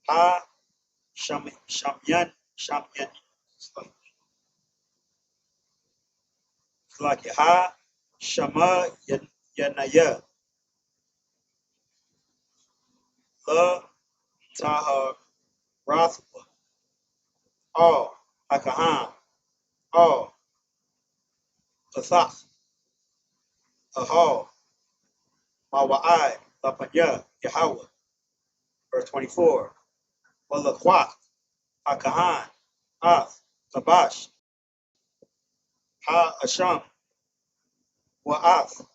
Speaker 1: Ha Shamyan, it's like Ha Shama Yanaya, La Taha Rathwa, All Akahan, All Pathach, Ahal, Mawa'ai, Lapanya, Yahweh, verse 24. Walakwak, Akahan, Ath, Kabash, Ha Asham, Wa'ath,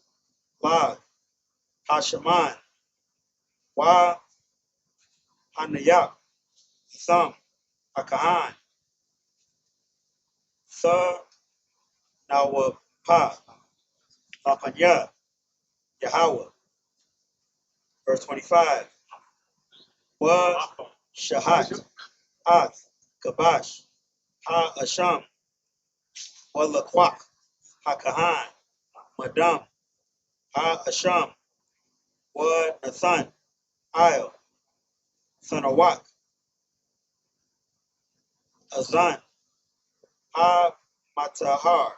Speaker 1: Lag, Hashaman, Wa Hanayak, Thumb, Akahan, Tha Nawapa, Lapanya, Yahweh, verse 25. Wa Shahat, Ath, Kabash, Ha Asham, Walakwak, Hakahan, Madam, Ha Asham, Wa Nathan, Il, Thanawak, Azan, Ha Matahar,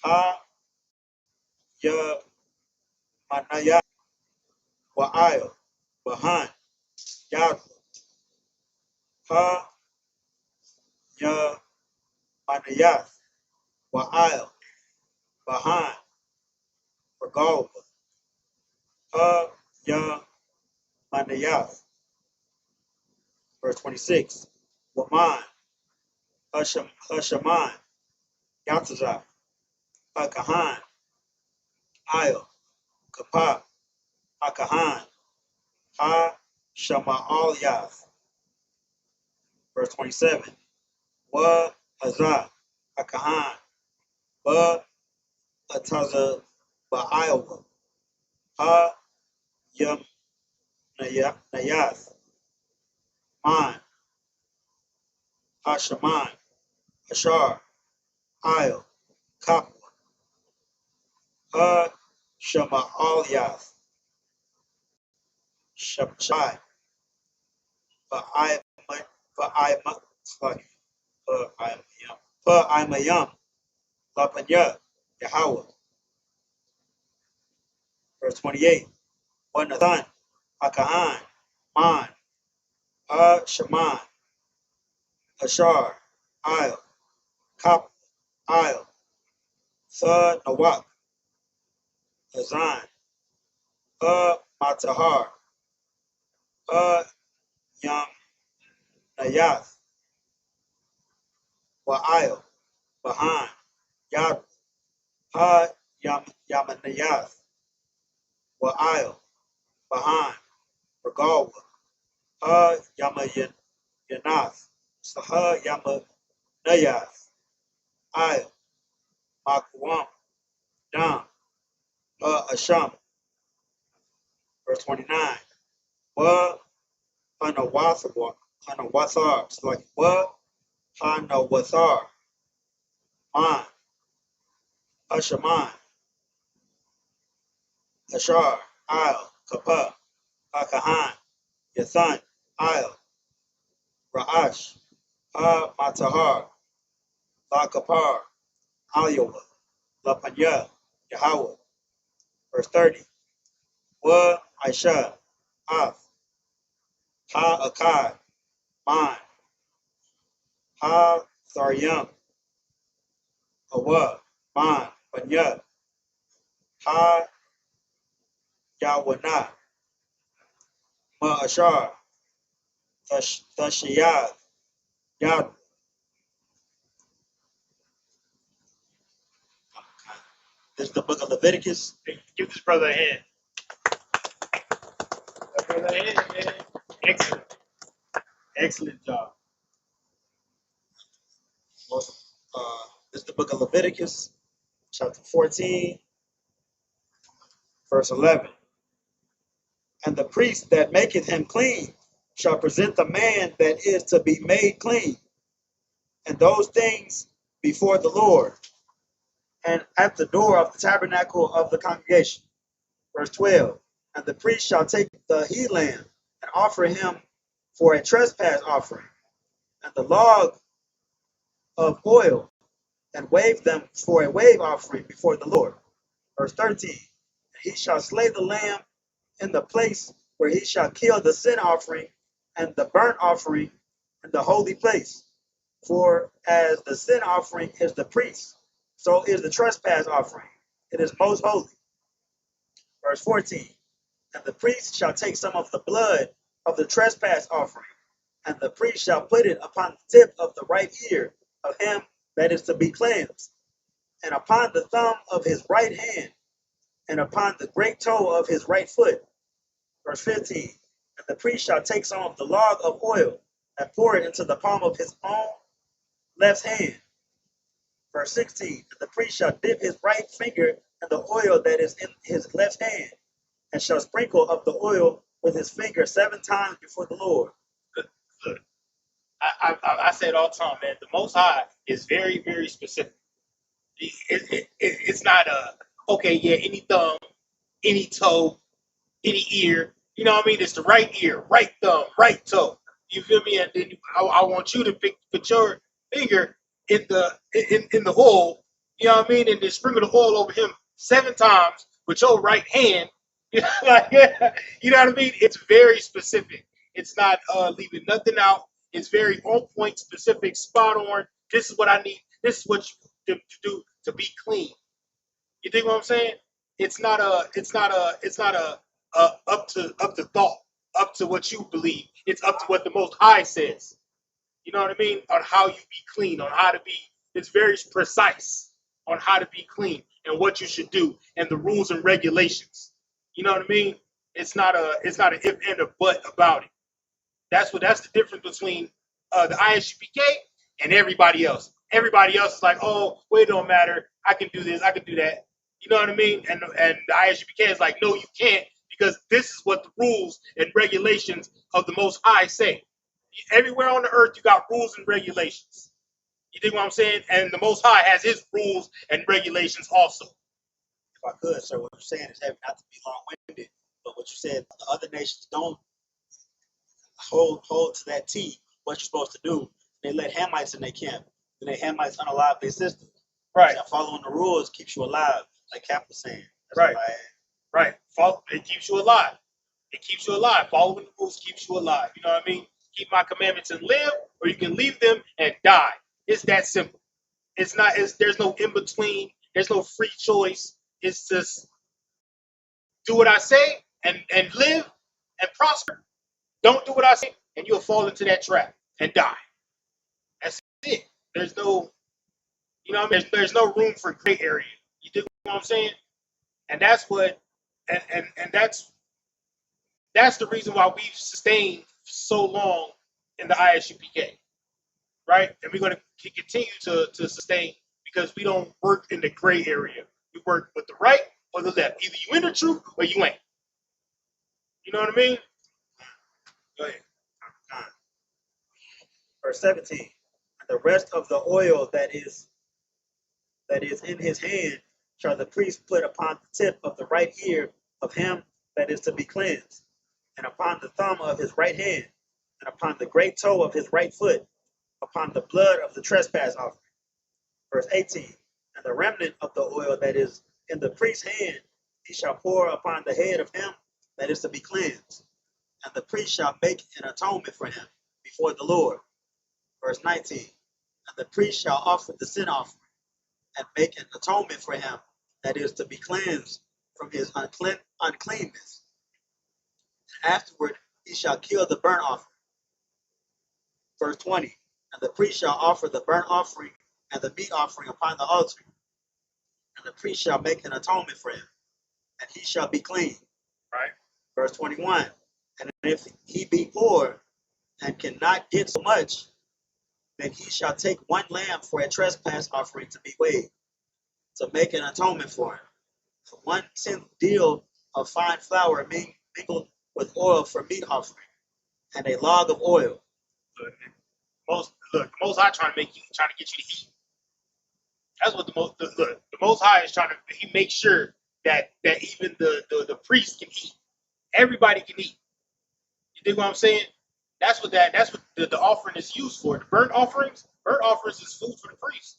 Speaker 1: Ha Ya Manaya, Wa'il, Bahan, Yad, Ha Ya Manayath, Wa'il, Bahan, Regalba, Ha Ya Manayath, verse 26. Waman, Hashaman, Yatazah, Hakahan, Il, Kapah, Hakahan, Ha Shama Yath, verse 27. Wa Hazah, Hakahan, Ba Ataza Ba'iowa, Ha Yam Nayath, Man, Hashaman, Ashar, Il, Kapwa, Ha Shama Yath, Shabbai, Imayam, Lapanya, Yahweh. Verse 28. Wa Nathan, Akahan, Man, Shaman, Ashar, Il, Kop, Il, Thud, Nawak, Azan, Matahar, Yam, Nayath, Wa'il, Bahan, Yad, Yamanayath, Wa'il, Bahan, Regalwa, Yamayanath, Saha, Yamanayath, Il, Makwam, Dam, Asham. Verse 29. Wa Hanawathar. It's like Wa Hanawathar. Man. Ashaman. Ashar. Il. Kapa. Akahan. Yathan. Il. Ra'ash. Ha Matahar. La Kapar. Aliowa. La Panya. Yahweh. Verse 30. Wa Aisha. Af. Ha Akai. Man. Ha Tharyam. Awa. Man. Panya. Ha Yawana. Ma'ashar. Thashiyad. Yad. This is the book of Leviticus.
Speaker 6: Give this brother a hand. Brother a hand, man. Excellent.
Speaker 1: Excellent job. This is the book of Leviticus, chapter 14, verse 11. And the priest that maketh him clean shall present the man that is to be made clean, and those things before the Lord, and at the door of the tabernacle of the congregation. Verse 12. And the priest shall take the he lamb and offer him for a trespass offering, and the log of oil, and wave them for a wave offering before the Lord. Verse 13. And he shall slay the lamb in the place where he shall kill the sin offering and the burnt offering in the holy place. For as the sin offering is the priest, so is the trespass offering. It is most holy. Verse 14. And the priest shall take some of the blood of the trespass offering, and the priest shall put it upon the tip of the right ear of him that is to be cleansed, and upon the thumb of his right hand, and upon the great toe of his right foot. Verse 15. And the priest shall take some of the log of oil and pour it into the palm of his own left hand. Verse 16. And the priest shall dip his right finger in the oil that is in his left hand, and shall sprinkle of the oil with his finger 7 times before the Lord.
Speaker 6: Look, I say it all the time, man. The Most High is very, very specific. It's not okay, yeah, any thumb, any toe, any ear. You know what I mean? It's the right ear, right thumb, right toe. You feel me? And then I want you to put your finger in the hole. You know what I mean? And then sprinkle the oil over him 7 times with your right hand. You know what I mean? It's very specific. It's not leaving nothing out. It's very on point, specific, spot on. This is what I need. This is what you to do to be clean. You think what I'm saying? It's not a up to thought, up to what you believe. It's up to what the Most High says. You know what I mean? On how you be clean, on how to be. It's very precise on how to be clean and what you should do and the rules and regulations. You know what I mean? It's not an if and a but about it. That's the difference between the I.S.U.P.K and everybody else. Everybody else is like, oh, well, it don't matter. I can do this. I can do that. You know what I mean? And the I.S.U.P.K is like, no, you can't, because this is what the rules and regulations of the Most High say. Everywhere on the earth, you got rules and regulations. You think what I'm saying? And the Most High has his rules and regulations also.
Speaker 1: If I could, sir, what you're saying is having not to be long-winded, but what you said, the other nations don't hold to that T what you're supposed to do. They let Hamites in their camp. Then they Hamites unalive their sisters.
Speaker 7: Right.
Speaker 1: So following the rules keeps you alive, like Cap was saying. That's
Speaker 7: Right.
Speaker 1: what I had.
Speaker 7: Right. It keeps you alive. It keeps you alive. Following the rules keeps you alive. You know what I mean? Keep my commandments and live, or you can leave them and die. It's that simple. It's not. There's no in between. There's no free choice. It's just do what I say and live and prosper. Don't do what I say, and you'll fall into that trap and die. That's it. There's no, you know what I mean? There's no room for gray area. You dig what I'm saying? And that's what, and that's the reason why we've sustained so long in the I.S.U.P.K, right? And we're going to continue to sustain because we don't work in the gray area. We work with the right or the left. Either you in the truth or you ain't. You know what I mean? Go ahead.
Speaker 1: Verse 17. And the rest of the oil that is in his hand shall the priest put upon the tip of the right ear of him that is to be cleansed, and upon the thumb of his right hand, and upon the great toe of his right foot, upon the blood of the trespass offering. Verse 18. And the remnant of the oil that is in the priest's hand he shall pour upon the head of him that is to be cleansed, and the priest shall make an atonement for him before the Lord. Verse 19. And the priest shall offer the sin offering, and make an atonement for him that is to be cleansed from his uncleanness. And afterward he shall kill the burnt offering. Verse 20. And the priest shall offer the burnt offering and the meat offering upon the altar, and the priest shall make an atonement for him, and he shall be clean.
Speaker 7: Right.
Speaker 1: Verse 21. And if he be poor and cannot get so much, then he shall take one lamb for a trespass offering to be weighed, to make an atonement for him. 1/10 deal of fine flour mingled with oil for meat offering, and a log of oil.
Speaker 7: The Most High trying to get you to eat. That's what the Most High is trying to. He makes sure that even the priest can eat. Everybody can eat. You dig what I'm saying? That's what the offering is used for. The burnt offerings is food for the priest.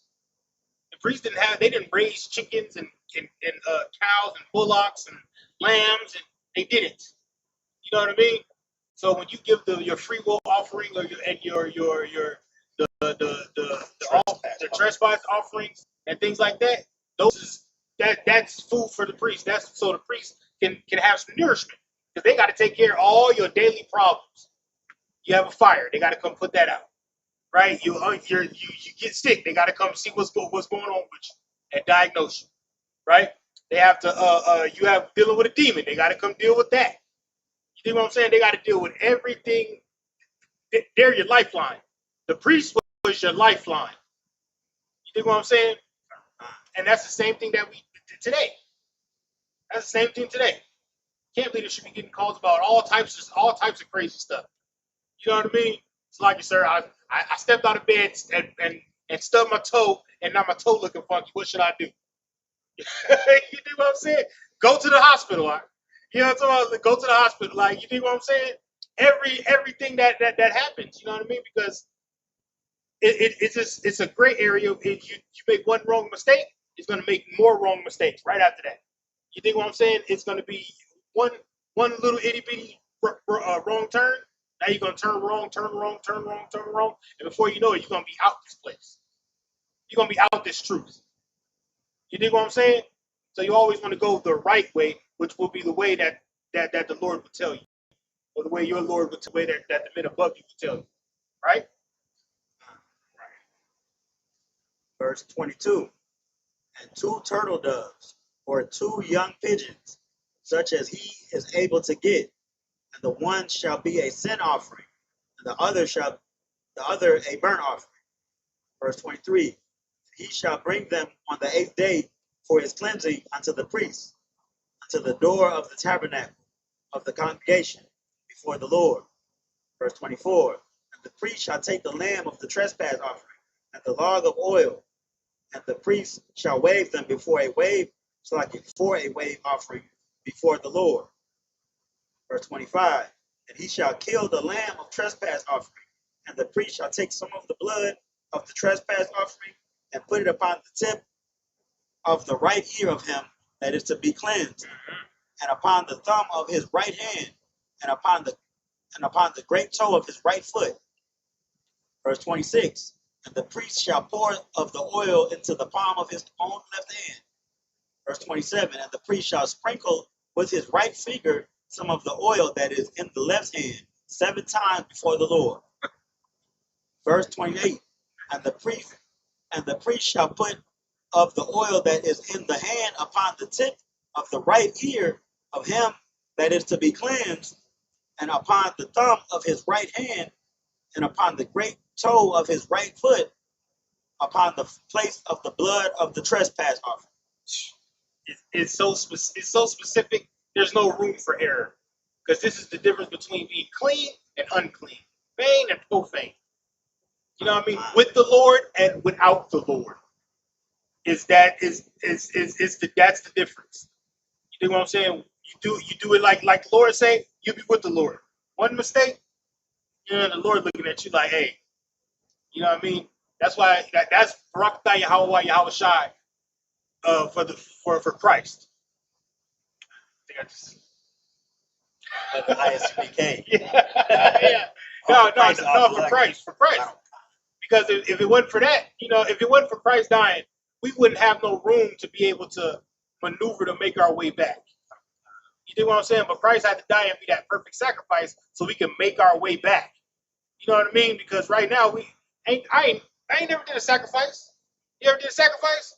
Speaker 7: The priest didn't raise chickens and cows and bullocks and lambs, and they didn't. You know what I mean? So when you give your free will offering or your trespass offerings and things like that, that's food for the priest. That's so the priest can have some nourishment, because they got to take care of all your daily problems. You have a fire, they got to come put that out, right? You get sick, they got to come see what's going on with you and diagnose you, right? They have to you have dealing with a demon, they got to come deal with that. You see what I'm saying? They got to deal with everything. They're your lifeline. The priest was your lifeline. You see what I'm saying? And that's the same thing that we did today. That's the same thing today. Camp leaders should be getting calls about all types of crazy stuff. You know what I mean? It's like, sir, I stepped out of bed and stubbed my toe, and now my toe looking funky. What should I do? You know what I'm saying? Go to the hospital. You know what I'm talking about? Go to the hospital. Like, you know what I'm saying? Everything that happens. You know what I mean? Because it's a gray area. You make one wrong mistake, it's going to make more wrong mistakes right after that. You think what I'm saying? It's going to be one little itty bitty wrong turn. Now you're going to turn wrong, and before you know it, you're going to be out this place. You're going to be out this truth. You dig what I'm saying? So you always want to go the right way, which will be the way that the Lord will tell you, or the way your Lord will tell you, that the men above you will tell you, right?
Speaker 1: Verse 22. And 2 turtle doves, or 2 young pigeons, such as he is able to get, and the one shall be a sin offering, and the other a burnt offering. Verse 23. He shall bring them on the 8th day for his cleansing unto the priest, unto the door of the tabernacle of the congregation before the Lord. Verse 24. And the priest shall take the lamb of the trespass offering and the log of oil, and the priest shall wave them for a wave offering before the Lord. Verse 25. And he shall kill the lamb of trespass offering, and the priest shall take some of the blood of the trespass offering and put it upon the tip of the right ear of him that is to be cleansed, and upon the thumb of his right hand, and upon the great toe of his right foot. Verse 26. And the priest shall pour of the oil into the palm of his own left hand. Verse 27. And the priest shall sprinkle with his right finger some of the oil that is in the left hand 7 times before the Lord. Verse 28. And the priest shall put of the oil that is in the hand upon the tip of the right ear of him that is to be cleansed, and upon the thumb of his right hand, and upon the great toe of his right foot, upon the place of the blood of the trespass offering.
Speaker 7: It's so specific. There's no room for error, because this is the difference between being clean and unclean, vain and profane. You know what I mean? With the Lord and without the Lord. That's the difference. You know what I'm saying? You do it like the Lord say, you be with the Lord. One mistake, the Lord looking at you like, hey, you know what I mean? That's why that's Barakatah Yahweh Yahushai for Christ. I think I just
Speaker 1: The I.S.U.P.K.
Speaker 7: yeah. No, for Christ. Because if it wasn't for that, if it wasn't for Christ dying, we wouldn't have no room to be able to maneuver to make our way back. You know what I'm saying? But Christ had to die and be that perfect sacrifice so we can make our way back. You know what I mean? Because right now I ain't never did a sacrifice. You ever did a sacrifice?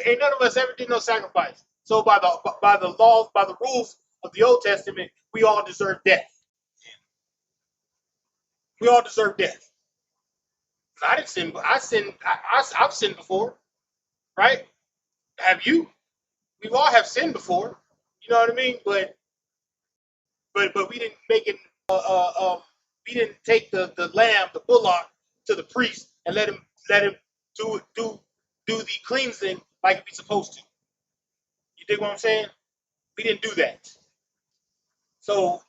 Speaker 7: Ain't none of us ever did no sacrifice. So by the laws, by the rules of the Old Testament, we all deserve death. We all deserve death. I didn't sin, but I've sinned before, right? Have you? We all have sinned before. You know what I mean? But we didn't make it. We didn't take the lamb, the bullock, to the priest and let him do the cleansing like he's supposed to. You dig what I'm saying? We didn't do that. So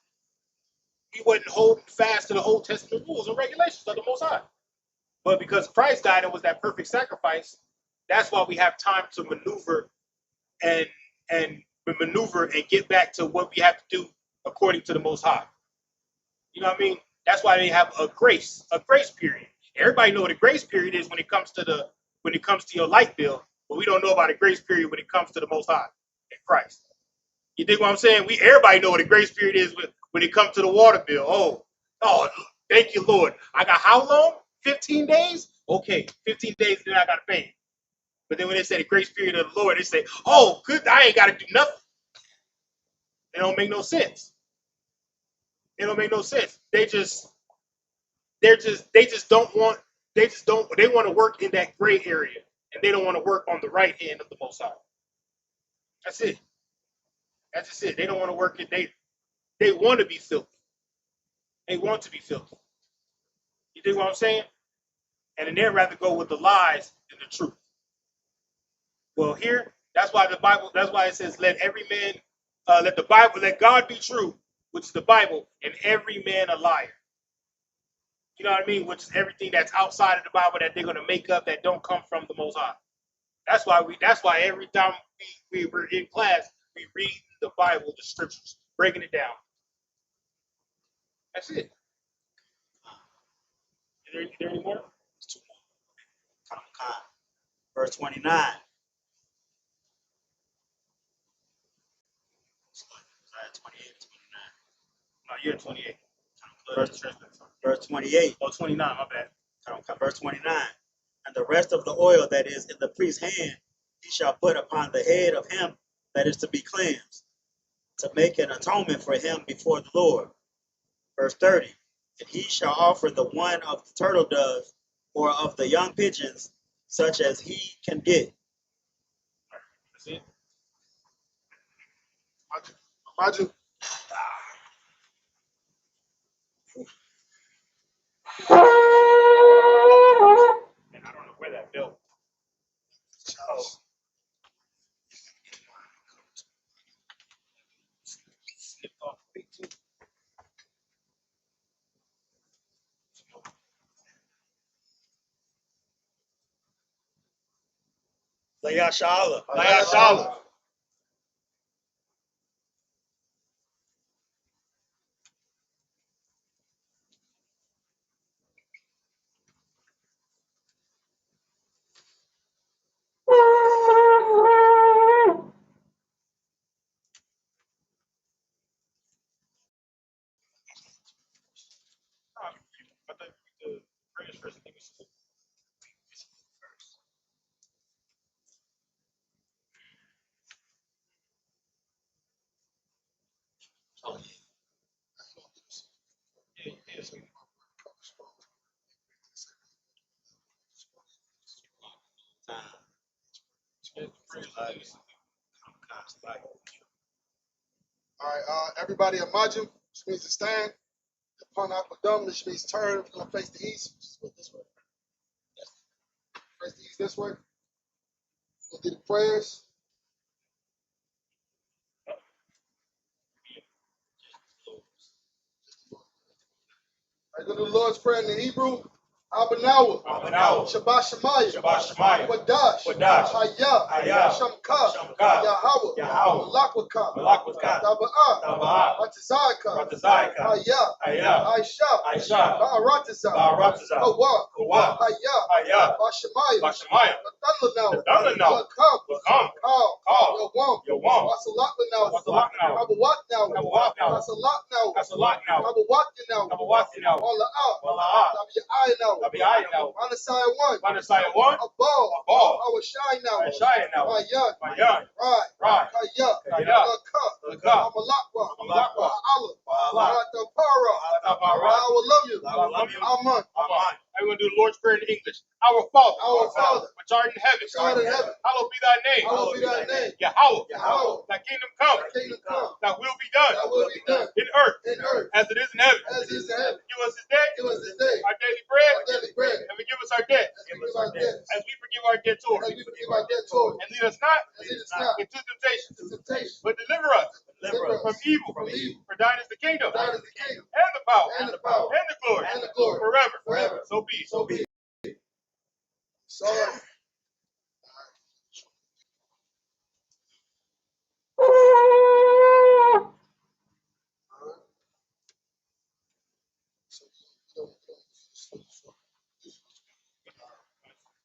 Speaker 7: we wasn't holding fast to the Old Testament rules and regulations of the Most High. But because Christ died and was that perfect sacrifice, that's why we have time to maneuver and get back to what we have to do according to the Most High. You know what I mean? That's why they have a grace period. Everybody know what a grace period is when it comes to your light bill, but we don't know about a grace period when it comes to the Most High in Christ. You dig what I'm saying? Everybody know what a grace period is when it comes to the water bill. Oh, thank you, Lord. I got how long? 15 days? Okay, 15 days, then I got to pay. But then when they say the grace period of the Lord, they say, oh, good, I ain't got to do nothing. It don't make no sense. It don't make no sense. They want to work in that gray area, and they don't want to work on the right hand of the Most High. That's it. That's just it. They don't want to work it. They want to be filthy. They want to be filthy. You dig what I'm saying? And then they'd rather go with the lies than the truth. Well, here, that's why it says, let God be true, which is the Bible, and every man a liar. You know what I mean? Which is everything that's outside of the Bible that they're going to make up that don't come from the Most High. That's why every time we were in class, we read the Bible, the scriptures, breaking it down. That's it. Is there any more?
Speaker 1: Verse 29. Sorry, 28, 29.
Speaker 7: No, you're 28.
Speaker 1: Verse 28.
Speaker 7: Oh, 29, my bad.
Speaker 1: Verse 29. And the rest of the oil that is in the priest's hand, he shall put upon the head of him that is to be cleansed, to make an atonement for him before the Lord. Verse 30. And he shall offer the one of the turtle doves or of the young pigeons, such as he can get.
Speaker 7: That's it.
Speaker 4: Imagine.
Speaker 7: And I don't know where that belt. Oh. Slipped off the big too. Shalom.
Speaker 4: All right, everybody imagine, which means to stand. Upon Akadam, which means turn. We're going to face the east, which is what this way. Face the east this way. We'll do the prayers. I'm going to do the Lord's Prayer in the Hebrew. Abanawa, Shabbat Shemayah, Wadash, Hayah, Shamka, Yahweh, Malakwaka, Taba'ah, Ratazaka, Hayah, I.S.U.P.K, Ba'arataza, Hawa, Hayah, Bashemayah, Nathanaw, Lakam, Kal, Yawam, Wasalakanaw, Kabawatnaw, Wasalaknaw, Kabawatnaw, Wala'ah, Tabi'aynaw, Manasaya 1, Abal, Awashaynaw, Mayan, Rai, Kaya, Lakah, Amalakwa, Allah, Ratapara, I will love you, Aman.
Speaker 7: I'm going to do the Lord's Prayer in English. Our Father, which art in heaven, hallowed be thy name. Yahweh, thy kingdom come, thy will be done, in earth, as it is in heaven. Give us this day our daily bread, and forgive us our debts, as we forgive our debtors. And lead us not into temptation, but deliver us from evil. For thine is the kingdom, and the power, and the glory, forever. So be it.
Speaker 4: Sorry.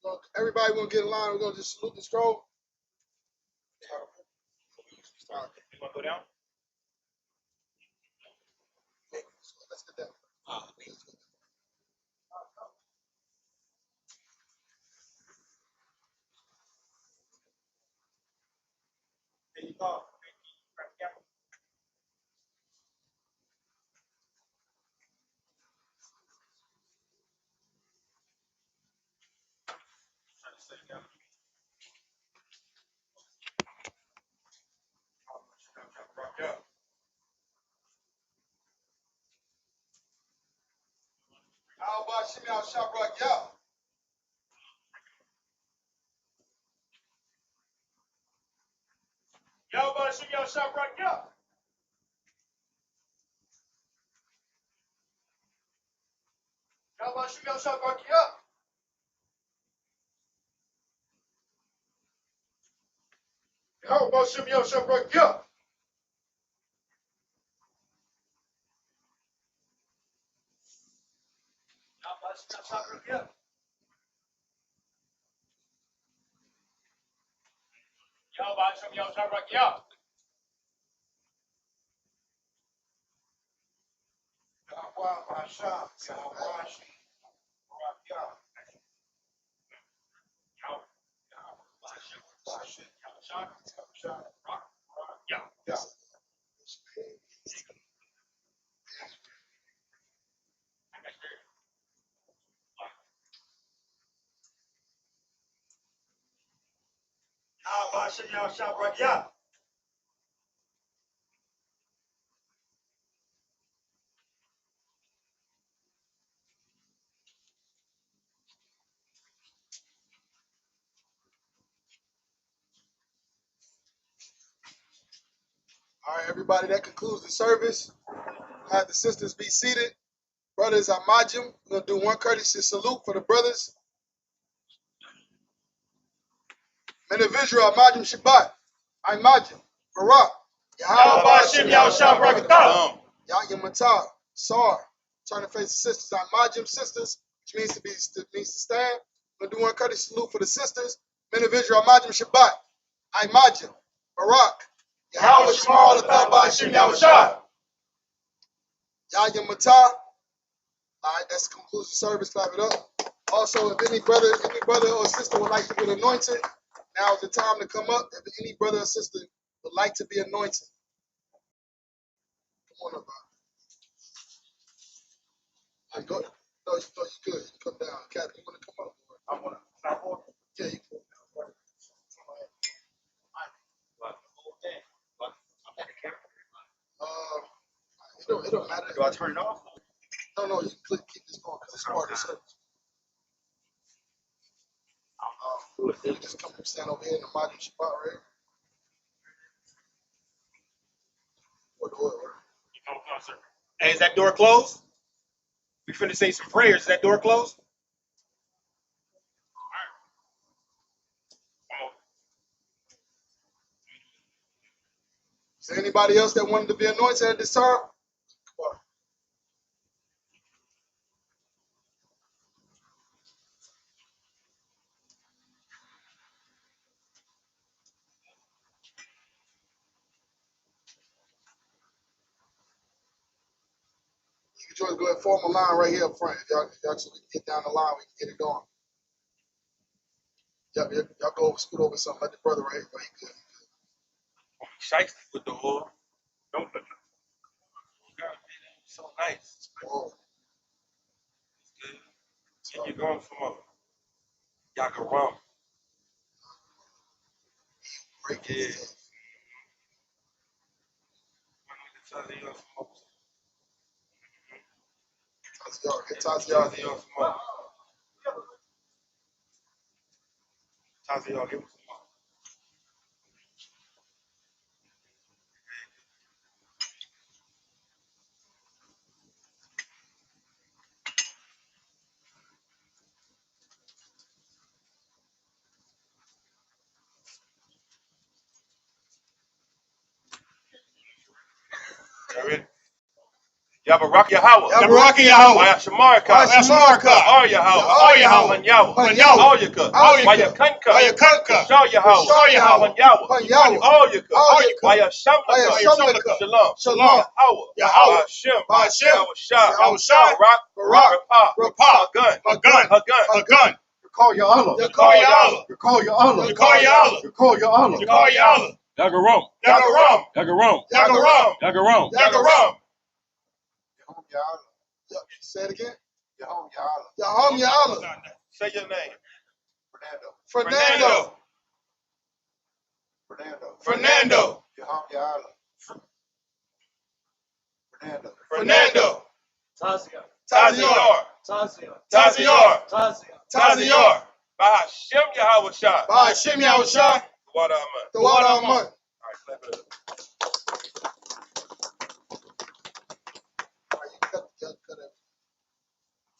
Speaker 4: Look, everybody want to get in line. We're going to just salute the scroll.
Speaker 7: You want to go down?
Speaker 4: Let's get down.
Speaker 7: There you go.
Speaker 4: How about Shimei al-Shabrak, yeah.
Speaker 7: Yahweh Shem Yahshabrak Yah. Yahweh Shem Yahshabrak Yah. Yahweh Shem Yahshabrak Yah. Yahweh Shem Yahshabrak Yah.
Speaker 4: All right, everybody, that concludes the service. Have the sisters be seated. Brothers, Imajim. We're going to do one courtesy salute for the brothers. Men of Israel, Imajim Shabbat. Imajim. Barak.
Speaker 7: Yahweh Yahushua Barakatah.
Speaker 4: Yahya Matah. Sar. Turn to face the sisters. Imajim sisters, which means to stand. We're going to do one courtesy salute for the sisters. Men of Israel, Imajim Shabbat. Imajim. Barak. Yahweh Shema Ba'ashim Yahushua. Yahya Matah. All right, that concludes the service. Clap it up. Also, if any brother or sister would like to get anointed, now is the time to come up. If any brother or sister would like to be anointed, come on up. Right, go. No, you good. You come down. Captain, you want to come up? I want to. Yeah, you can. It don't matter.
Speaker 1: Do I turn it off?
Speaker 4: No, you can keep this going because it's part of the service. You just come and stand over here in the Majim Shabbat, right? What?
Speaker 7: Hey, is that door closed? We finna say some prayers. Is that door closed?
Speaker 4: Is there anybody else that wanted to be anointed at this time? Come on. You can join, go ahead and form a line right here up front. If y'all so we can get down the line, we can get it going. Y'all go over, scoot over something. Let the brother right here go. He good.
Speaker 2: Shiesty with the oil. Don't put so nice.
Speaker 4: Whoa.
Speaker 2: And you're going from a Yakaram.
Speaker 4: Break
Speaker 2: Yeah.
Speaker 4: it. Taziar,
Speaker 2: Taziar, give him some more. You ready? Yabarak Yahweh.
Speaker 7: Yabarak Yahweh.
Speaker 2: YAHANNA.
Speaker 7: YAHANNA.
Speaker 2: Yahweh.
Speaker 7: Yahweh.
Speaker 2: YAHANNA.
Speaker 7: YAHANNA.
Speaker 2: Shah Yahweh.
Speaker 7: Yahweh.
Speaker 2: YAHANNA. Shalom.
Speaker 7: Shalom.
Speaker 2: Yahweh.
Speaker 7: Ba'ashem.
Speaker 2: Yahushua.
Speaker 7: Barak.
Speaker 2: Rapah.
Speaker 7: Magun.
Speaker 5: Call your Allah.
Speaker 7: You call your Allah.
Speaker 5: You call your Allah.
Speaker 7: You call your Allah.
Speaker 5: You call your Allah.
Speaker 7: You call your Allah.
Speaker 3: Yagarom.
Speaker 7: Yagaram.
Speaker 3: Yagarom.
Speaker 7: Yagaram.
Speaker 3: Yagarom.
Speaker 7: Yagaram.
Speaker 4: Say it again.
Speaker 5: Yahweh
Speaker 4: Yahweh Allah.
Speaker 2: Say your name.
Speaker 4: Fernando.
Speaker 7: Fernando.
Speaker 2: Fernando.
Speaker 7: Taziar.
Speaker 2: Taziar.
Speaker 7: Taziar.
Speaker 2: Ba'ashem Yahushua.
Speaker 4: Ba'ashem Yahushua.
Speaker 2: Water Aman.
Speaker 4: The water of month.
Speaker 2: All right, clap it up.